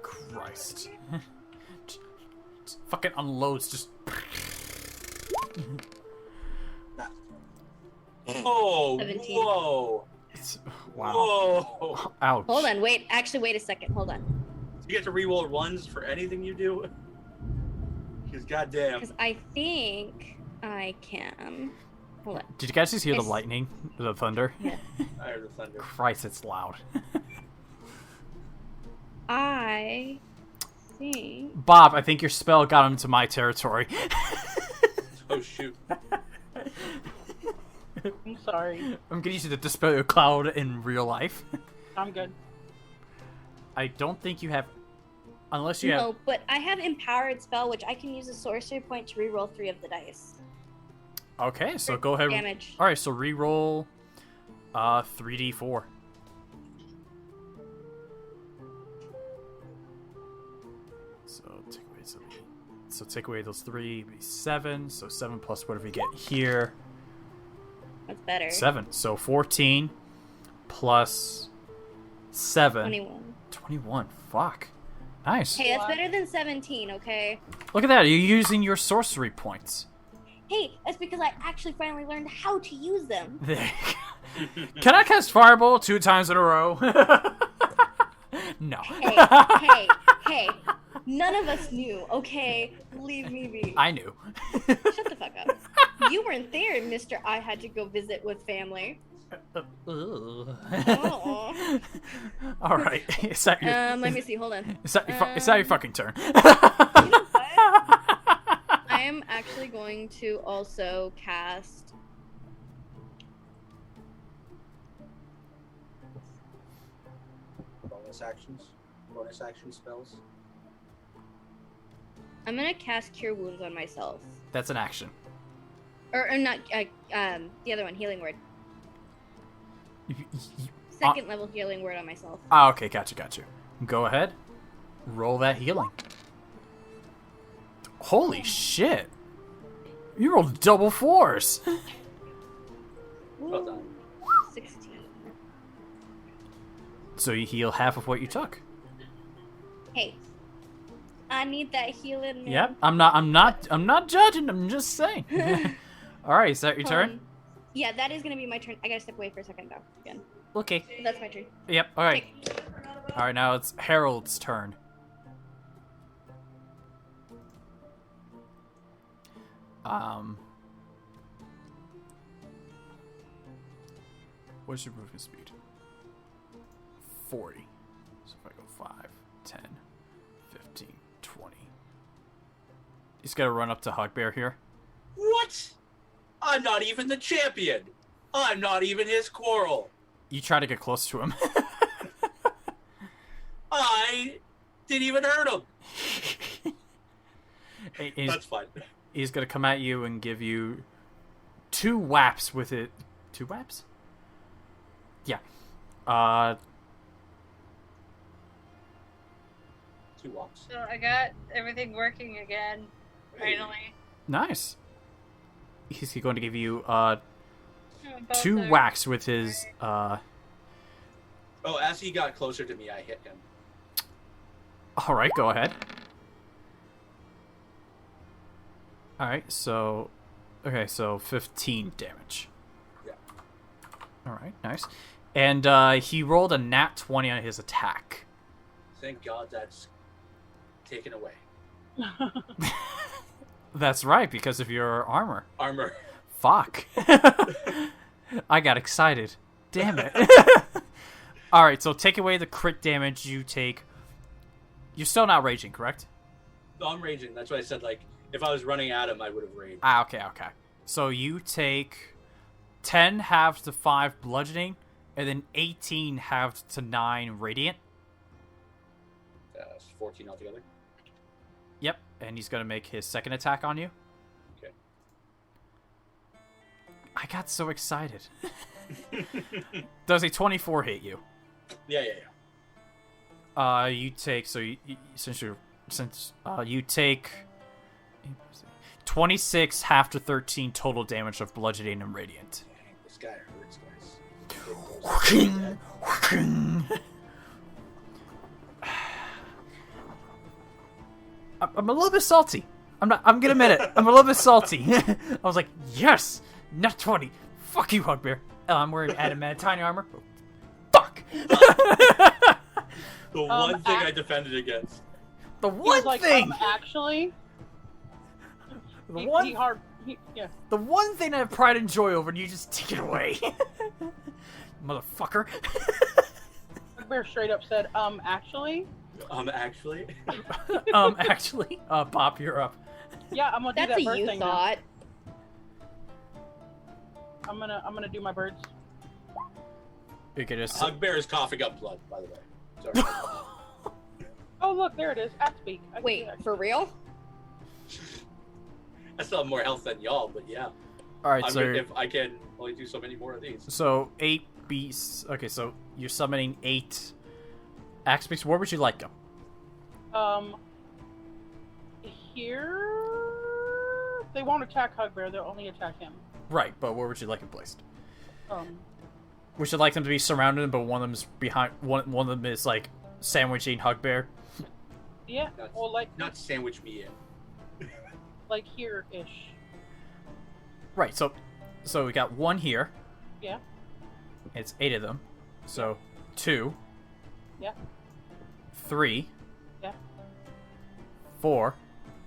A: Christ. Fucking unloads just...
B: Oh,
E: 17.
B: whoa.
A: Wow.
B: Whoa.
A: Ouch.
E: Hold on, wait. Actually, wait a second. Hold on.
B: You get to reroll ones for anything you do? Because goddamn.
E: Because I think I can. Hold on.
A: Did you guys just hear the
E: Yes.
A: lightning? The thunder?
E: Yeah.
B: I heard the thunder.
A: Christ, it's loud.
E: I think.
A: Bob, I think your spell got him into my territory.
B: Oh, shoot.
C: I'm sorry.
A: I'm gonna use you to dispel your cloud in real life.
C: I'm good.
A: I don't think you have Unless you have...
E: No, but I have empowered spell, which I can use a sorcery point to reroll 3 of the dice.
A: Okay, so go ahead.
E: Damage.
A: All right, so reroll 3d4. So take away those 3, be 7. So 7 plus whatever you get here.
E: That's better.
A: 7. So 14 plus 7.
E: 21.
A: 21. Fuck. Nice.
E: Hey, that's better than 17, okay?
A: Look at that. You're using your sorcery points.
E: Hey, that's because I actually finally learned how to use them.
A: Can I cast Fireball 2 times in a row? No.
E: Hey. None of us knew, okay? Leave me be.
A: I knew.
E: Shut the fuck up. You weren't there, Mr. I had to go visit with family. Oh.
A: All right. Is that your...
E: let me see. Hold on.
A: Is that your fucking turn?
E: You know what? I am actually going to also cast...
B: Bonus action spells.
E: I'm gonna cast Cure Wounds on myself.
A: That's an action.
E: Or not, the other one, Healing Word. Second level Healing Word on myself.
A: Ah, okay, gotcha. Go ahead. Roll that healing. Holy shit. You rolled double 4s.
B: Well done.
E: 16.
A: So you heal half of what you took.
E: Hey. I need that healing, man.
A: Yep. I'm not judging. I'm just saying. All right, is that your turn?
E: Yeah, that is gonna be my turn. I gotta step away for a second though. Again.
A: Okay.
E: That's my turn.
A: Yep. All right.
E: Okay.
A: All right. Now it's Harold's turn. What's your movement speed? 40. So if I go 5, 10, 15, 20. He's got to run up to Hugbear here.
B: What? I'm not even the champion. I'm not even his quarrel.
A: You try to get close to him.
B: I didn't even hurt him. That's fine.
A: He's going to come at you and give you 2 whaps with it. 2 whaps? Yeah.
B: 2 walks.
D: So I got everything working again, finally.
A: Nice. He's going to give you
D: Both
A: 2
D: are-
A: whacks with his
B: Oh, as he got closer to me, I hit him.
A: All right, go ahead. All right, so 15 damage.
B: Yeah.
A: All right, nice. And he rolled a nat 20 on his attack.
B: Thank God that's taken away.
A: That's right, because of your armor.
B: Armor.
A: Fuck. I got excited. Damn it. All right, so take away the crit damage you take. You're still not raging, correct?
B: No, I'm raging. That's why I said, like, if I was running at him, I would have raged.
A: Ah, okay. So you take 10 halved to 5 bludgeoning, and then 18 halved to 9 radiant.
B: That's 14 altogether.
A: Yep, and he's going to make his second attack on you.
B: Okay.
A: I got so excited. Does a 24 hit you?
B: Yeah.
A: You take you take 26 half to 13 total damage of bludgeoning and radiant.
B: Dang, this guy hurts, guys.
A: I'm a little bit salty. I'm gonna admit it. I'm a little bit salty. I was like, yes, nat 20. Fuck you, Hugbear. I'm wearing adamantine armor. Fuck.
B: The one thing I defended against.
A: The one thing.
C: Actually,
A: The
C: yeah.
A: one thing I have pride and joy over, and you just take it away. Motherfucker.
C: Bear straight up said, actually.
B: Actually.
A: Actually, Pop, you're up.
C: Yeah, I'm gonna do
E: That's
C: that
E: a
C: bird
E: you
C: thing
E: thought.
C: now. I'm gonna do my birds.
A: You can just.
B: Hugbear is coughing up blood, by the way. Sorry.
C: Oh look, there it is. Axe beak. I can
G: Wait,
C: do that.
G: for real?
B: I still have more health than y'all, but yeah.
A: All right,
B: I
A: so
B: mean, if I can only do so many more of these.
A: so 8 beasts. Okay, so you're summoning 8 axe beasts. Where would you like them?
C: Here. They won't attack Hugbear. They'll only attack him.
A: Right, but where would you like them placed? Would you like them to be surrounded, but one of them's behind? One of them is like sandwiching Hugbear.
C: Yeah.
B: Not,
C: Well, like
B: not sandwich me in.
C: like here-ish.
A: Right. So we got 1 here.
C: Yeah.
A: It's 8 of them. So 2.
C: Yeah.
A: 3.
C: Yeah.
A: 4.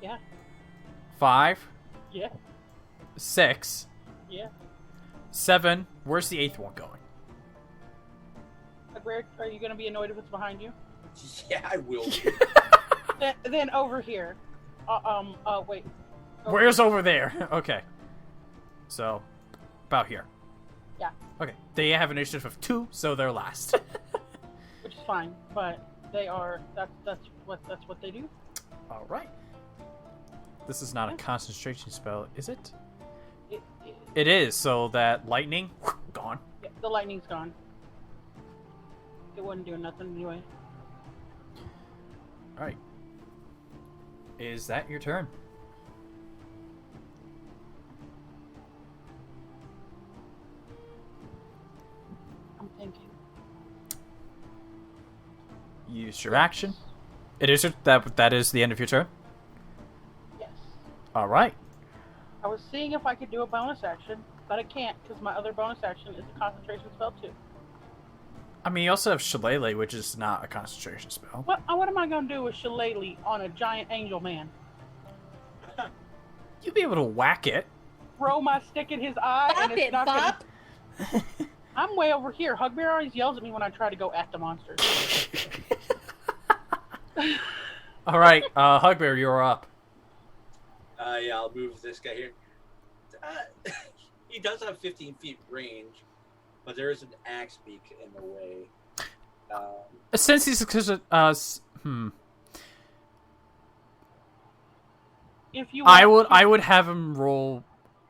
C: Yeah.
A: 5.
C: Yeah.
A: 6.
C: Yeah.
A: 7. Where's the 8th one going?
C: Hugbear, are you gonna be annoyed if it's behind you?
B: Yeah, I will.
C: Then over here. Wait.
A: Where's over there? Okay. So, about here.
C: Yeah.
A: Okay. They have an initiative of 2, so they're last.
C: Which is fine, but they are. That's what they do.
A: All right. This is not a concentration spell, is it? It is. So that lightning gone.
C: Yeah, the lightning's gone. It wasn't doing nothing anyway.
A: All right. Is that your turn?
C: I'm thinking.
A: Use your action. It is that is the end of your turn.
C: Yes.
A: All right.
C: I was seeing if I could do a bonus action, but I can't because my other bonus action is a concentration spell too.
A: I mean, you also have Shillelagh, which is not a concentration spell.
C: What am I gonna do with Shillelagh on a giant angel man?
A: You'll be able to whack it.
C: Throw my stick in his eye
G: Bop
C: and it's
G: it,
C: not
G: Bop!
C: gonna... I'm way over here. Hugbear always yells at me when I try to go at the monsters.
A: All right, Hugbear, you're up.
B: Yeah, I'll move this guy here. He does have 15 feet range, but there is an axe beak in the way.
A: Since he's
C: If you
A: I
C: want
A: would have him roll.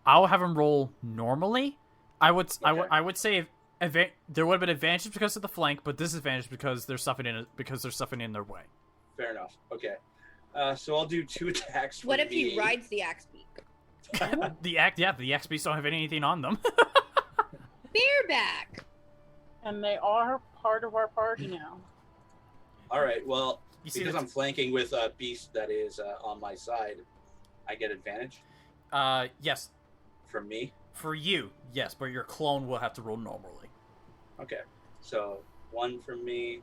A: I'll have him roll normally. I would say there would have been advantage because of the flank, but disadvantage because there's something in their way.
B: Fair enough. Okay. So I'll do 2 attacks. For
G: What if
B: me.
G: he rides the axe beak?
A: the axe beasts don't have anything on them.
G: Bareback!
C: And they are part of our party now.
B: All right. Well,
A: You see
B: because
A: the-
B: I'm flanking with a beast that is on my side, I get advantage
A: Yes,
B: from me.
A: for you, yes, but your clone will have to roll normally.
B: Okay. So 1 from me.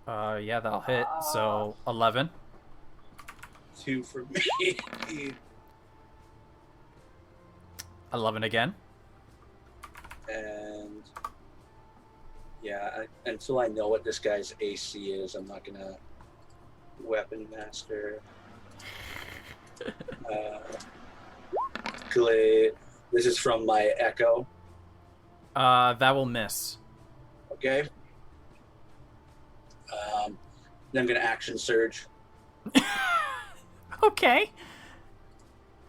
A: Yeah, that'll hit. So 11.
B: 2 from me.
A: 11 again.
B: And yeah, until I know what this guy's AC is, I'm not gonna weapon master. Glade. This is from my echo.
A: That will miss.
B: Okay. Then I'm gonna action surge
A: Okay.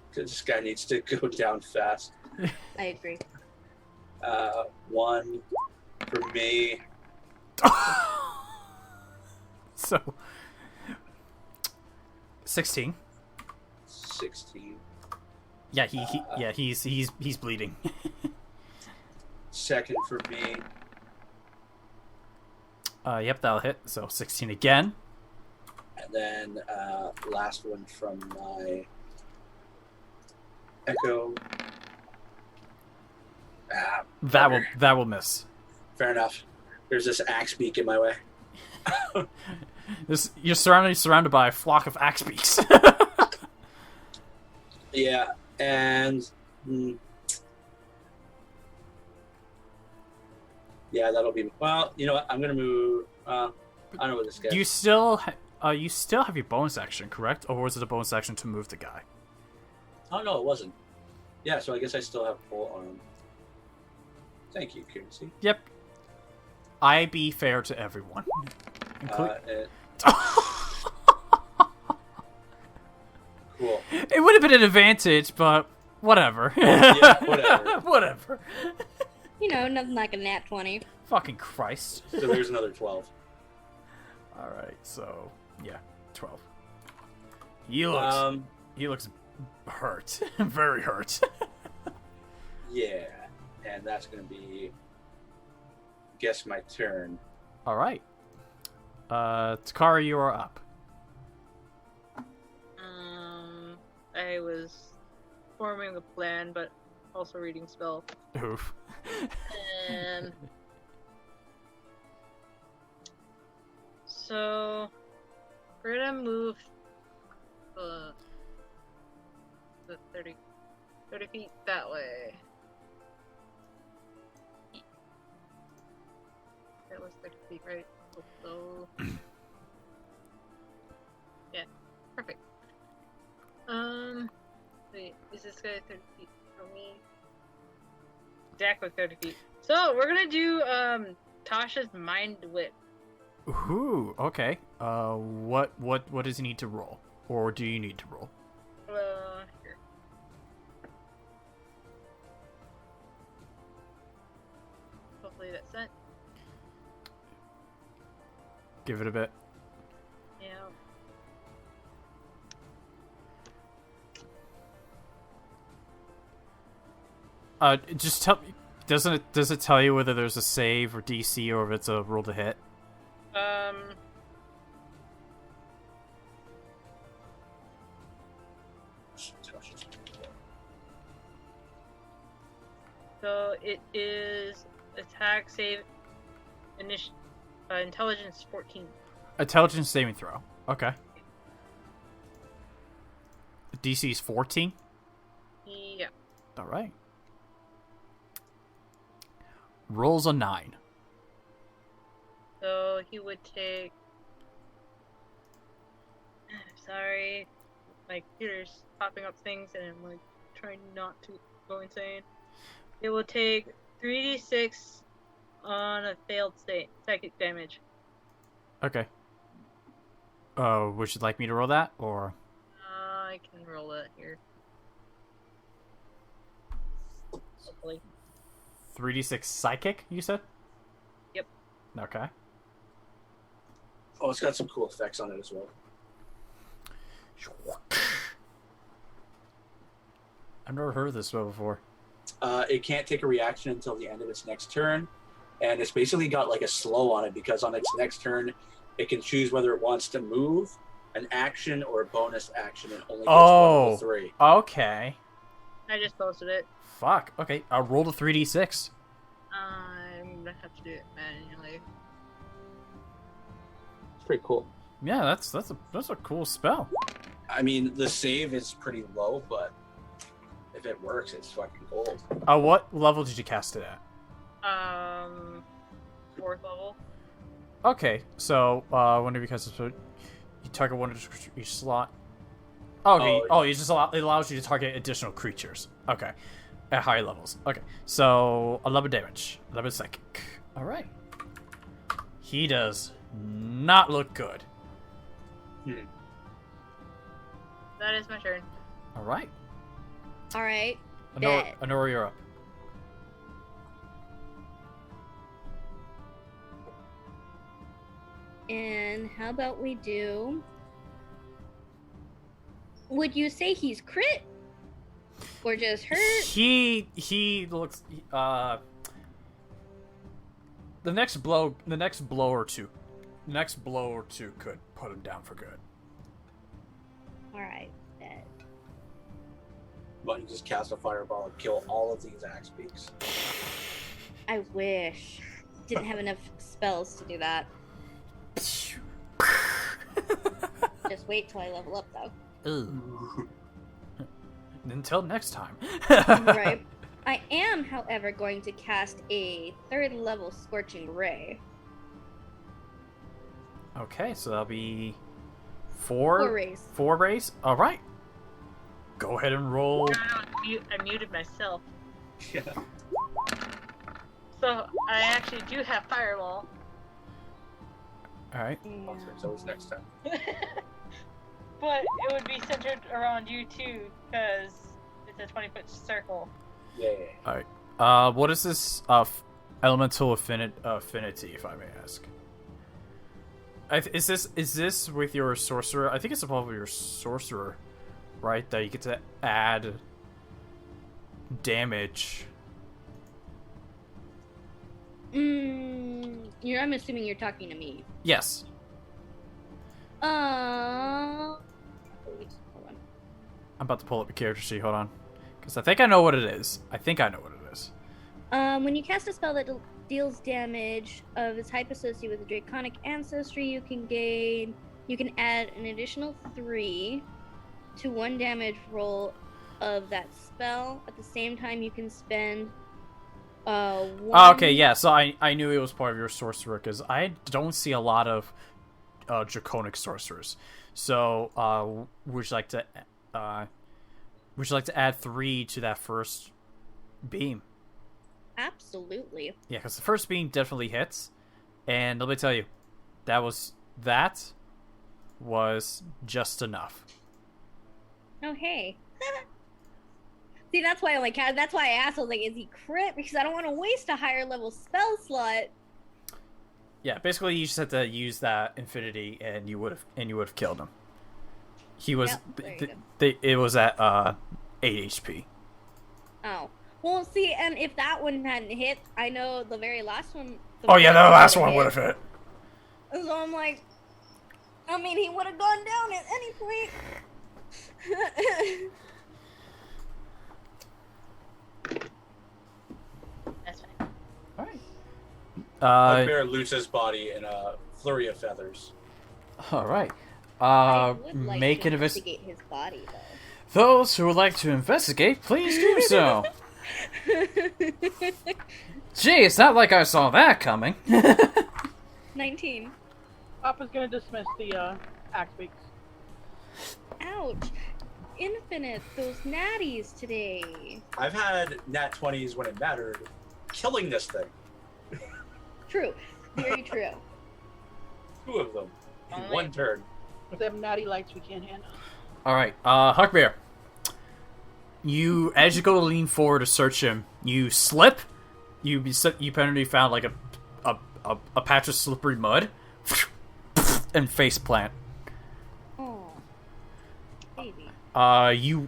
B: because this guy needs to go down fast.
G: I agree.
B: 1 for me.
A: So 16.
B: 16.
A: Yeah, he's bleeding.
B: 2nd for me.
A: Yep, that'll hit. So 16 again.
B: And then last one from my echo.
A: That will miss.
B: Fair enough. There's this axe beak in my way.
A: You're surrounded by a flock of axe beaks.
B: Yeah, and yeah, that'll be. Well, you know what? I'm gonna move. I don't know what this guy.
A: You still have your bonus action, correct? Or was it a bonus action to move the guy?
B: Oh no, it wasn't. Yeah, so I guess I still have full arm. Thank you, Kiersey.
A: Yep. I be fair to everyone.
B: Cool.
A: It would have been an advantage, but whatever.
B: Yeah, whatever.
A: Whatever.
E: You know, nothing like a nat 20.
A: Fucking Christ.
B: So there's another 12.
A: Alright, so, yeah, 12. He looks hurt. Very hurt.
B: Yeah, and that's going to be, guess my turn.
A: Alright. Takari, you are up.
D: I was forming a plan, but also reading spell.
A: Oof.
D: And so we're gonna move the 30 feet that way. That was 30 feet, right? So yeah, perfect. Wait, is this guy 30 feet from me? Exactly 30 feet. So we're gonna do Tasha's mind whip.
A: Ooh, okay. What does he need to roll? Or do you need to roll?
D: Here. Hopefully that's sent.
A: Give it a bit.
D: Yeah.
A: Just tell me. Does it tell you whether there's a save or DC or if it's a roll to hit?
D: So it is attack save intelligence 14.
A: Intelligence saving throw. Okay. DC is 14?
D: Yeah.
A: Alright. Rolls a 9.
D: So he would take. Sorry, my computer's popping up things and I'm like trying not to go insane. It will take 3d6 on a failed state psychic damage.
A: Okay. Would you like me to roll that, or?
D: I can roll that here. Hopefully.
A: 3d6 psychic, you said?
D: Yep.
A: Okay.
B: Oh, it's got some cool effects on it as well.
A: I've never heard of this spell before.
B: It can't take a reaction until the end of its next turn, and it's basically got like a slow on it because on its next turn, it can choose whether it wants to move, an action, or a bonus action, and only gets one of the three.
A: Okay.
D: I just posted it.
A: Fuck. Okay, I'll roll the 3d6.
D: I'm gonna have to do it manually.
B: It's pretty cool.
A: Yeah, that's a cool spell.
B: I mean, the save is pretty low, but if it works, it's fucking gold.
A: What level did you cast it at?
D: 4th level.
A: Okay, so whenever you cast it, you target one of each slot. Okay. Oh, it allows you to target additional creatures. Okay, at higher levels. Okay, so 11 damage, 11 psychic. All right. He does not look good.
D: That is my turn.
A: All right.
E: All right.
A: Onora, you're up.
E: And how about we do... Would you say he's crit? Or just hurt?
A: He looks... The next blow or two could put him down for good.
E: Alright, dead.
B: Why don't you just cast a fireball and kill all of these axe beaks?
E: I wish. Didn't have enough spells to do that. Just wait till I level up, though.
A: Ooh. Until next time.
E: Right. I am, however, going to cast a 3rd level Scorching Ray.
A: Okay, so that'll be 4
E: rays.
A: 4 rays? Alright. Go ahead and roll.
D: I muted myself.
B: Yeah.
D: So I actually do have Fireball.
A: All right.
B: Oh, so it's next time.
D: But it would be centered around you too, because it's a 20-foot circle.
B: Yeah.
A: All right. What is this elemental affinity, if I may ask? Is this with your sorcerer? I think it's above your sorcerer, right? That you get to add damage.
E: I'm assuming you're talking to me.
A: Yes.
E: Wait, hold on.
A: I'm about to pull up a character sheet. Hold on, because I think I know what it is.
E: When you cast a spell that deals damage of a type associated with a draconic ancestry, you can add an additional 3 to 1 damage roll of that spell. At the same time, you can spend 1.
A: Oh, okay, yeah. So I knew it was part of your sorcerer because I don't see a lot of draconic sorcerers. So would you like to add 3 to that first beam?
E: Absolutely.
A: Yeah, because the first beam definitely hits, and let me tell you, that was just enough.
E: Oh, hey. See, that's why I asked. I was like, is he crit? Because I don't want to waste a higher level spell slot.
A: Yeah, basically you just had to use that infinity, and you would have killed him. He was it was at 8 HP.
E: Oh. Well, see, and if that one hadn't hit, I know the very last one...
A: The last one would have hit.
E: So I'm like... I mean, he would have gone down at any point.
D: That's fine.
A: Alright.
B: Hugbear loots his body in a flurry of feathers.
A: Alright.
E: I would like
A: make
E: to
A: an
E: investigate his body, though.
A: Those who would like to investigate, please do so. Gee, it's not like I saw that coming.
E: 19.
C: Papa's gonna dismiss the axe beaks.
E: Ouch. Infinite, those natties today.
B: I've had nat 20s when it mattered, killing this thing.
E: True. Very true.
B: 2 of them in 1 turn.
C: Them natty lights we can't handle.
A: Alright, Hugbear. As you go to lean forward to search him, you slip. You apparently found like a patch of slippery mud, and face plant.
E: Oh, baby.
A: You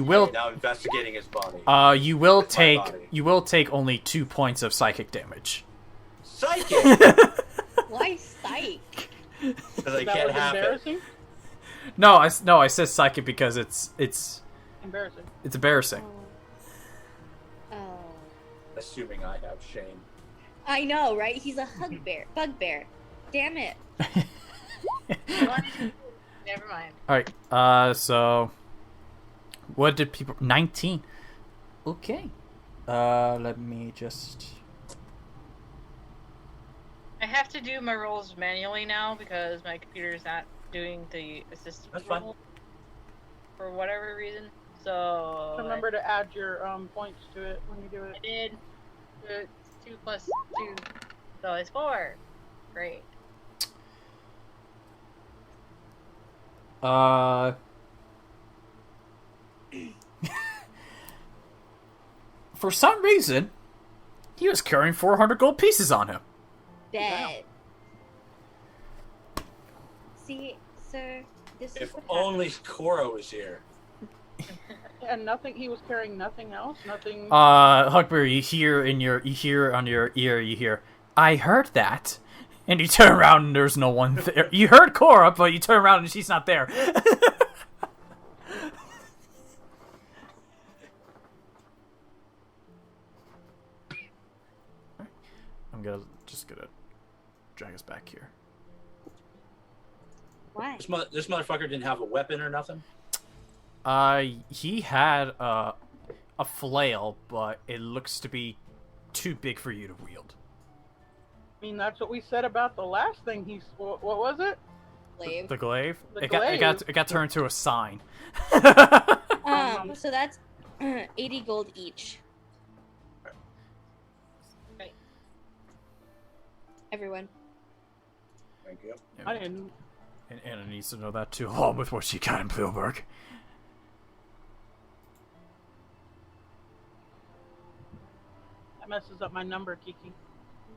A: will
B: Now investigating his body.
A: you will take only 2 points of psychic damage.
B: Psychic!
E: Why psych?
B: Because I
C: That
B: can't
C: was
B: have it.
C: embarrassing?
A: No, I said psychic because it's
C: Embarrassing.
A: embarrassing.
E: Oh.
B: Assuming I have shame.
E: I know, right? He's a bugbear. Damn it.
D: Never mind.
A: Alright, so what did people 19? Okay. Let me just
D: I have to do my rolls manually now because my computer's not doing the assistant
B: That's fine.
D: roll for whatever reason. So
C: Remember to add your points to it when you do
D: I
C: it.
D: did. It's 2 plus 2, so it's 4. Great.
A: For some reason, he was carrying 400 gold pieces on him.
E: Bet. See, sir, this is
B: If
E: what
B: only Corra was here.
C: And nothing. He was carrying nothing else. Nothing.
A: Hugbear, you hear on your ear, I heard that. And you turn around and there's no one there. You heard Corra, but you turn around and she's not there. I'm just gonna drag us back here.
E: Why?
B: This motherfucker didn't have a weapon or nothing?
A: He had a flail, but it looks to be too big for you to wield.
C: I mean, that's what we said about the last thing. What was it?
E: Glaive.
A: The glaive?
C: The
A: It got turned into a sign.
E: So that's 80 gold each.
D: Right.
E: Everyone.
B: Thank you.
C: I didn't.
A: And Anna needs to know that too, along with what she got in Pilberg.
C: That messes up my number, Kiki.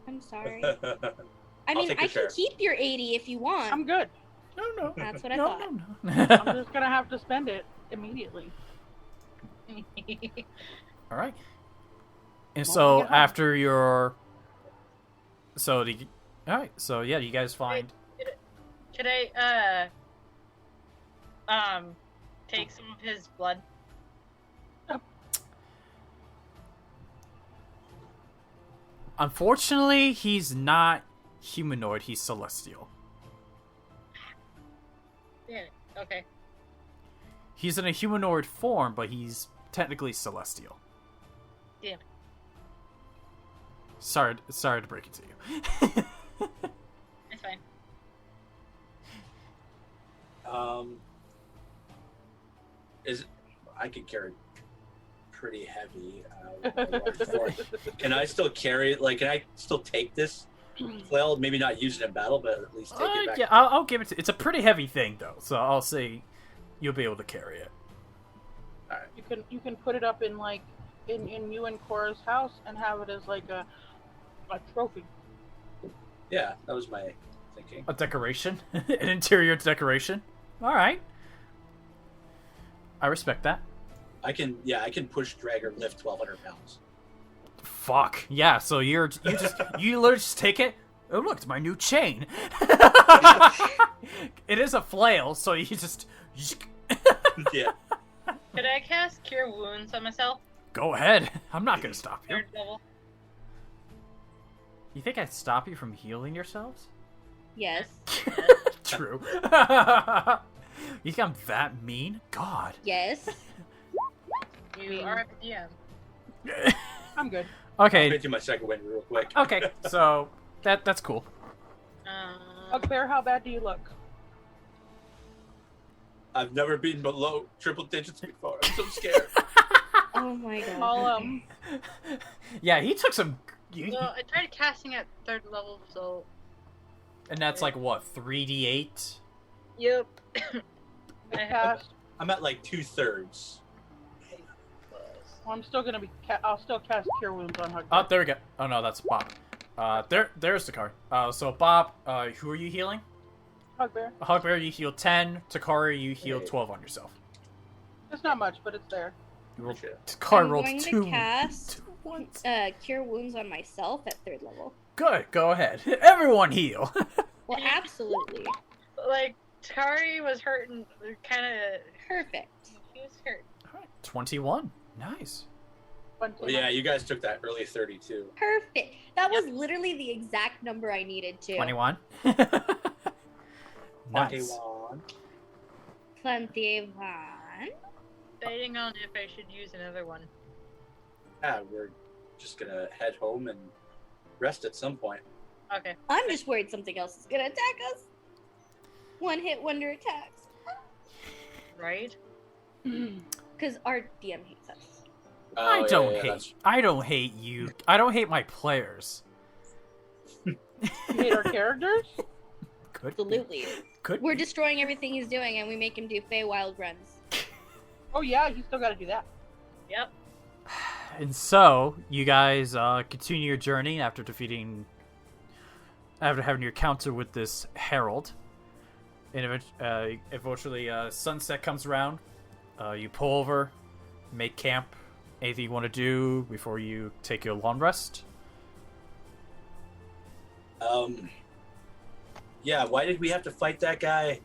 E: I'm sorry.
B: I'll
E: mean,
B: take
E: I
B: your
E: can
B: share.
E: keep your 80 if you want.
C: I'm good.
A: No.
E: That's what I
A: no,
E: thought.
A: No.
C: I'm just gonna have to spend it immediately.
A: All right. And
C: Well,
A: so
C: we get home.
A: after your, all right. So yeah, you guys find.
D: Could I take some of his blood?
A: Unfortunately, he's not humanoid. He's celestial.
D: Yeah. Okay.
A: He's in a humanoid form, but he's technically celestial.
D: Damn it.
A: Sorry to break it to you.
D: It's fine.
B: I could carry pretty heavy. Can I still carry it? Like, can I still take this flail? Maybe not use it in battle, but at least take it back.
A: Yeah, I'll give it to. It's a pretty heavy thing though, so I'll say you'll be able to carry it.
B: All right.
C: You can put it up in like in you and Corra's house and have it as like a trophy.
B: Yeah, that was my thinking.
A: A decoration, an interior decoration. All right, I respect that.
B: I can push, drag, or lift 1,200 pounds.
A: Fuck yeah! So you literally just take it. Oh look, it's my new chain. It is a flail, so you just.
B: Yeah.
D: Could I cast Cure Wounds on myself?
A: Go ahead. I'm not gonna stop you.
D: Third level.
A: You think I'd stop you from healing yourselves?
E: Yes.
A: True. You think I'm that mean? God.
E: Yes.
D: You are the DM.
C: I'm good.
B: I'll
A: Okay.
B: get you my second wind real quick.
A: Okay. So that's cool.
C: Hugbear, how bad do you look?
B: I've never been below triple digits before. I'm so scared.
E: Oh my god.
C: I'll
A: Yeah, he took some.
D: Well, I tried casting at third level, so.
A: And that's like what, 3d8?
D: Yep.
C: cast.
B: I'm at like 2/3.
C: Well, I'm still gonna be. I'll still cast Cure Wounds on Hugbear.
A: Oh, there we go. Oh no, that's Bob. There's Takari. So Bob, who are you healing?
C: Hugbear.
A: Hugbear, you heal 10. Takari, you heal 12 on yourself.
C: It's not much, but it's there.
A: You rolled,
B: Shit.
A: Takari
E: I'm
A: rolled
E: going
A: two.
E: to cast
A: ones.
E: Cure Wounds on myself at third level.
A: Good, go ahead. Everyone heal.
E: Well, absolutely.
D: Like, Takari was hurting, kind of.
E: Perfect.
D: He was hurt.
A: Alright, 21. Nice.
B: Well, yeah, you guys took that early 32.
E: Perfect. That was literally the exact number I needed to.
A: 21. Nice.
B: 21.
E: 21.
D: Debating on if I should use another one.
B: Yeah, we're just gonna head home and rest at some point.
D: Okay.
E: I'm just worried something else is gonna attack us. One hit wonder attacks.
D: Right?
E: Because our DM hates us.
B: Oh,
A: I don't
B: yeah,
A: hate.
B: that's-
A: I don't hate you. I don't hate my players.
C: You hate our characters?
A: Could be.
E: Absolutely.
A: Could
E: We're
A: be.
E: destroying everything he's doing, and we make him do Feywild runs.
C: Oh yeah, you still got to do that.
D: Yep.
A: And so you guys continue your journey after having your encounter with this herald, and eventually sunset comes around. You pull over, make camp. Anything you want to do before you take your long rest?
B: Yeah, why did we have to fight that guy?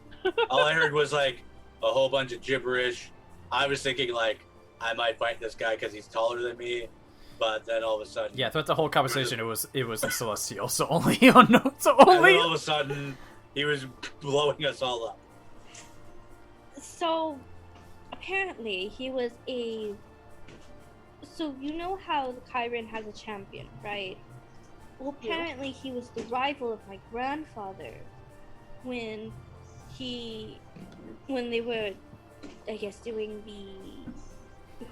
B: All I heard was like a whole bunch of gibberish. I was thinking like I might fight this guy because he's taller than me, but then all of a sudden,
A: Yeah, throughout the whole conversation, it was a celestial, so only unknown. So
B: and then
A: only.
B: all of a sudden he was blowing us all up.
E: So, apparently, he was a... So, you know how the Chiron has a champion, right? Well, apparently he was the rival of my grandfather when they were, I guess, doing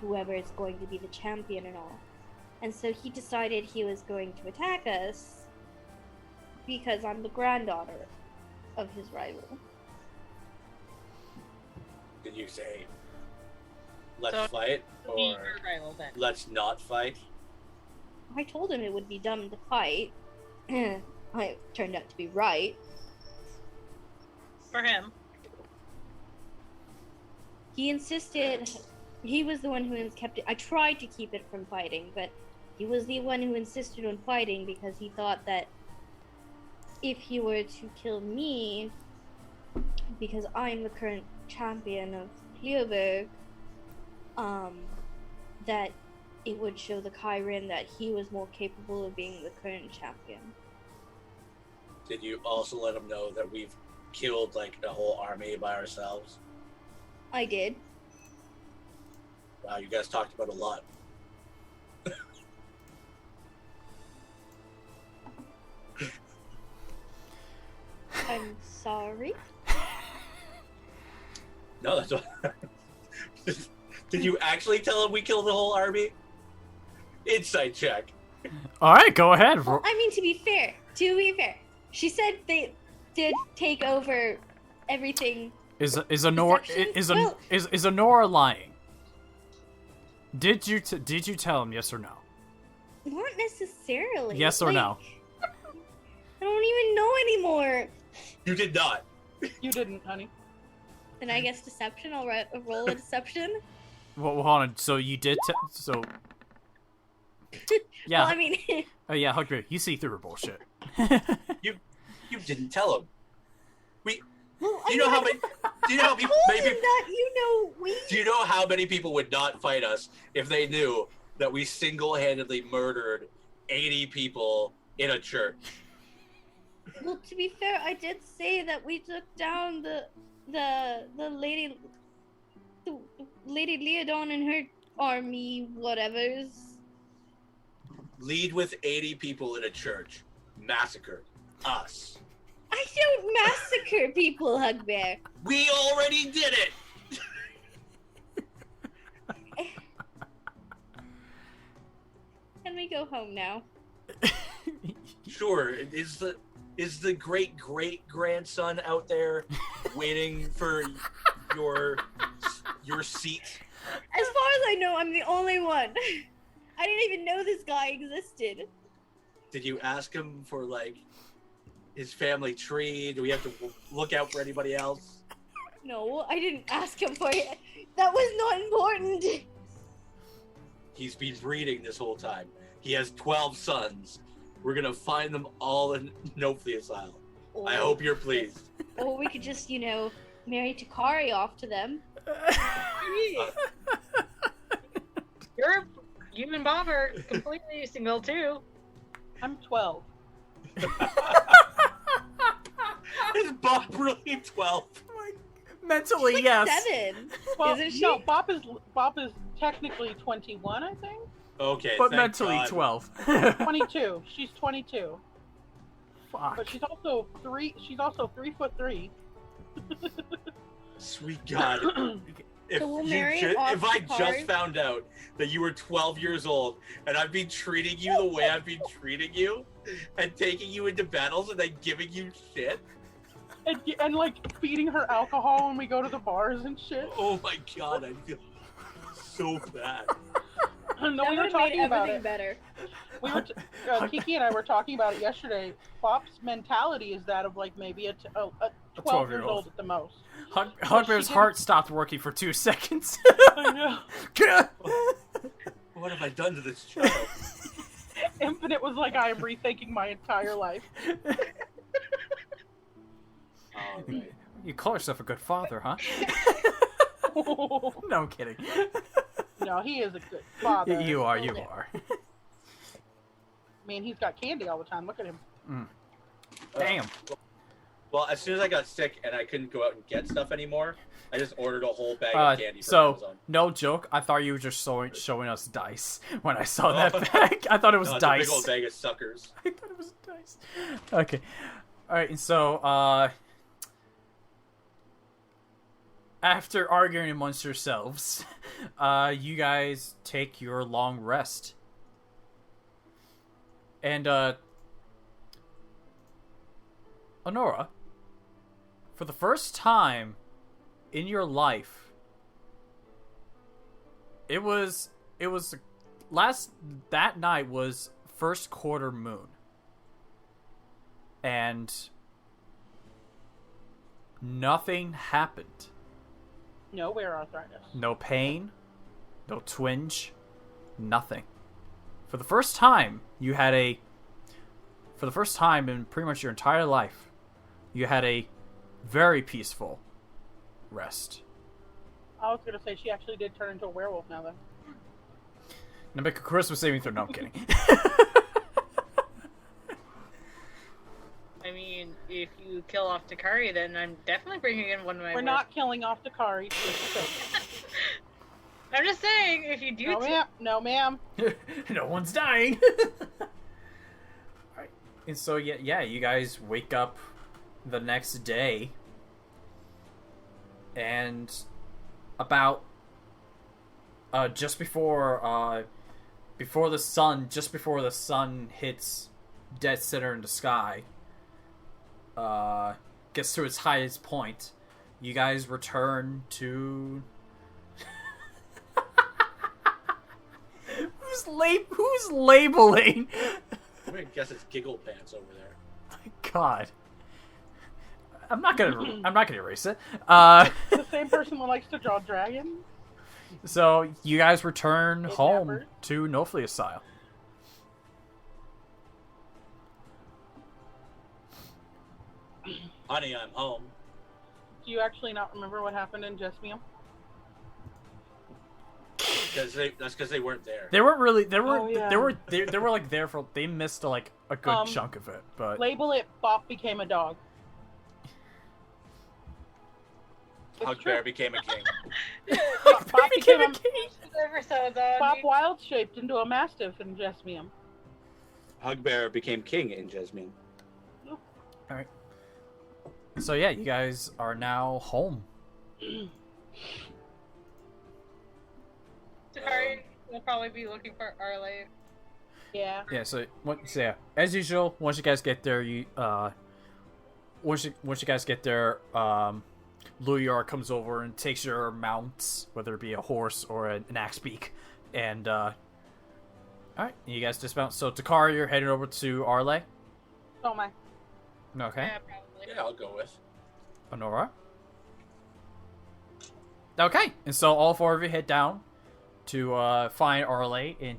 E: whoever is going to be the champion and all. And so he decided he was going to attack us because I'm the granddaughter. of his rival.
B: Did you say, let's
D: So,
B: fight,
D: Be your
B: or
D: rival then.
B: let's not fight?
E: I told him it would be dumb to fight. I turned out to be right.
D: For him.
E: He insisted. He was the one who kept it. I tried to keep it from fighting, but he was the one who insisted on fighting because he thought that if he were to kill me, because I'm the current champion of Hugbear, that it would show the Kyren that he was more capable of being the current champion.
B: Did you also let him know that we've killed like a whole army by ourselves?
E: I did.
B: Wow, you guys talked about a lot.
E: I'm sorry.
B: No, that's what. Did you actually tell him we killed the whole army? Insight check.
A: All right, go ahead.
E: Well, I mean, to be fair, she said they did take over everything.
A: Is Onora is Onora lying? Did you tell him yes or no?
E: Not necessarily.
A: Yes or no?
E: I don't even know anymore.
B: You did not.
C: You didn't, honey.
E: Then I guess deception. I'll roll a deception.
A: Well, hold on. So you did. So. Yeah.
E: Well, I mean.
A: Oh yeah, Hugbear, you see through her bullshit.
B: You didn't tell him.
E: Well,
B: Do you know how many? Do you know how people? Do you know how many people would not fight us if they knew that we single-handedly murdered 80 people in a church?
E: Well, to be fair, I did say that we took down the lady, the Lady Liadon and her army, whatever's.
B: Lead with 80 people in a church. Massacre us.
E: I don't massacre people, Hugbear.
B: We already did it.
E: Can we go home now?
B: Sure. Is the great grandson out there waiting for your seat?
E: As far as I know, I'm the only one. I didn't even know this guy existed.
B: Did you ask him for like his family tree? Do we have to look out for anybody else?
E: No, I didn't ask him for it. That was not important.
B: He's been breeding this whole time. He has 12 sons. We're gonna find them all in Nophia's Isle. I hope you're pleased.
E: Or we could just, marry Takari off to them.
D: You and Bob are completely single too.
C: I'm 12.
B: Is Bob really 12?
A: Mentally,
E: She's
A: yes.
E: 7.
C: Well,
E: Isn't she?
C: no, Bob is technically 21, I think.
B: Okay,
A: But
B: thank
A: mentally
B: God.
A: 12.
C: 22. She's 22.
A: Fuck.
C: But she's also 3'3".
B: Sweet God. If,
E: So we'll
B: you
E: marry
B: ju-
E: off
B: if I
E: the
B: just
E: card?
B: found out that you were 12 years old and I've been treating you the way I've been treating you and taking you into battles and then giving you shit,
C: And like feeding her alcohol when we go to the bars and shit.
B: oh my God, I feel so bad.
C: No,
E: That
C: we were
E: would've
C: talking
E: made
C: about
E: everything
C: it.
E: better.
C: We were Kiki and I were talking about it yesterday. Bob's mentality is that of like maybe a 12 years
A: 12-year-old.
C: old at the most.
A: Hugbear's
C: she
A: heart stopped working for 2 seconds.
C: I know.
B: What have I done to this child?
C: Infinite was like, I am rethinking my entire life.
B: Oh, man.
A: You call yourself a good father, huh? No, I'm kidding.
C: No, he is a good father.
A: You are.
E: Older.
C: I mean, he's got candy all the time. Look at him.
A: Damn.
B: Well, as soon as I got sick and I couldn't go out and get stuff anymore, I just ordered a whole bag of candy from
A: So,
B: Amazon.
A: no joke, I thought you were just showing us dice when I saw
B: Oh.
A: that bag. I thought it was
B: No, it's
A: dice.
B: a big old bag of suckers.
A: I thought it was dice. Okay. Alright, and so, after arguing amongst yourselves, you guys take your long rest. And, Onora, For the first time in your life, that night was first quarter moon. And nothing happened.
C: No wear arthritis.
A: No pain, no twinge, nothing. For the first time in pretty much your entire life, you had a very peaceful rest.
C: I was gonna say she actually did turn into a werewolf now though.
A: Now make a charisma saving throw. No, I'm kidding.
D: I mean, if you kill off Takari, then I'm definitely bringing in one of my.
C: We're not killing off Takari.
D: I'm just saying, if you do.
C: No, ma'am.
A: No one's dying. Alright. And so, yeah, you guys wake up the next day. And about just before the sun hits dead center in the sky, gets to its highest point, you guys return to who's labeling?
B: I'm gonna guess it's Giggle Pants over there.
A: My God, I'm not gonna erase it.
C: The same person who likes to draw dragons.
A: So you guys return home
C: Kidnapper.
A: to Nofli Asile.
B: Honey, I'm home.
C: Do you actually not remember what happened in Jesmium?
B: That's because they weren't there.
A: They weren't really. They were.
C: Oh, yeah.
A: They were like there for. They missed like a good chunk of it. But
C: Label it Bop became a dog.
B: Hugbear became a king.
C: Bop became a Bop wild shaped into a mastiff in Jesmium.
B: Hugbear became king in Jasmine.
A: all right. So yeah, you guys are now home.
D: Takari will probably be looking for Arle.
C: Yeah.
A: Yeah. So as usual, once you guys get there, once you guys get there, Luyar comes over and takes your mounts, whether it be a horse or an axebeak, and all right, you guys dismount. So Takari, you're heading over to Arle.
C: Oh my.
A: Okay.
D: Yeah, probably.
B: Yeah, I'll go with.
A: Onora. Okay, and so all four of you head down to find Arle in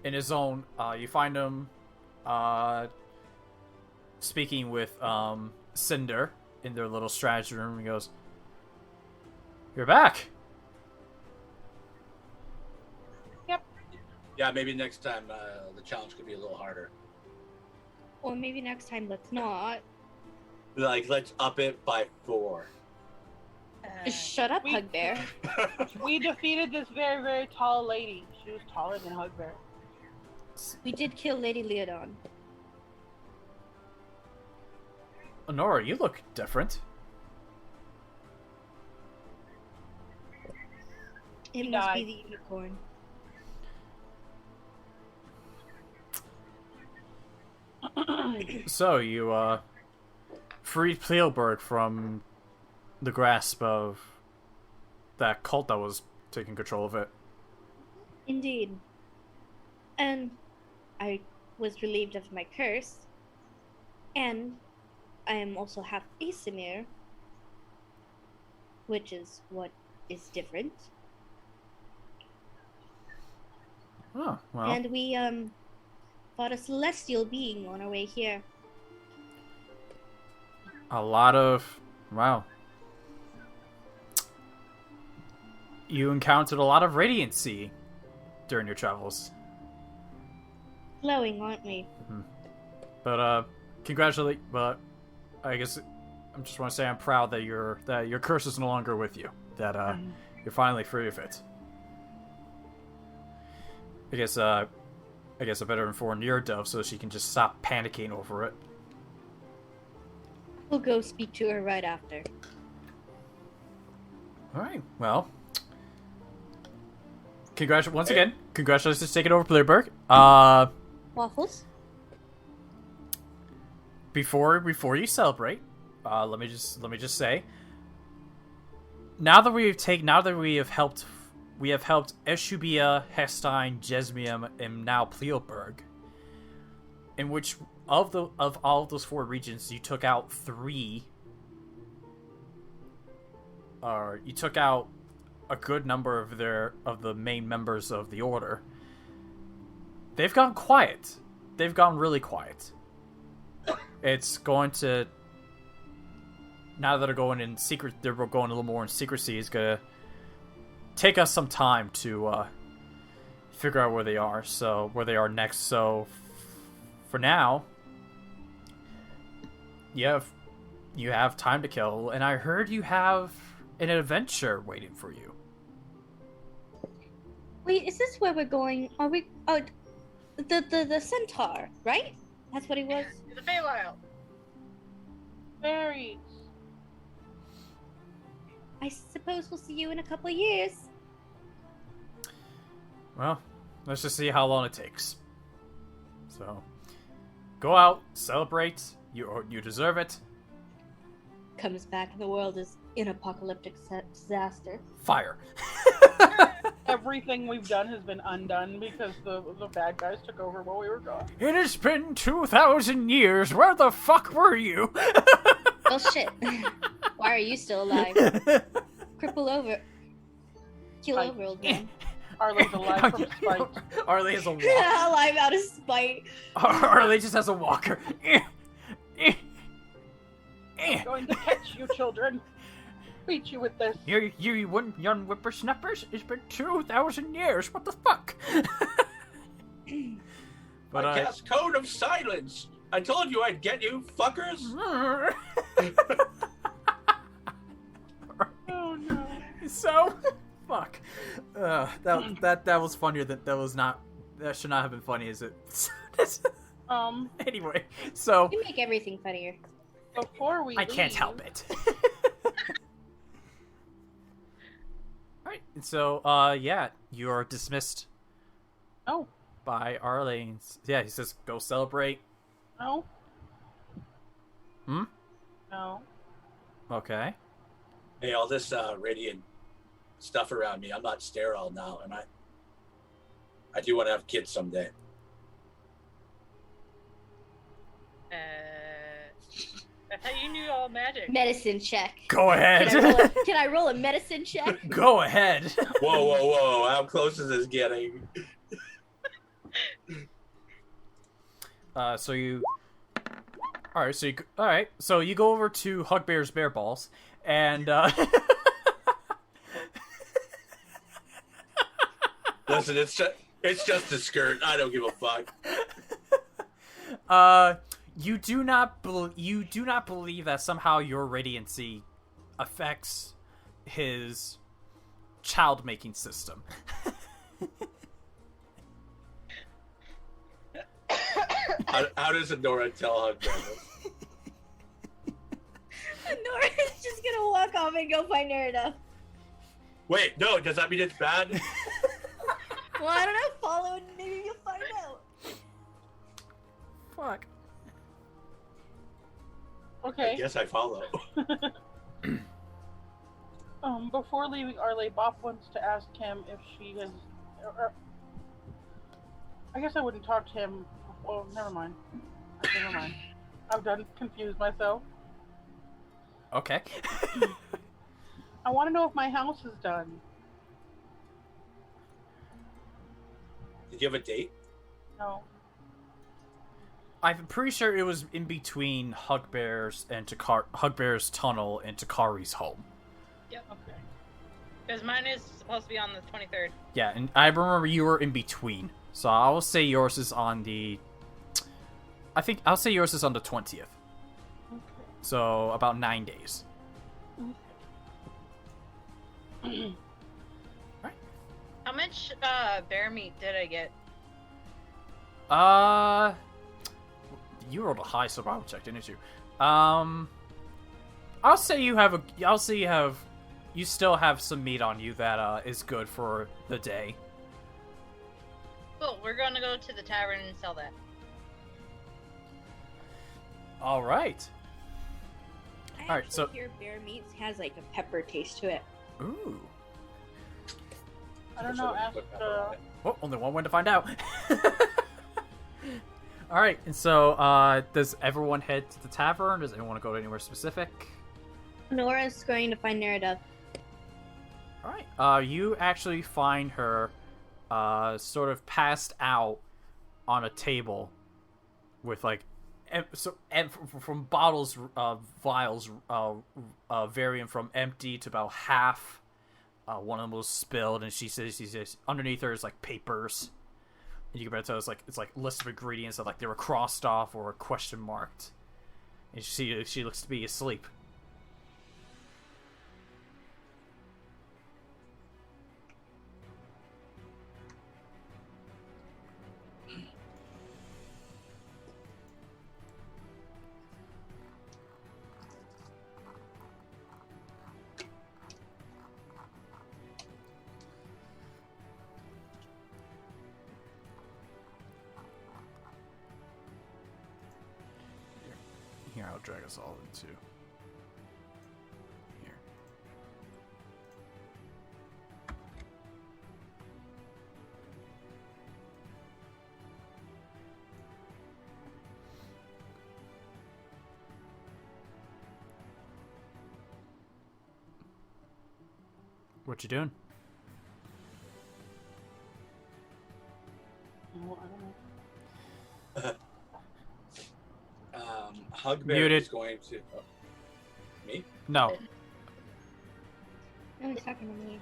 A: his zone. You find him speaking with Cinder in their little strategy room. He goes, "You're back."
C: Yep.
B: Yeah, maybe next time the challenge could be a little harder.
E: Or maybe next time let's not.
B: Like, let's up it by 4.
E: Shut up, Hugbear.
C: We defeated this very, very tall lady. She was taller than Hugbear.
E: We did kill Lady Liadon.
A: Onora, you look different.
E: It
C: He
E: must
C: died.
E: be the unicorn.
A: So you freed Pleelberg from the grasp of that cult that was taking control of it.
E: Indeed. And I was relieved of my curse. And I am also half Asimir, which is what is different.
A: Oh, well.
E: And we fought a celestial being on our way here.
A: A lot of... Wow. You encountered a lot of radiancy during your travels.
E: Glowing, aren't we?
A: But, congratulate... But, I guess... I just want to say I'm proud that your curse is no longer with you. That, you're finally free of it. I guess I better inform your dove so she can just stop panicking over it.
E: We'll go speak to her right after.
A: Alright, well. Once again, congratulations for taking over Blearburg.
E: Waffles?
A: before you celebrate, let me just say, now that we have helped Eshubia, Hestein, Jesmium, and now Pleoberg, in which of all of those 4 regions you took out 3, or you took out a good number of the main members of the order. They've gone quiet. They've gone really quiet. It's going to, now that they're going in secret, they're going a little more in secrecy. It's gonna take us some time to figure out where they are. So where they are next. So for now, you have time to kill, and I heard you have an adventure waiting for you.
E: Wait, is this where we're going? Are we? Oh, the centaur, right? That's what he was.
D: The Feywild.
C: Fairies.
E: I suppose we'll see you in a couple of years.
A: Well, let's just see how long it takes. So, go out, celebrate. You deserve it.
E: Comes back and the world is in apocalyptic disaster.
A: Fire.
C: Everything we've done has been undone because the bad guys took over while we were gone.
A: It has been 2,000 years. Where the fuck were you?
E: Oh shit. Why are you still alive? Cripple over. Kill over, old man.
C: Arlene's alive from spite.
A: Arlene has a walker.
E: Alive out of spite.
A: Arlene just has a walker.
C: I'm going to catch you, children. Beat you with this.
A: You young whippersnappers? It's been 2,000 years. What the fuck? But
B: I cast Code of Silence. I told you I'd get you, fuckers.
C: Oh no.
A: So, fuck. That was funnier. That should not have been funny, is it? Anyway, so
E: You make everything funnier.
C: before we
A: I can't
C: leave-
A: help it. Alright, so, yeah, you're dismissed
C: Oh,
A: by Arlene. Yeah, he says, go celebrate.
C: no.
A: Hmm?
C: No.
A: Okay.
B: Hey, all this radiant stuff around me. I'm not sterile now, am I? I do want to have kids someday.
D: That's how you knew all magic.
E: Medicine check.
A: Go ahead.
E: Can I roll a medicine check?
A: Go ahead.
B: Whoa. How close is this getting?
A: So you... Alright, so you go over to Hugbear's Bear Balls, and,
B: Listen, it's just a skirt. I don't give a fuck.
A: you do not believe that somehow your radiancy affects his child-making system.
B: How does Onora tell Hugbear this?
E: Nora's just gonna walk off and go find Nerida.
B: Wait, no, does that mean it's bad?
E: Well, I don't know. Follow and maybe you'll find out.
A: Fuck.
B: I
C: Okay.
B: guess I follow.
C: Before leaving Arle, Bop wants to ask him if she has. I guess I wouldn't talk to him. Oh, never mind. Never mind. I've done confused myself.
A: Okay.
C: I want to know if my house is done.
B: Did you have a date?
C: No.
A: I'm pretty sure it was in between Hugbear's tunnel and Takari's home.
D: Yep.
C: Okay.
D: Because mine is supposed to be on the 23rd.
A: Yeah, and I remember you were in between. So I will say yours is on the... I'll say yours is on the 20th.
C: Okay.
A: So about 9 days.
D: How much bear meat did I get?
A: You rolled a high survival check, didn't you? I'll say you still have some meat on you that is good for the day.
D: Cool, we're gonna go to the tavern and sell that.
A: All right.
E: I
A: All right,
E: actually
A: so-
E: hear bear meat has like a pepper taste to it.
A: Ooh.
C: I don't know. Ask
A: Well, only one way to find out. All right, and so does everyone head to the tavern? Does anyone want to go to anywhere specific?
E: Nora's going to find Nerida.
A: All right. You actually find her sort of passed out on a table with like from bottles, vials, varying from empty to about half. One of them was spilled, and she says underneath her is like papers, and you can tell it's like list of ingredients that like they were crossed off or question marked, and she looks to be asleep. Here, I'll drag us all into here. What you doing?
C: Oh, I don't know.
B: Hugbear
A: Muted.
B: is going to. Oh, me?
A: No.
E: No, he's talking to me.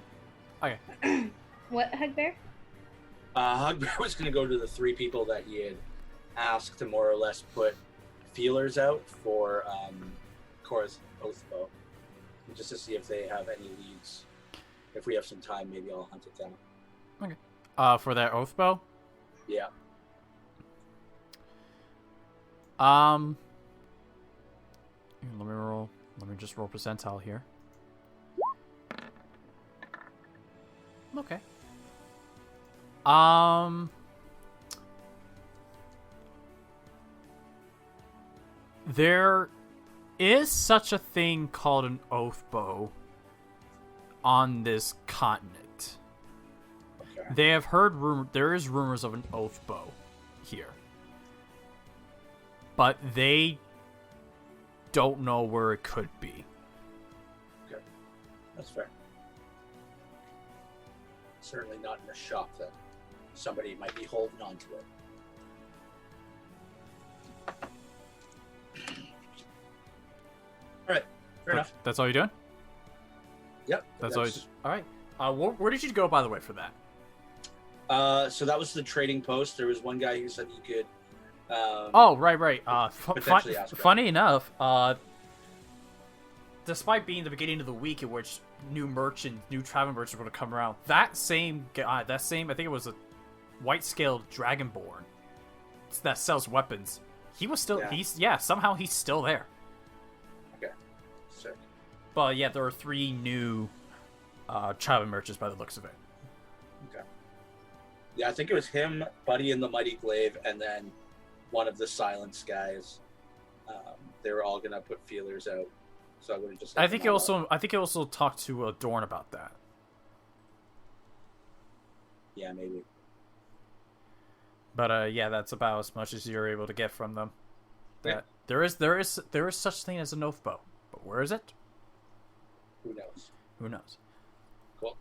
A: Okay.
E: What, Hugbear?
B: Hugbear was going to go to the 3 people that he had asked to more or less put feelers out for Corra's Oathbow, just to see if they have any leads. If we have some time, maybe I'll hunt it down.
A: Okay. For that oath bow?
B: Yeah.
A: Let me roll. Let me just roll percentile here. Okay. There is such a thing called an oath bow on this continent.
B: Okay.
A: They have heard there is rumors of an oath bow here. But they don't know where it could be.
B: Okay. That's fair. Certainly not in a shop that somebody might be holding on to it. All right. Fair enough.
A: That's all you're doing?
B: Yep.
A: That's all. All right. Where did you go, by the way, for that?
B: So that was the trading post. There was one guy who said he could.
A: Oh, right.
B: Potentially ask
A: Funny enough, despite being the beginning of the week in which new travel merchants were going to come around, that same guy, I think it was a white-scaled dragonborn that sells weapons. He was still, somehow he's still there.
B: Okay. Sick.
A: But yeah, there are 3 new travel merchants by the looks of it.
B: Okay. Yeah, I think it was him, Buddy in the Mighty Glaive, and then one of the Silence guys. They were all gonna put feelers out, so I would have just.
A: I think you also talked to Dorn about that.
B: Yeah, maybe.
A: But yeah, that's about as much as you're able to get from them. That there is such thing as an oath bow, but where is it?
B: Who knows?
A: Who knows?
B: Cool.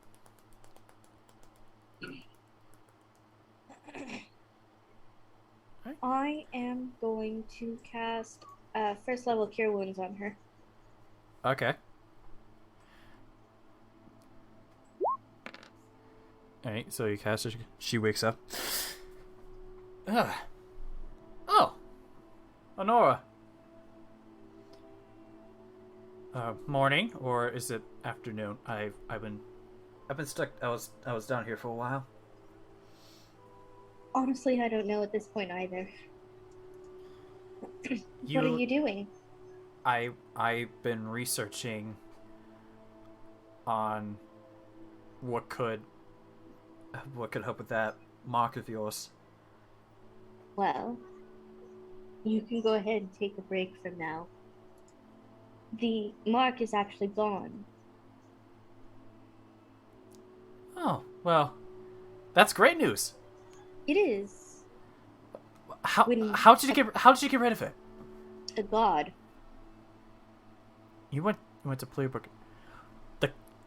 E: I am going to cast first level Cure Wounds on her.
A: Okay. Alright, so you cast it. She wakes up. Oh! Onora! Morning, or is it afternoon? I've been stuck. I was down here for a while.
E: Honestly, I don't know at this point either. What are you doing?
A: I've been researching on what could help with that mark of yours.
E: Well, You can go ahead and take a break from now. The mark is actually gone.
A: Oh, well, that's great news.
E: It is.
A: How did you get rid of it?
E: A god.
A: You went to Playbook.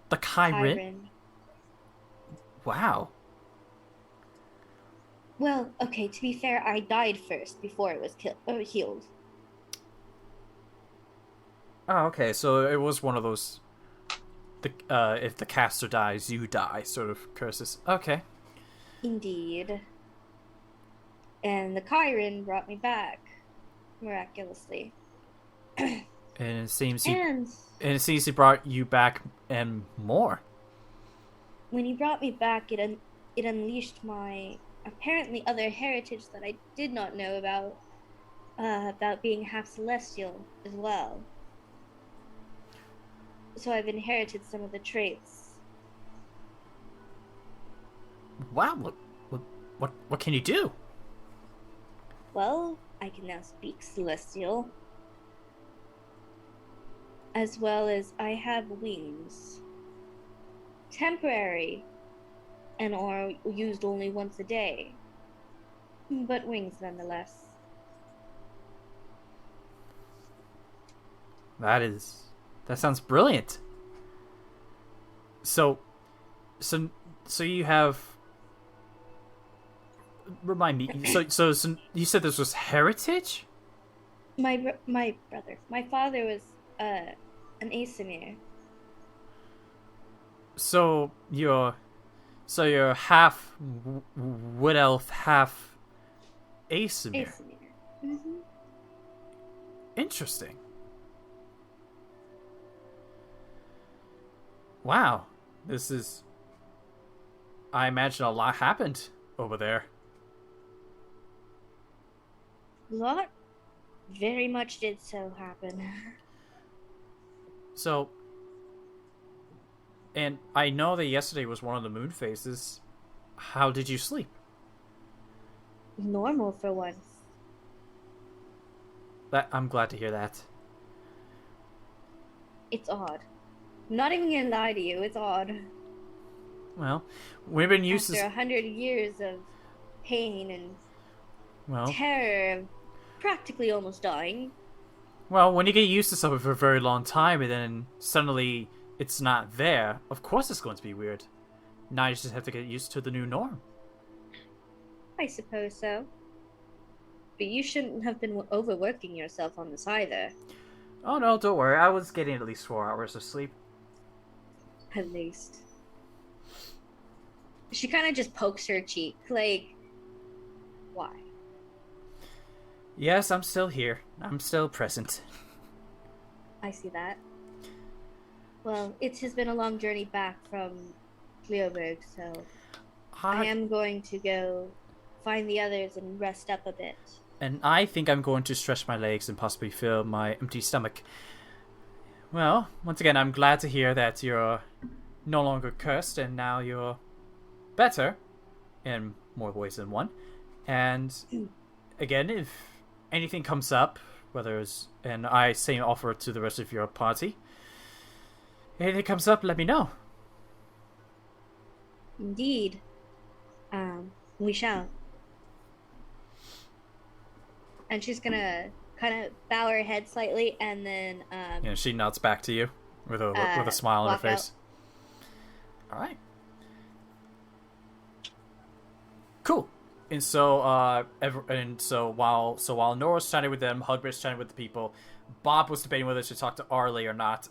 A: The Chiron? Wow.
E: Well, okay, to be fair, I died first before it was healed.
A: Oh, okay, so it was one of those if the caster dies, you die sort of curses. Okay.
E: Indeed. And the Chiron brought me back miraculously.
A: And it seems he brought you back and more.
E: When he brought me back, it unleashed my apparently other heritage that I did not know about being half celestial as well. So I've inherited some of the traits.
A: Wow, what can you do?
E: Well, I can now speak celestial. As well as I have wings. Temporary, and are used only once a day. But wings nonetheless.
A: That sounds brilliant. So you have. Remind me. So you said this was heritage?
E: My brother. My father was an Asimir.
A: So you're half wood elf, half Asimir.
E: Mm-hmm.
A: Interesting. Wow, this is. I imagine a lot happened over there.
E: A lot very much did so happen.
A: So, and I know that yesterday was one of the moon phases. How did you sleep?
E: Normal for once.
A: I'm glad to hear that.
E: It's odd. I'm not even gonna lie to you, it's odd.
A: Well, we've been used
E: After
A: to
E: 100 years of pain and terror of practically almost dying.
A: Well, when you get used to something for a very long time and then suddenly it's not there, of course it's going to be weird. Now you just have to get used to the new norm.
E: I suppose so. But you shouldn't have been overworking yourself on this either.
A: Oh no, don't worry. I was getting at least 4 hours of sleep.
E: At least. She kind of just pokes her cheek, like, why?
A: Yes, I'm still here. I'm still present.
E: I see that. Well, it has been a long journey back from Leoberg, so I am going to go find the others and rest up a bit.
A: And I think I'm going to stretch my legs and possibly fill my empty stomach. Well, once again, I'm glad to hear that you're no longer cursed and now you're better in more ways than one. And again, if anything comes up, whether it's, and I same offer to the rest of your party, anything comes up, let me know.
E: Indeed. We shall. And she's gonna kind of bow her head slightly, and then
A: she nods back to you with a smile on her face. All right. Cool. And so while Nora's chatting with them, Hugbear's chatting with the people, Bob was debating whether to talk to Arlie or not.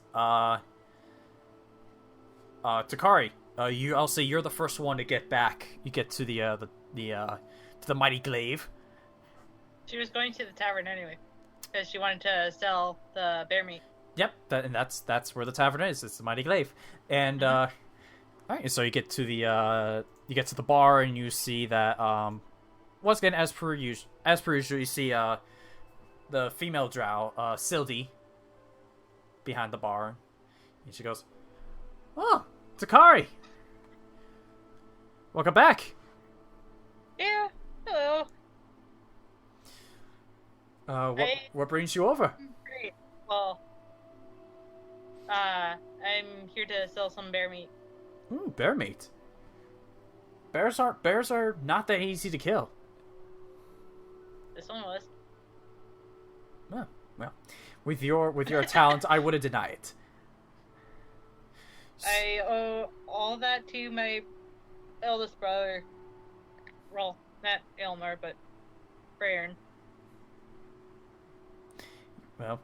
A: Takari, I'll say you're the first one to get back. You get to the mighty glaive.
D: She was going to the tavern anyway, because she wanted to sell the bear meat.
A: Yep, that's where the tavern is. It's the mighty glaive, and all right. So you get to the bar, and you see that once again, as per usual, you see the female drow, Sildi, behind the bar, and she goes, "Oh, Takari, welcome back."
D: Yeah, hello.
A: What brings you over?
D: Great. Well, I'm here to sell some bear meat.
A: Ooh, bear meat. Bears are not that easy to kill.
D: This one was.
A: Oh, well, with your talent, I wouldn't deny it.
D: I owe all that to my eldest brother. Well, not Elmer, but Baron.
A: Well,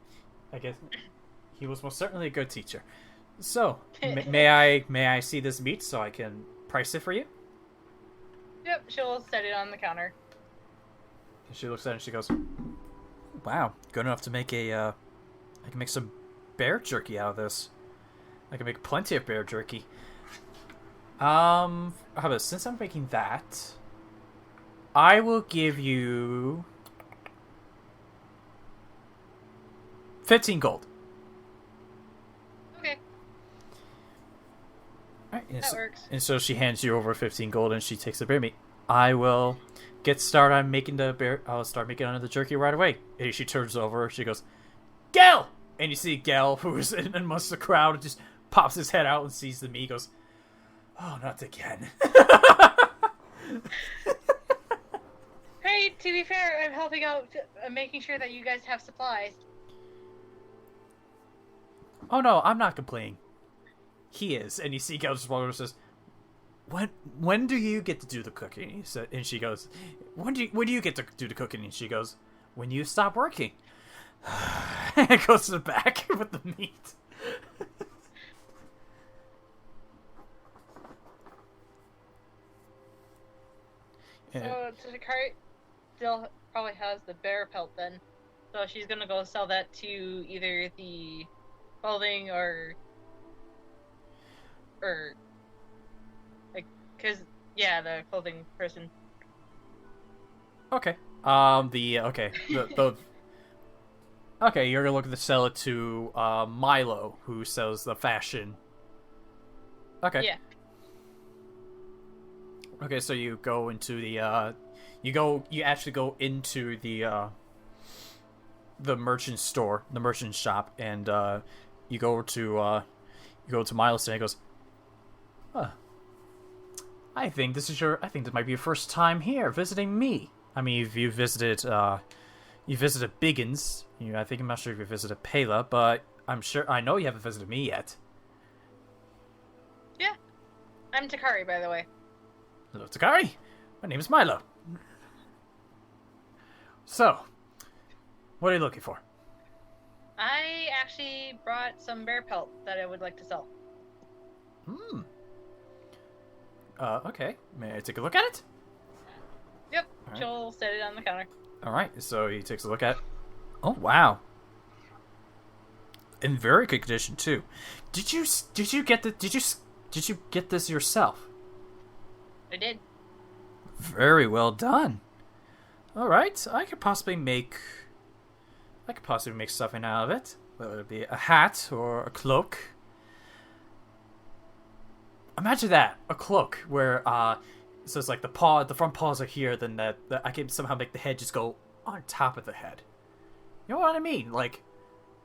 A: I guess he was most certainly a good teacher. So, may I see this meat so I can price it for you?
D: Yep, she'll set it on the counter.
A: And she looks at it and she goes, "Wow, good enough to make I can make some bear jerky out of this. I can make plenty of bear jerky. How about, since I'm making that, I will give you 15 gold."
D: Okay.
A: Alright,
D: That works.
A: And so she hands you over 15 gold and she takes the bear meat. I will get started on making the bear. I'll start making the jerky right away. And she turns over. She goes, "Gel!" And you see Gel, who's in amongst the crowd, just pops his head out and sees the meat. He goes, "Oh, not again."
D: Hey, to be fair, I'm helping out. I'm making sure that you guys have supplies.
A: "Oh no, I'm not complaining. He is." And you see Gel just walks over and says, When do you get to do the cooking?" And she goes, when do you get to do the cooking?" And she goes, "When you stop working." And it goes to the back with the meat.
D: So Takari still probably has the bear pelt then. So she's gonna go sell that to either the clothing or like, cause yeah, the clothing person.
A: Okay. The okay, you're looking to sell it to Milo, who sells the fashion. Okay.
D: Yeah.
A: Okay, so you go into the you actually go into the merchant store, the merchant shop, and you go to Milo's and he goes, "Huh. I think this might be your first time here visiting me. I mean, if you visited Biggins. I'm not sure if you visited Pela, but I know you haven't visited me yet."
D: Yeah. I'm Takari, by the way.
A: "Hello, Takari. My name is Milo. So, what are you looking for?"
D: I actually brought some bear pelt that I would like to sell.
A: Okay. May I take a look at it?
D: Yep.
A: All right.
D: She'll set it on the counter.
A: Alright, so he takes a look at it. Oh, wow. In very good condition, too. Did you get this yourself?
D: I did.
A: Very well done. Alright, I could possibly make something out of it. Whether it be a hat or a cloak. Imagine that, a cloak where so it's like the front paws are here, then I can somehow make the head just go on top of the head. You know what I mean? Like,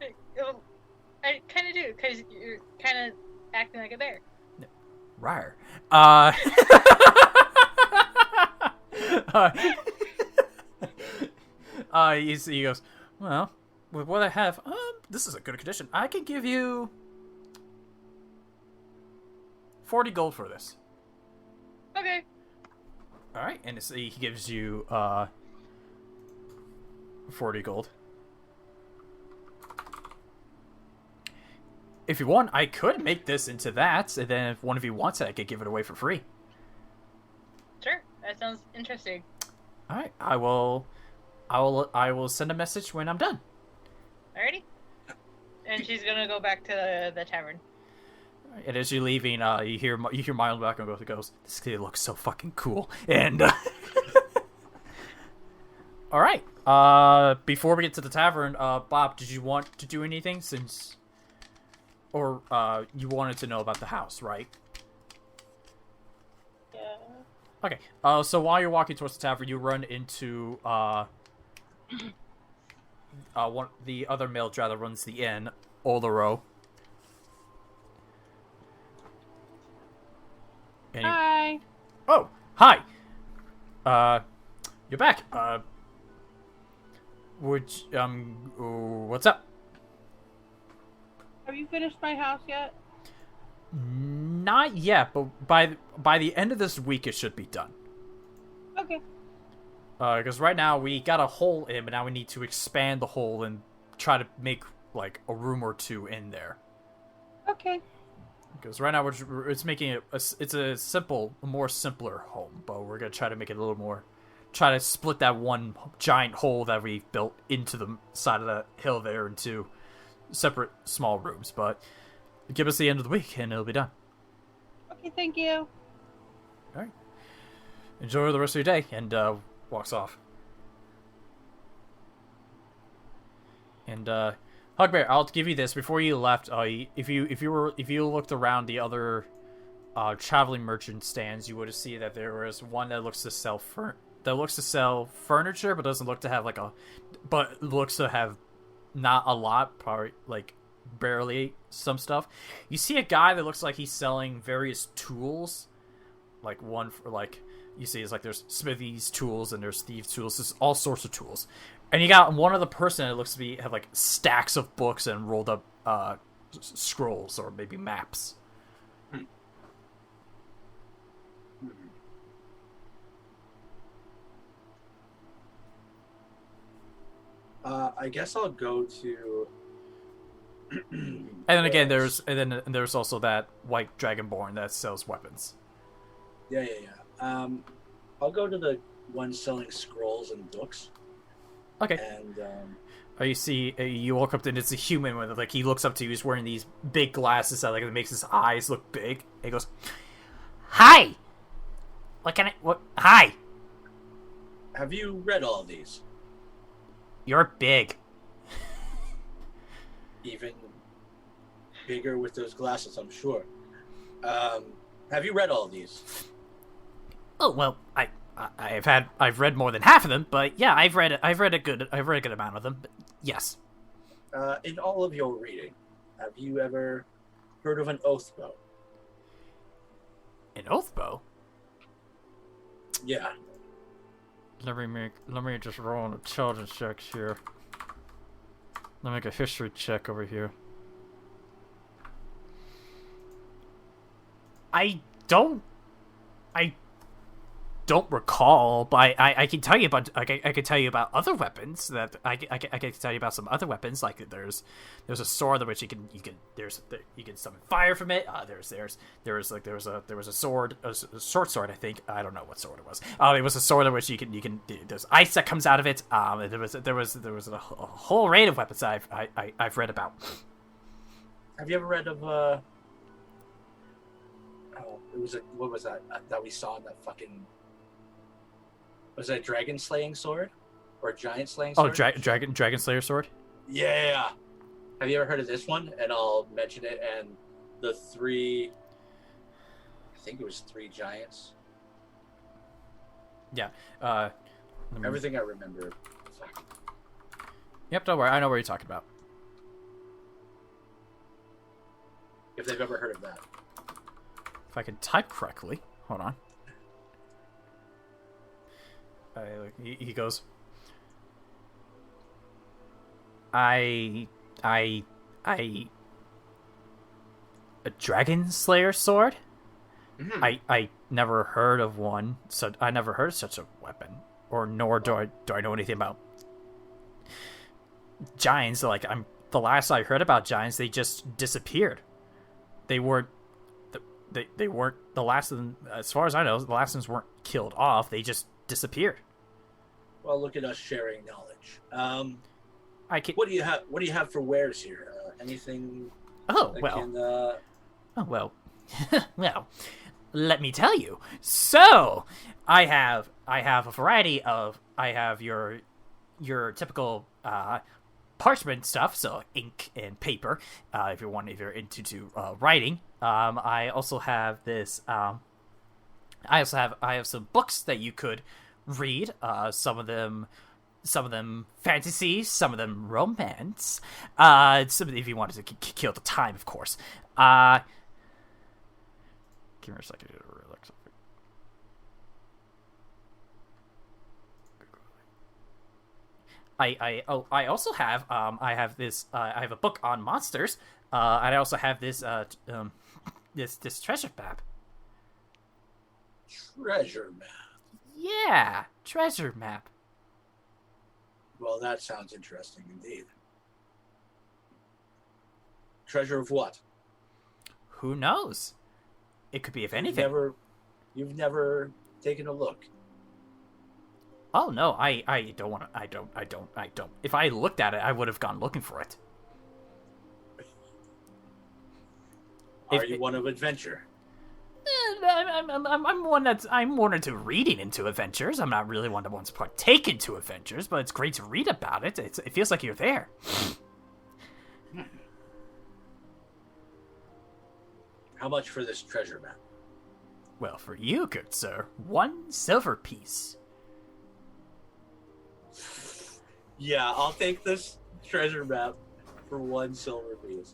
D: I kind of do, because you're kind of acting like a bear.
A: rawr. He goes, "Well, with what I have, this is a good condition. I can give you 40 gold for this."
D: Okay.
A: Alright, and he gives you 40 gold. If you want, I could make this into that, and then if one of you wants it, I could give it away for free.
D: Sure. That sounds interesting.
A: Alright, I will send a message when I'm done.
D: Alrighty. And she's gonna go back to the tavern.
A: And as you're leaving, you hear Milo back and goes, "This kid looks so fucking cool." And all right. Before we get to the tavern, Bob, did you want to do anything or you wanted to know about the house, right?
C: Yeah.
A: Okay. So while you're walking towards the tavern, you run into the other male drow that runs the inn, Olero.
C: Hi.
A: Oh, hi. You're back. What's up?
C: Have you finished my house yet?
A: Not yet, but by the end of this week, it should be done.
C: Okay.
A: Because right now we got a hole in, but now we need to expand the hole and try to make like a room or two in there.
C: Okay.
A: Because right now it's making it it's a more simpler home, but we're gonna try to make it a little more. Try to split that one giant hole that we built into the side of the hill there into separate small rooms. But give us the end of the week and it'll be done.
C: Okay, thank you.
A: All right. Enjoy the rest of your day, and walks off. And Hugbear, I'll give you this before you left. If you looked around the other traveling merchant stands, you would have seen that there was one that looks to sell furniture, but doesn't look to have but looks to have not a lot, probably like barely some stuff. You see a guy that looks like he's selling various tools, like one for like you see is like there's smithy's tools and there's thieves tools, there's all sorts of tools. And you got one of the person that looks to be have like stacks of books and rolled up scrolls or maybe maps.
B: I guess I'll go to.
A: And then again, there's also that white dragonborn that sells weapons.
B: Yeah. I'll go to the one selling scrolls and books.
A: Okay.
B: And
A: you see, you walk up to, and it's a human with like he looks up to you. He's wearing these big glasses that like it makes his eyes look big. And he goes, "Hi, what can I? What? Hi,
B: have you read all of these?
A: you're big."
B: Even bigger with those glasses, I'm sure. Have you read all of these?
A: Oh well, I've read more than half of them, but yeah, I've read a good amount of them. But yes.
B: In all of your reading, have you ever heard of an oath bow?
A: An oath bow?
B: Yeah.
A: Let me just roll on a intelligence check here. Let me make a history check over here. I don't recall, but I can tell you about I can tell you about other weapons that I can tell you about some other weapons, like there's a sword which you can summon fire from it. There was a sword, a short sword, I think. I don't know what sword it was. It was a sword in which you can there's ice that comes out of it. There was a whole array of weapons that I've read about.
B: Have you ever read of what was that that we saw in that fucking? Was it a dragon slaying sword or a giant slaying sword?
A: Oh, dragon slayer sword.
B: Yeah. Have you ever heard of this one? And I'll mention it. And the three, I think it was 3 giants.
A: Yeah.
B: Everything I remember. Fuck.
A: Yep. Don't worry. I know what you're talking about.
B: If they've ever heard of that.
A: If I can type correctly. Hold on. He goes, a dragon slayer sword? Mm-hmm. I never heard of one, so I never heard of such a weapon, nor do I know anything about giants. Like the last I heard about giants, they just disappeared. They weren't the last of them, as far as I know, the last ones weren't killed off. They just disappeared.
B: Well, look at us sharing knowledge.
A: What
B: do you have? What do you have for wares here? Anything?
A: Oh well. Well, let me tell you. So, I have a variety of. I have your typical parchment stuff, so ink and paper. If you're into writing. I also have this. I have some books that you could read. Some of them some of them fantasy, some of them romance. Some if you wanted to kill the time, of course. Give me a second to relax. I also have I have a book on monsters. And I also have this this treasure map.
B: Treasure map.
A: Yeah, treasure map.
B: Well, that sounds interesting indeed. Treasure of what?
A: Who knows? It could be of anything.
B: You've never taken a look.
A: Oh no, I don't want to. I don't. If I looked at it, I would have gone looking for it.
B: Are you one of adventure?
A: I'm more into reading into adventures. I'm not really one that wants to partake into adventures, but it's great to read about it. It feels like you're there.
B: How much for this treasure map?
A: Well, for you, good sir, 1 silver piece.
B: Yeah, I'll take this treasure map for 1 silver piece.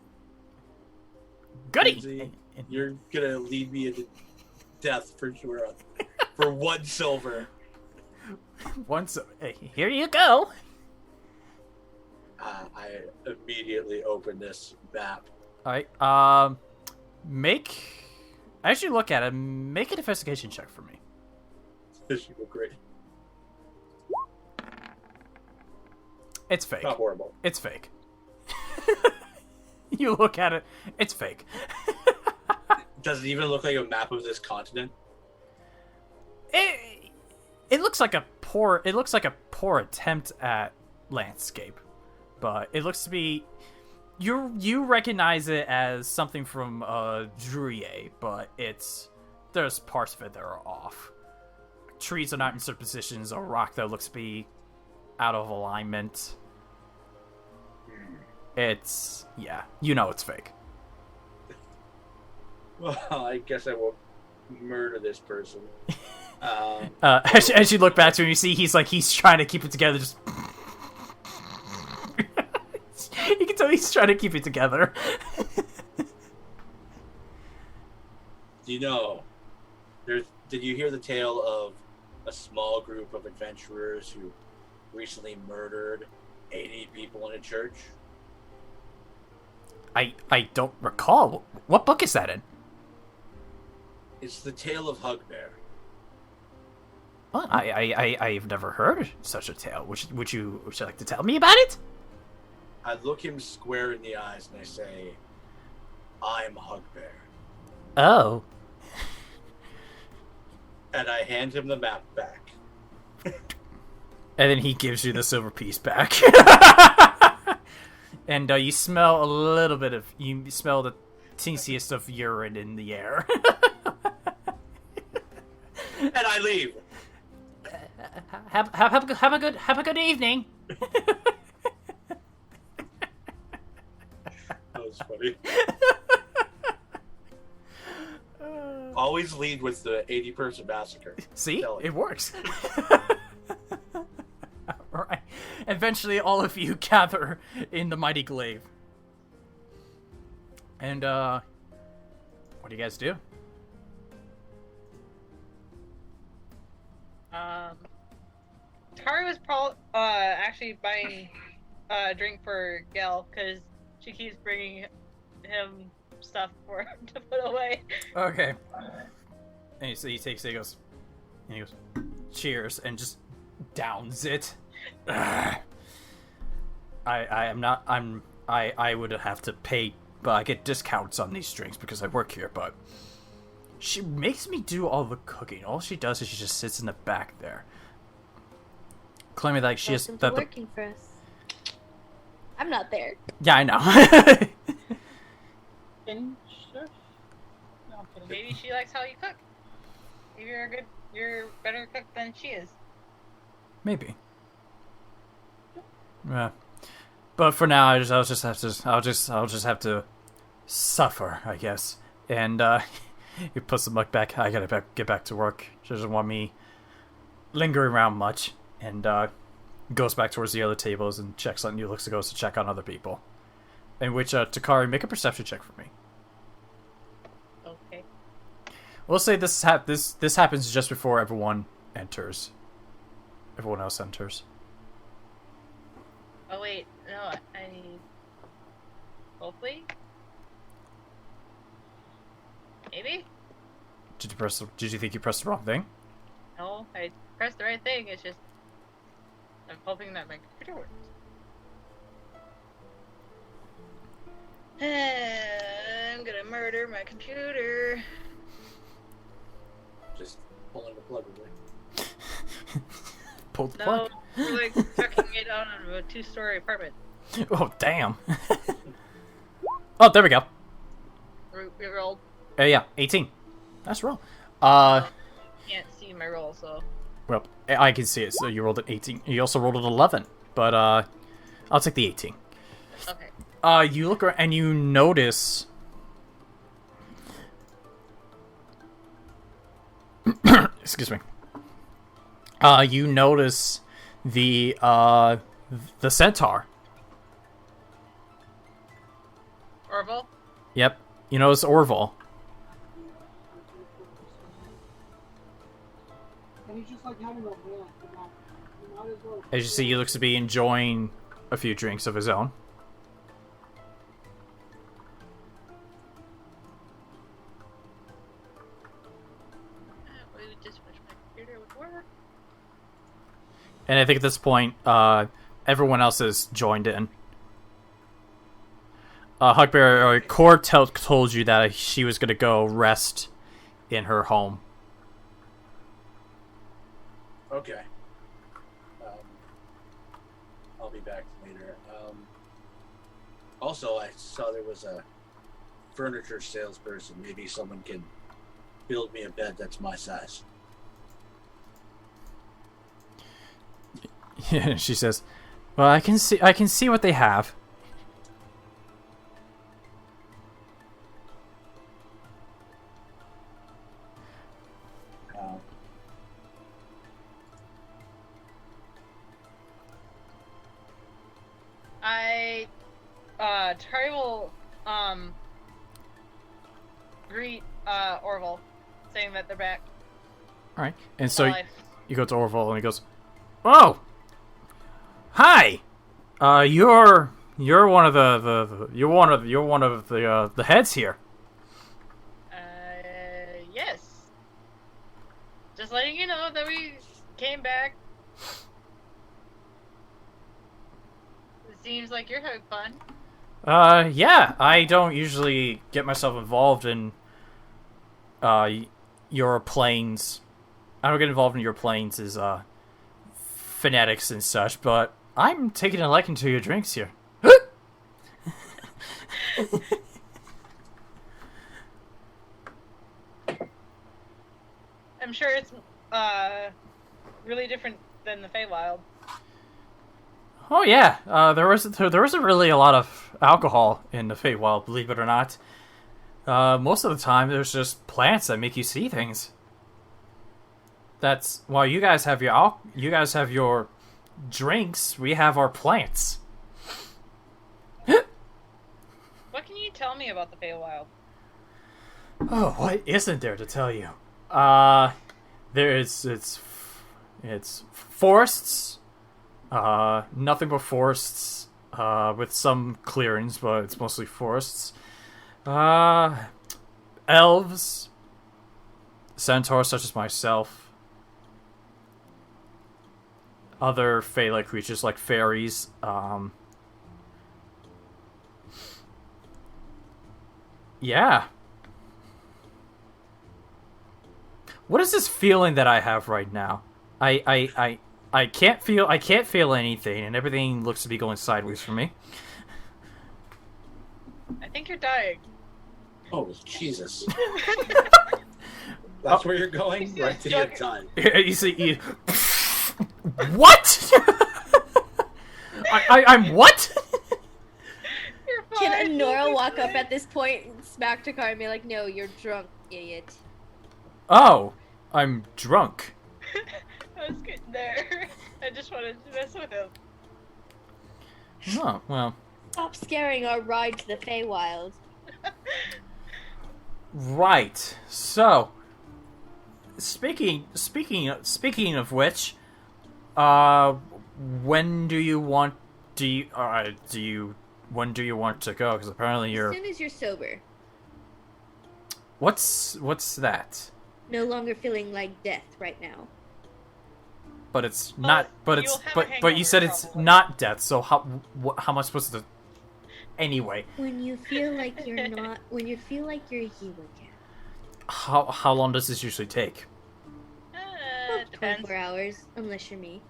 A: Goody!
B: Lindsay, you're gonna lead me into death for sure. For 1 silver.
A: Hey, here you go.
B: I immediately open this map.
A: All right. As you look at it, make an investigation check for me.
B: This should go great.
A: It's fake.
B: Not horrible.
A: It's fake. You look at it, it's fake.
B: Does it even look like a map of this continent?
A: It looks like a poor attempt at landscape, but it looks to be you recognize it as something from Druye, but there's parts of it that are off. Trees are not in certain positions, a rock that looks to be out of alignment. It's it's fake.
B: Well, I guess I won't murder this person.
A: As you look back to him, you see he's trying to keep it together. Just you can tell he's trying to keep it together.
B: Did you hear the tale of a small group of adventurers who recently murdered 80 people in a church?
A: I don't recall. What book is that in?
B: It's the tale of Hugbear.
A: Well, I've never heard such a tale. Would you like to tell me about it?
B: I look him square in the eyes and I say, I'm Hugbear.
A: Oh.
B: And I hand him the map back.
A: And then he gives you the silver piece back. And you smell the teensiest of urine in the air.
B: And I leave.
A: Have a good evening.
B: That was funny. Always lead with the 80-person massacre.
A: See? It works. Alright. Eventually, all of you gather in the mighty glaive. And, what do you guys do?
D: Takari was actually buying a drink for Gel, because she keeps bringing him stuff for him to put away. Okay.
A: And so he takes it, he goes, cheers, and just downs it. I would have to pay, but I get discounts on these drinks because I work here, but she makes me do all the cooking. All she does is she just sits in the back there, claiming like she is
E: working for us. I'm not there.
A: Yeah, I know.
D: Maybe she likes how you cook. Maybe you're a better cook than she is.
A: Maybe. Yeah. But for now, I'll just have to suffer, I guess. And he puts the mug back. I gotta get back to work. She doesn't want me lingering around much. And goes back towards the other tables and checks on you. Looks to goes to check on other people. In which Takari, make a perception check for me.
D: Okay.
A: We'll say this happens just before everyone enters. Everyone else enters.
D: Oh wait, no, I need... Hopefully? Maybe?
A: Did you think you pressed the wrong thing?
D: No, I pressed the right thing, it's just... I'm hoping that my computer works. I'm gonna murder my computer.
B: Just pulling the plug away.
A: Pulled the
D: No,
A: plug.
D: we're like chucking it out of a 2-story apartment.
A: Oh, damn. Oh, there we go.
D: We rolled.
A: Yeah, 18. Nice roll.
D: Can't see my roll, so...
A: Well, I can see it, so you rolled an 18. You also rolled an 11, but, I'll take the 18.
D: Okay.
A: You look around and you notice... Excuse me. You notice the centaur.
D: Orville?
A: Yep. You notice Orville.
F: And he's just like having a rant. You might as well.
A: As you see, he looks to be enjoying a few drinks of his own.
D: We just wish my computer would work.
A: And I think at this point, everyone else has joined in. Hugbear, Corra told you that she was going to go rest in her home.
B: Okay. I'll be back later. Also, I saw there was a furniture salesperson. Maybe someone can build me a bed that's my size.
A: Yeah, she says, "Well, I can see what they have."
D: Takari will, greet, Orville, saying that they're back.
A: Alright, and so
D: Alive.
A: you go to Orville and he goes, "Oh! Hi! You're one of you're one of the heads here."
D: Yes. Just letting you know that we came back. It seems like you're having fun.
A: Yeah, I don't usually get myself involved in, your planes. I don't get involved in your planes as, fanatics and such, but I'm taking a liking to your drinks here.
D: I'm sure it's, really different than the Feywild.
A: Oh yeah, there wasn't really a lot of alcohol in the Feywild, believe it or not. Most of the time, there's just plants that make you see things. That's while you guys have your drinks, we have our plants.
D: What can you tell me about the Feywild?
A: Oh, what isn't there to tell you? It's forests. Nothing but forests, with some clearings, but it's mostly forests. Elves, centaurs such as myself, other fey-like creatures like fairies, yeah. What is this feeling that I have right now? I can't feel anything, and everything looks to be going sideways for me.
D: I think you're dying.
B: Oh, Jesus. That's where you're going? Right to your time.
A: You see, what? I'm what?
D: You're fine.
E: Can Onora walk up at this point and smack Takari and be like, "No, you're drunk, idiot."
A: Oh, I'm drunk.
D: I was getting there. I just wanted to mess with him.
A: Oh, well.
E: Stop scaring our ride to the Feywild.
A: Right. So, speaking of which, when do you want when do you want to go? Because apparently
E: As
A: you're.
E: soon as you're sober.
A: What's that?
E: No longer feeling like death right now.
A: But it's not. But
D: you'll
A: it's.
D: have a
A: But you
D: hangover,
A: said it's
D: probably.
A: not death. So how am I supposed to? Anyway,
E: When you feel like you're not, when you feel like you're you again.
A: how long does this usually take?
D: It depends.
E: 24 hours, unless you're me.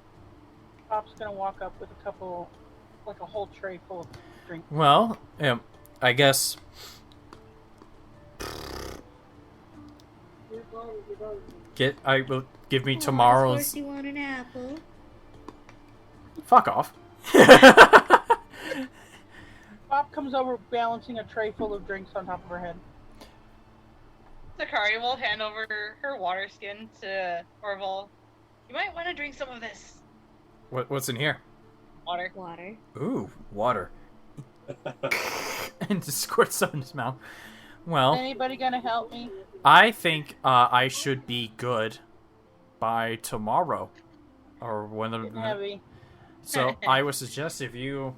C: Pop's gonna walk up with a couple, like a whole tray full of drinks.
A: Well, I guess. I will give me
E: Of
A: tomorrow's.
E: course you want an apple.
A: Fuck off.
C: Pop comes over balancing a tray full of drinks on top of her head.
D: Takari will hand over her water skin to Orval. You might want to drink some of this.
A: What's in here?
D: Water.
E: Water.
A: Ooh, water. And just squirt some in his mouth. Well,
C: Anybody gonna help me?
A: I think I should be good by tomorrow, or when
C: Getting
A: the.
C: heavy.
A: So I would suggest if you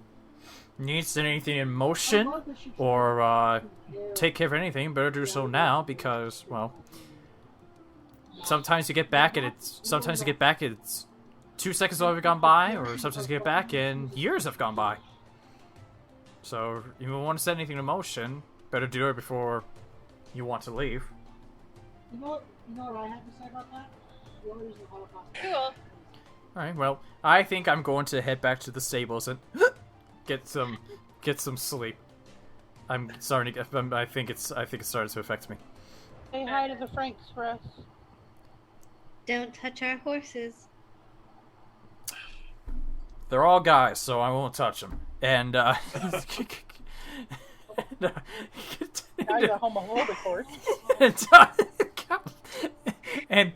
A: need anything in motion or take care of anything, better do so now because sometimes you get back and it's 2 seconds have gone by, or sometimes you get back and years have gone by. So if you want to set anything in motion, better do it before you want to leave.
F: You know what I have to say about that? The only reason the Holocaust.
D: Cool.
A: Alright, well, I think I'm going to head back to the stables and get some sleep. I'm starting to get. I think it's starting to affect me.
C: Say hi to the Franks for us.
E: Don't touch our horses.
A: They're all guys, so I won't touch them. And
C: Now you're a homophobic horse.
A: and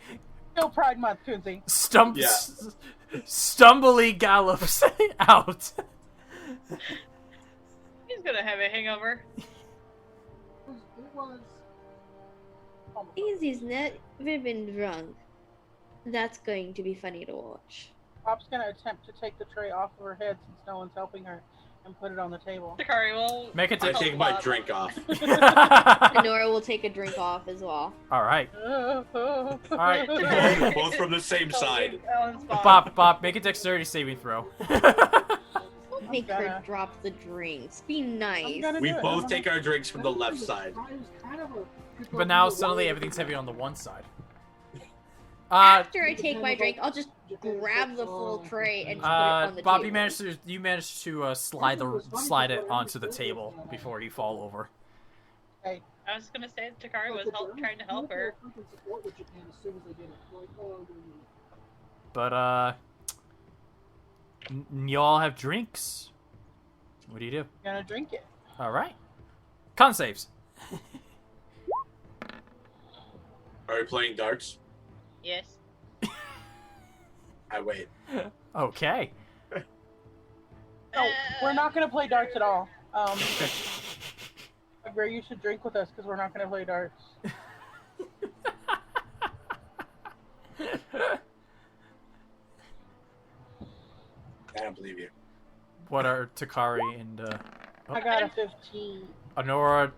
C: Still Pride Month, Kunzi.
A: stumbly gallops out.
D: He's gonna have a hangover.
F: It was.
E: Easy's never been drunk. That's going to be funny to watch.
C: Pop's gonna attempt to take the tray off of her head since no one's helping her and put it on the table.
D: Takari will
A: Make it
B: I take my drink off.
E: Onora will take a drink off as well.
A: All right. Alright.
B: Both from the same side.
A: Bob, make a dexterity saving throw.
E: Don't make her drop the drinks. Be nice.
B: We both take our drinks from the left side.
A: But now suddenly everything's heavy on the one side.
E: After I take my drink, I'll just grab the full tray and just put it on the
A: Bob,
E: table.
A: you managed to slide it onto the table before you fall over.
C: Hey,
D: I was gonna say Takari was trying to help her.
A: But you all have drinks. What do you do?
C: gonna drink it.
A: All right. Con saves.
B: Are we playing darts?
D: Yes.
B: I wait.
A: Okay.
C: No, we're not gonna play darts at all. Hugbear, you should drink with us because we're not gonna play darts.
B: I don't believe you.
A: What are Takari and
C: I got a 15.
A: Onora?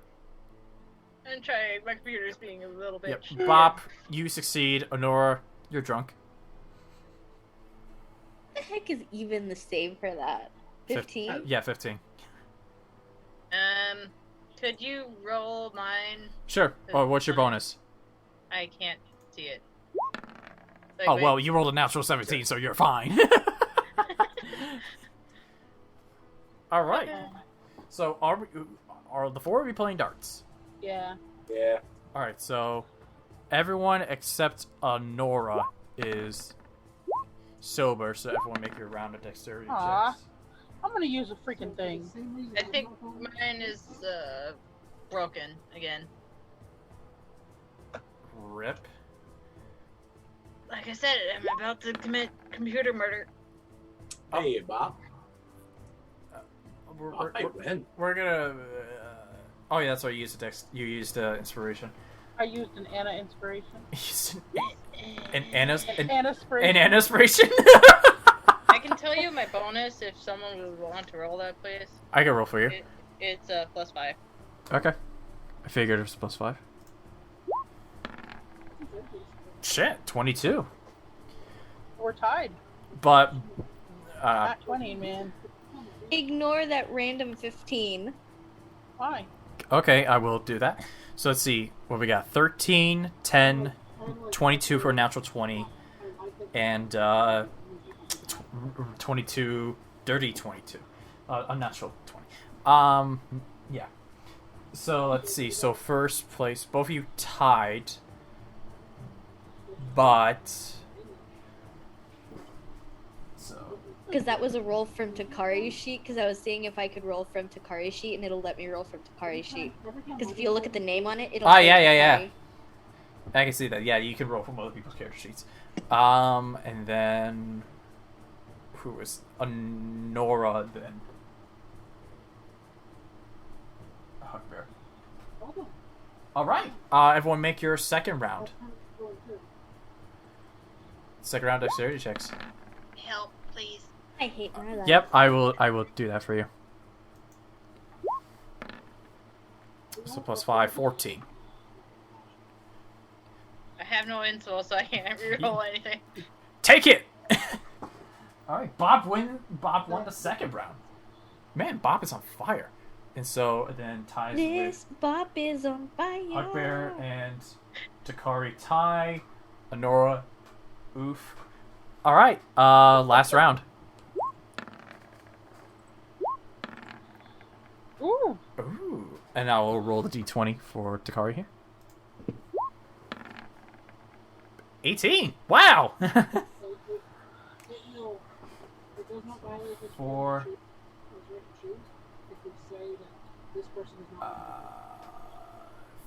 D: And try my computer's being a little
A: Yep.
D: bitch.
A: Bob, you succeed. Onora, you're drunk.
E: What the heck is even the save for that? 15?
A: Yeah, 15.
D: Could you roll mine?
A: Sure. Oh, what's your bonus?
D: I can't see it.
A: Oh, well, you rolled a natural 17, so you're fine. All right. So, are the four of you playing darts?
C: Yeah.
B: Yeah.
A: All right. So, everyone except Onora is sober. So, everyone make your round of dexterity
C: Aw.
A: checks.
C: I'm gonna use a freaking thing.
D: I think mine is broken again.
A: Rip.
D: Like I said, I'm about to commit computer murder.
B: Hey, Bob.
A: We're gonna. Oh yeah, that's why you used the text. You used inspiration.
C: I used an Anna inspiration.
A: An Anna's
C: An Anna-spiration.
A: an inspiration.
D: I can tell you my bonus if someone would want to roll that, please.
A: I can roll for you.
D: It's +5.
A: Okay. I figured it was +5. Shit, 22.
C: We're tied.
A: But
C: Not 20, man.
E: Ignore that random 15.
C: Why?
A: okay, I will do that. So let's see what we got. 13, 10, 22 for a natural 20, and 22, dirty 22. Unnatural 20. Yeah. So let's see. So first place, both of you tied, but
E: Because that was a roll from Takari's sheet, because I was seeing if I could roll from Takari's sheet, and it'll let me roll from Takari's sheet. Because if you look at the name on it, it'll say
A: yeah.
E: Takari.
A: I can see that. Yeah, you can roll from other people's character sheets. And then who was Onora then? Hugbear. All right. Everyone, make your second round. Second round dexterity checks.
G: Help, please.
E: I hate my life.
A: Yep, I will do that for you. So +5, 14.
D: I have no insult, so I can't reroll anything.
A: Take it. All right, Bob won the second round. Man, Bob is on fire. And so then ties
E: This
A: with
E: Bob is on fire.
A: Hugbear and Takari tie. Onora, oof. All right, last round.
C: Ooh.
A: Ooh. And I will roll the d20 for Takari here. 18. Wow. 4.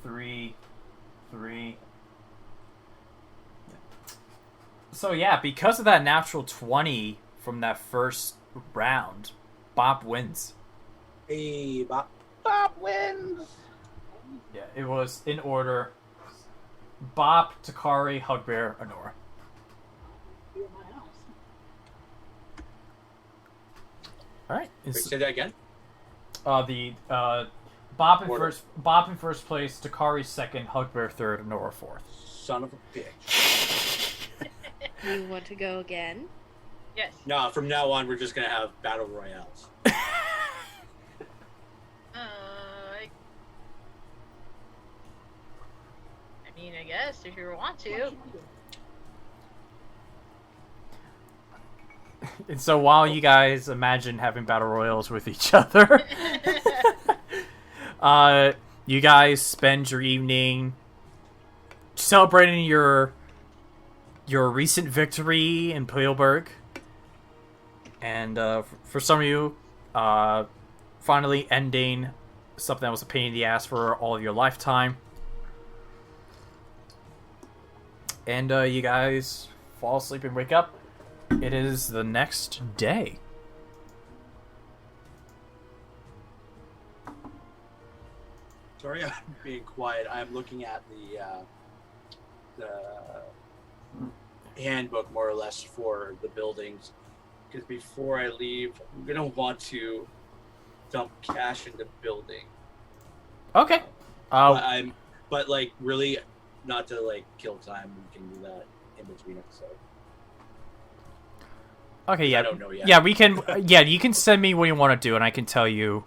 A: 3. So yeah, because of that natural 20 from that first round, Bob wins.
B: Hey, Bob.
C: Bob wins.
A: Yeah, it was in order. Bob, Takari, Hugbear, Onora. All right.
B: Wait, say that again.
A: Bob in
B: Order.
A: Bob in first place, Takari second, Hugbear third, Onora fourth.
B: Son of a bitch.
E: You want to go again?
D: Yes.
B: No, from now on, we're just gonna have battle royales.
D: I mean, I guess if you want to.
A: And so while you guys imagine having battle royals with each other, you guys spend your evening celebrating your recent victory in Peelberg. And for some of you, finally ending something that was a pain in the ass for all of your lifetime. And you guys fall asleep and wake up. It is the next day.
B: Sorry, I'm being quiet. I'm looking at the handbook, more or less, for the buildings. Because before I leave, I'm gonna want to dump cash into building.
A: Okay.
B: But like really, not to like kill time. We can do that in between episodes.
A: Okay, yeah.
B: I don't know yet.
A: Yeah, we can. Yeah, you can send me what you want to do, and I can tell you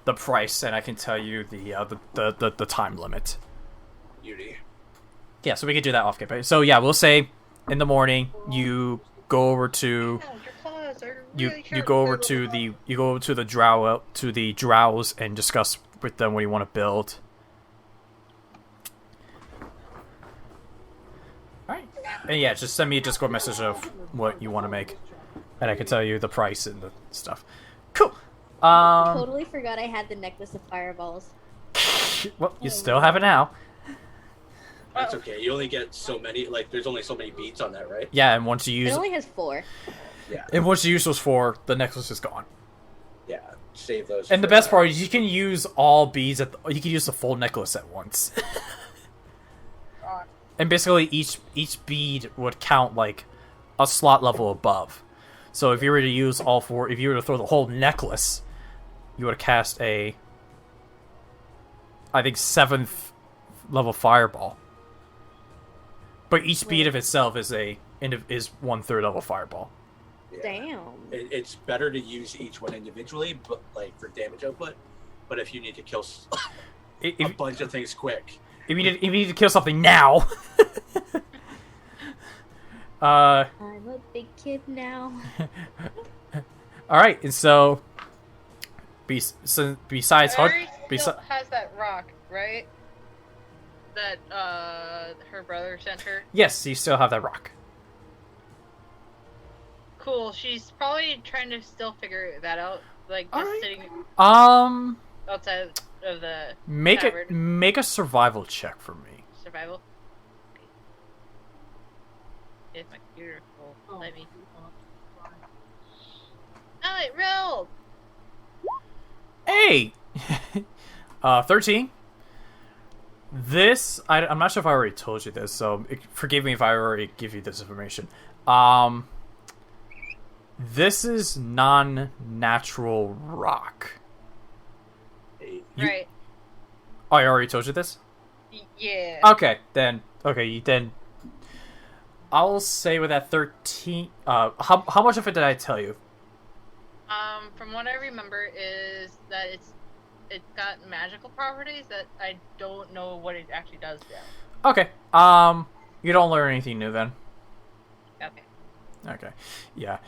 A: the price, and I can tell you the time limit.
B: Beauty.
A: Yeah, so we can do that off camera. So yeah, we'll say in the morning you go over to you go over to the drows and discuss with them what you want to build. All right, and yeah, just send me a Discord message of what you want to make. And I can tell you the price and the stuff. Cool.
E: Totally forgot I had the necklace of fireballs.
A: Well, you still have it now.
B: That's okay. You only get so many. Like, there's only so many beats on that, right?
A: Yeah, and once you
E: It
A: use
E: only has 4.
B: Yeah.
A: And once you use those 4, the necklace is gone.
B: Yeah. Save those.
A: And the best part is you can use all beads you can use the full necklace at once. And basically each bead would count like a slot level above. So if you were to use all 4, if you were to throw the whole necklace, you would cast I think 7th level fireball. But each bead of itself is 1/3 level fireball.
B: Yeah.
E: Damn.
B: It's better to use each one individually, but like for damage output. But if you need to kill a bunch of things quick,
A: if you need to kill something now.
E: I'm a big kid now.
A: All right, and so besides
D: still has that rock, right? That her brother sent her.
A: Yes, you still have that rock.
D: Cool. She's probably trying to still figure that out, like just sitting outside of the tavern.
A: Make a survival check for me.
D: Survival. If my computer will let me. Oh, it rolled.
A: Hey, 13. This I'm not sure if I already told you this, so forgive me if I already give you this information. This is non-natural rock.
D: Right.
A: Oh, I already told you this?
D: Yeah.
A: Okay, then I'll say with that 13. How much of it did I tell you?
D: From what I remember is that it's got magical properties that I don't know what it actually does yet.
A: Okay. You don't learn anything new then. Okay. Yeah.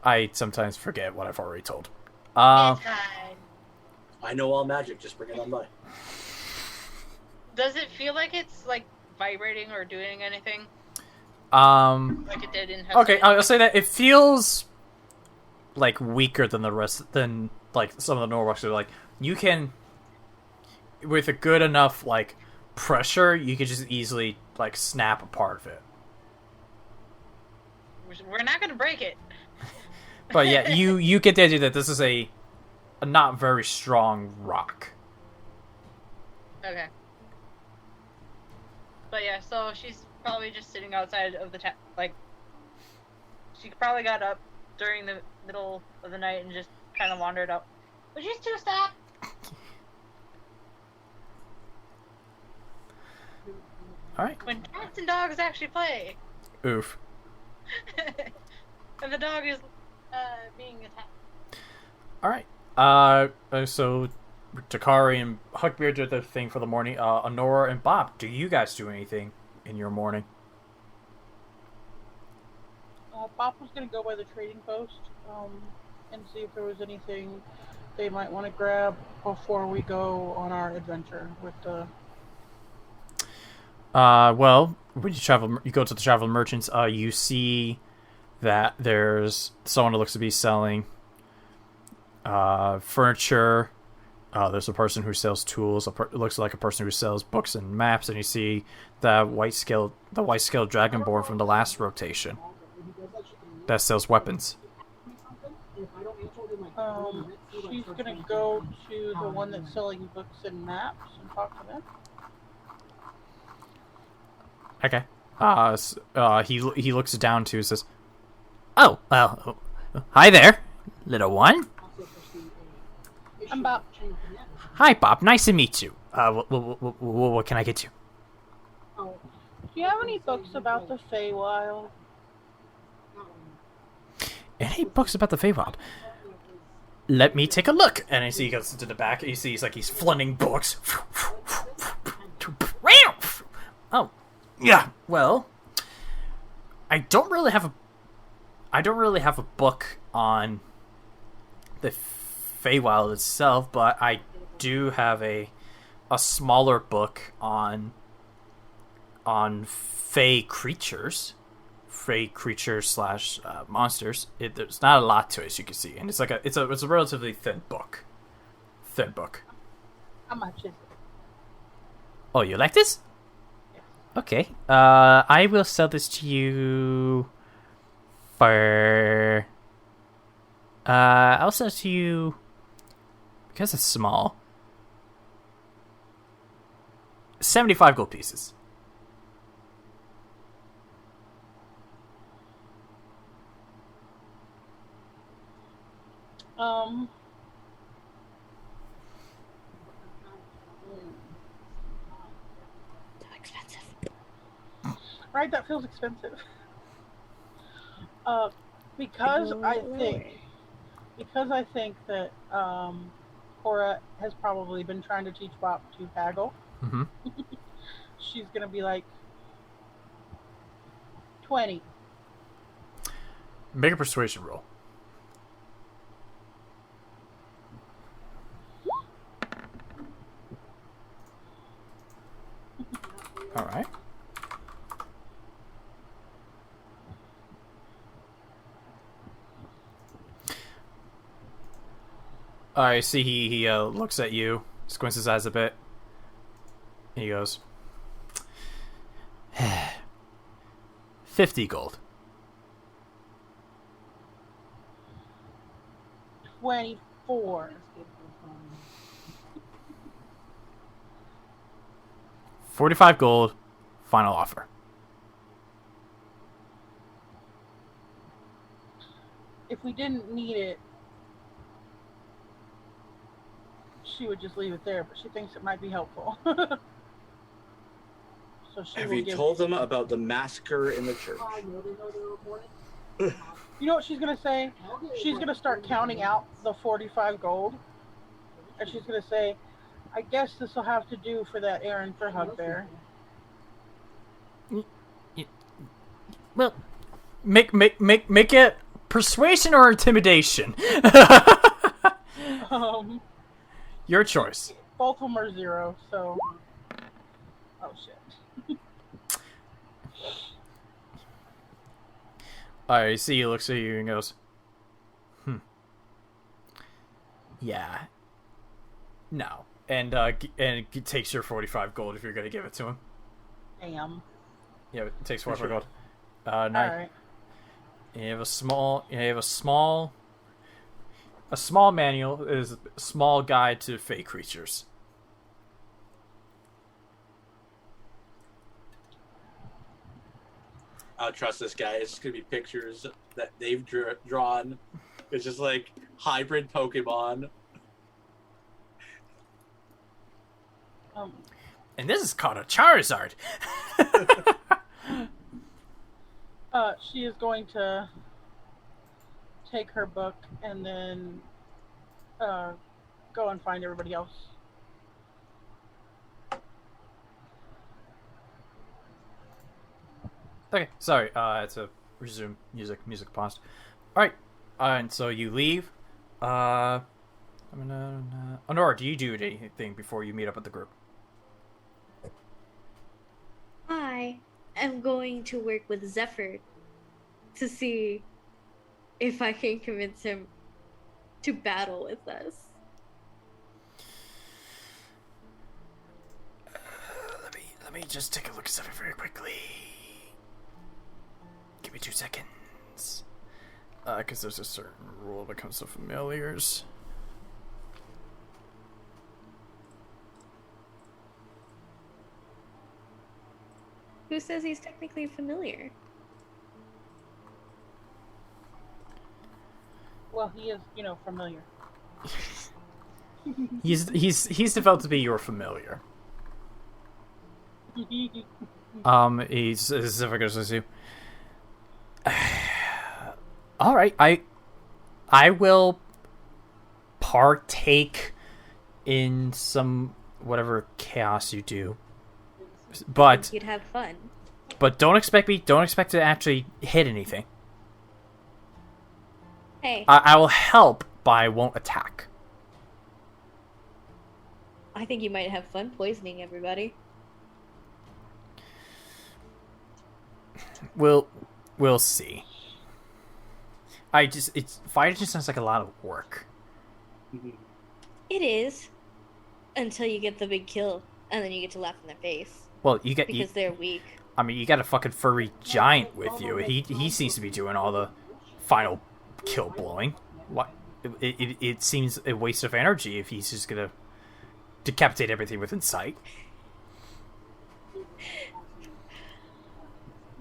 A: I sometimes forget what I've already told.
D: It's fine.
B: I know all magic. Just bring it on by.
D: Does it feel like it's like vibrating or doing anything? Like it did in Husky?
A: Okay, I'll say that it feels like weaker than like some of the normal rocks. Like you can, with a good enough like pressure, you could just easily like snap a part of it.
D: We're not gonna break it.
A: But yeah, you get the idea that this is a not very strong rock.
D: Okay. But yeah, so she's probably just sitting outside of the she probably got up during the middle of the night and just kind of wandered up. Would you two stop?
A: Alright.
D: When cats and dogs actually play.
A: Oof.
D: And the dog is being attacked.
A: Alright. So Takari and Hugbear did their thing for the morning. Onora and Bob, do you guys do anything in your morning?
C: Bob was going to go by the trading post and see if there was anything they might want to grab before we go on our adventure with the...
A: Well, when you go to the travel merchants, you see that there's someone who looks to be selling furniture. There's a person who sells tools. It looks like a person who sells books and maps, and you see the white-scaled dragonborn from the last rotation that sells weapons.
C: She's gonna go to the one that's selling books and maps and talk to them.
A: Okay. He looks down to says, "Oh, well, hi there, little one."
C: I'm Bob.
A: Hi, Bob. Nice to meet you. What can I get you?
C: Do you have any books about the Feywild?
A: Any books about the Feywild? Let me take a look. And I see he goes to the back. And you see he's flooding books. Oh, yeah. Well, I don't really have a book on the Feywild itself, but I do have a smaller book on Fey creatures. Fey creatures / monsters. There's not a lot to it, as you can see, and it's a relatively thin book.
C: How much is it?
A: Oh, you like this? Okay. I will sell this to you For I'll send it to you because it's small. 75 gold pieces.
E: So expensive.
C: Right, that feels expensive. Because I think that Corra has probably been trying to teach Bop to haggle.
A: Mm-hmm.
C: She's gonna be like 20.
A: Make a persuasion roll. All right. I see he looks at you, squints his eyes a bit, and he goes, 50 gold.
C: 24.
A: 45 gold, final offer.
C: If we didn't need it, she would just leave it there, but she thinks it might be helpful. So she
B: Have
C: will
B: you
C: give...
B: told them about the massacre in the church?
C: You know what she's going to say? She's going to start counting out the 45 gold. And she's going to say, I guess this will have to do for that errand for Hugbear.
A: Well, make it persuasion or intimidation. Your choice.
C: Both of them are 0, so... Oh, shit.
A: I see he looks at you and goes, yeah. No. And it takes your 45 gold if you're going to give it to him.
C: Damn.
A: Yeah, it takes 45 gold.
C: All right.
A: You have a small manual is a small guide to fey creatures.
B: I'll trust this guy. It's just gonna be pictures that they've drawn. It's just like hybrid Pokemon.
A: And this is called a Charizard.
C: She is going to take her book and then go and find everybody else.
A: Okay, sorry. I had to resume music. Music paused. All right, and so you leave. Onora, do you do anything before you meet up with the group?
E: I am going to work with Zephyr to see if I can convince him to battle with us.
A: Let me just take a look at something very quickly. Give me 2 seconds. Because there's a certain rule when it comes to familiars.
E: Who says he's technically familiar?
C: Well, he is, familiar.
A: He's developed to be your familiar. He's if I goes with you. All right, I will partake in some whatever chaos you do, but
E: You'd have fun.
A: But don't expect to actually hit anything.
E: Hey,
A: I will help, but I won't attack.
E: I think you might have fun poisoning everybody.
A: We'll see. Fighting just sounds like a lot of work.
E: It is. Until you get the big kill, and then you get to laugh in their face.
A: Well,
E: because they're weak.
A: I mean, you got a fucking furry giant with you. He seems to be doing all the final kill blowing. What? It seems a waste of energy if he's just gonna decapitate everything within sight.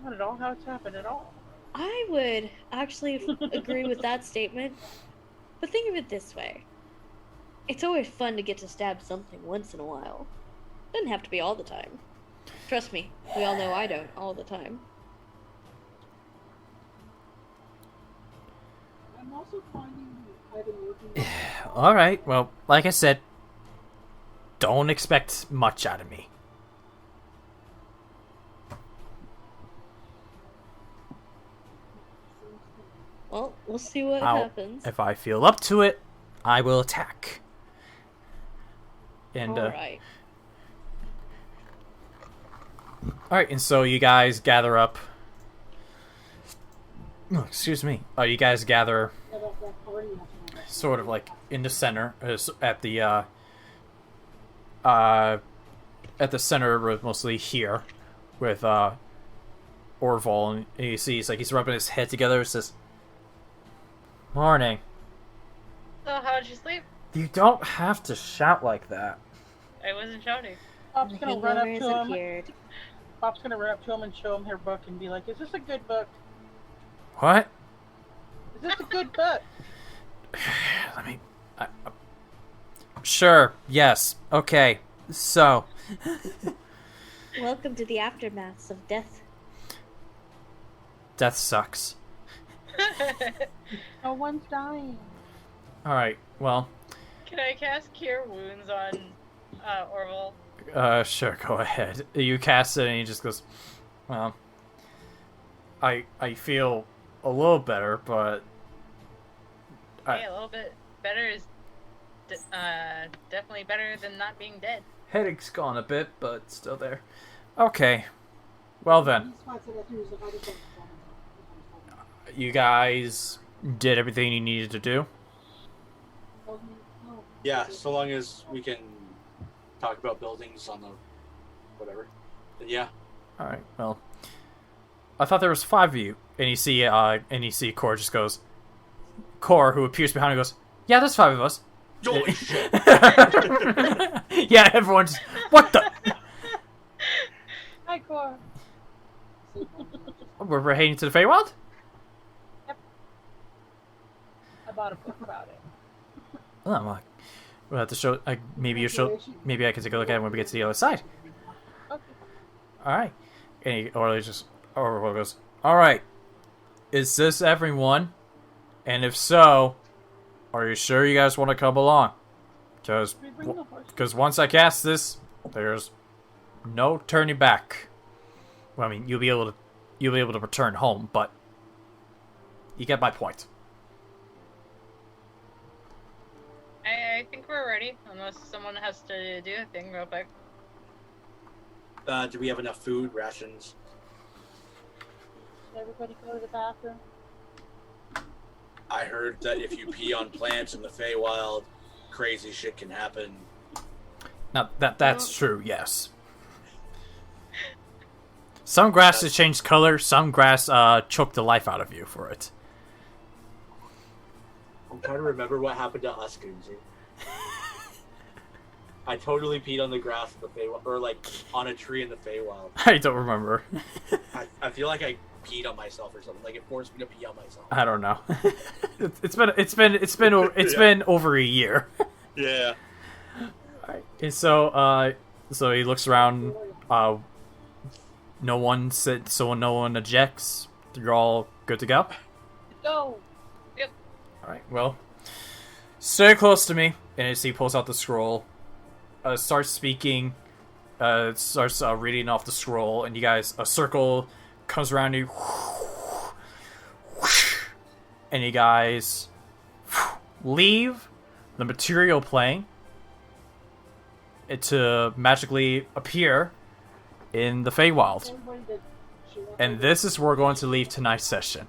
C: Not at all how it's happened at all.
E: I would actually agree with that statement. But think of it this way. It's always fun to get to stab something once in a while. Doesn't have to be all the time. Trust me, we all know I don't all the time.
F: I'm also finding I've been working on...
A: Alright, well, like I said, don't expect much out of me.
E: Well, we'll see what happens.
A: If I feel up to it, I will attack. And,
E: Alright.
A: Alright, and so you guys gather up. Oh, excuse me. You guys gather sort of like in the center, at the center, mostly here, with Orval, and you see he's rubbing his head together. It says, "Morning."
D: So how'd you sleep?
A: You don't have to shout like that.
D: I wasn't shouting.
C: Bob's
E: The
C: gonna run up
E: hangover
C: to
E: has
C: him.
E: appeared.
C: Bob's gonna run up to him and show him her book and be like, "Is this a good book?
A: What?
C: Is this a good book?"
A: Let me. Sure. Yes. Okay. So.
E: Welcome to the aftermaths of death.
A: Death sucks.
C: No one's dying.
A: All right. Well.
D: Can I cast Cure Wounds on Orval?
A: Sure. Go ahead. You cast it, and he just goes. Well. I feel a little better, but.
D: Hey, a little bit better is definitely better than not being dead.
A: Headache's gone a bit, but still there. Okay. Well then. You guys did everything you needed to do?
B: Yeah, so long as we can talk about buildings on the whatever. Then yeah.
A: Alright, well. I thought there was 5 of you. And you see Corra just goes, Corra, who appears behind him, goes, "Yeah, there's 5 of us."
B: Holy shit!
A: Yeah, everyone just, what the?
C: Hi, Cora.
A: We're heading to the Feywild?
C: I bought a book about it.
A: Oh, well, we'll have to show. Maybe I can take a look at it when we get to the other side.
C: Okay.
A: All right. And Orval goes, "All right. Is this everyone? And if so, are you sure you guys want to come along? Because once I cast this, there's no turning back. Well, I mean, you'll be able to return home, but you get my point."
D: I think we're ready, unless someone has to do a thing real quick.
B: Do we have enough food, rations?
C: Did everybody go to the bathroom?
B: I heard that if you pee on plants in the Feywild, crazy shit can happen.
A: Now, that's true, yes. Some grasses change color, some grass choke the life out of you for it.
B: I'm trying to remember what happened to us, Gunzi. I totally peed on the grass in the Feywild, or like on a tree in the Feywild.
A: I don't remember.
B: I feel like I peed on myself or something. Like it forced me to pee on myself.
A: I don't know. It's been over a year.
B: Yeah.
A: Alright. And so he looks around. No one said, so no one ejects. You're all good to go.
C: Go.
D: Yep.
A: All right. Well, stay close to me. And as he pulls out the scroll, starts speaking, starts reading off the scroll, and you guys, a circle comes around you, and you guys leave the material plane to magically appear in the Feywild. And this is where we're going to leave tonight's session.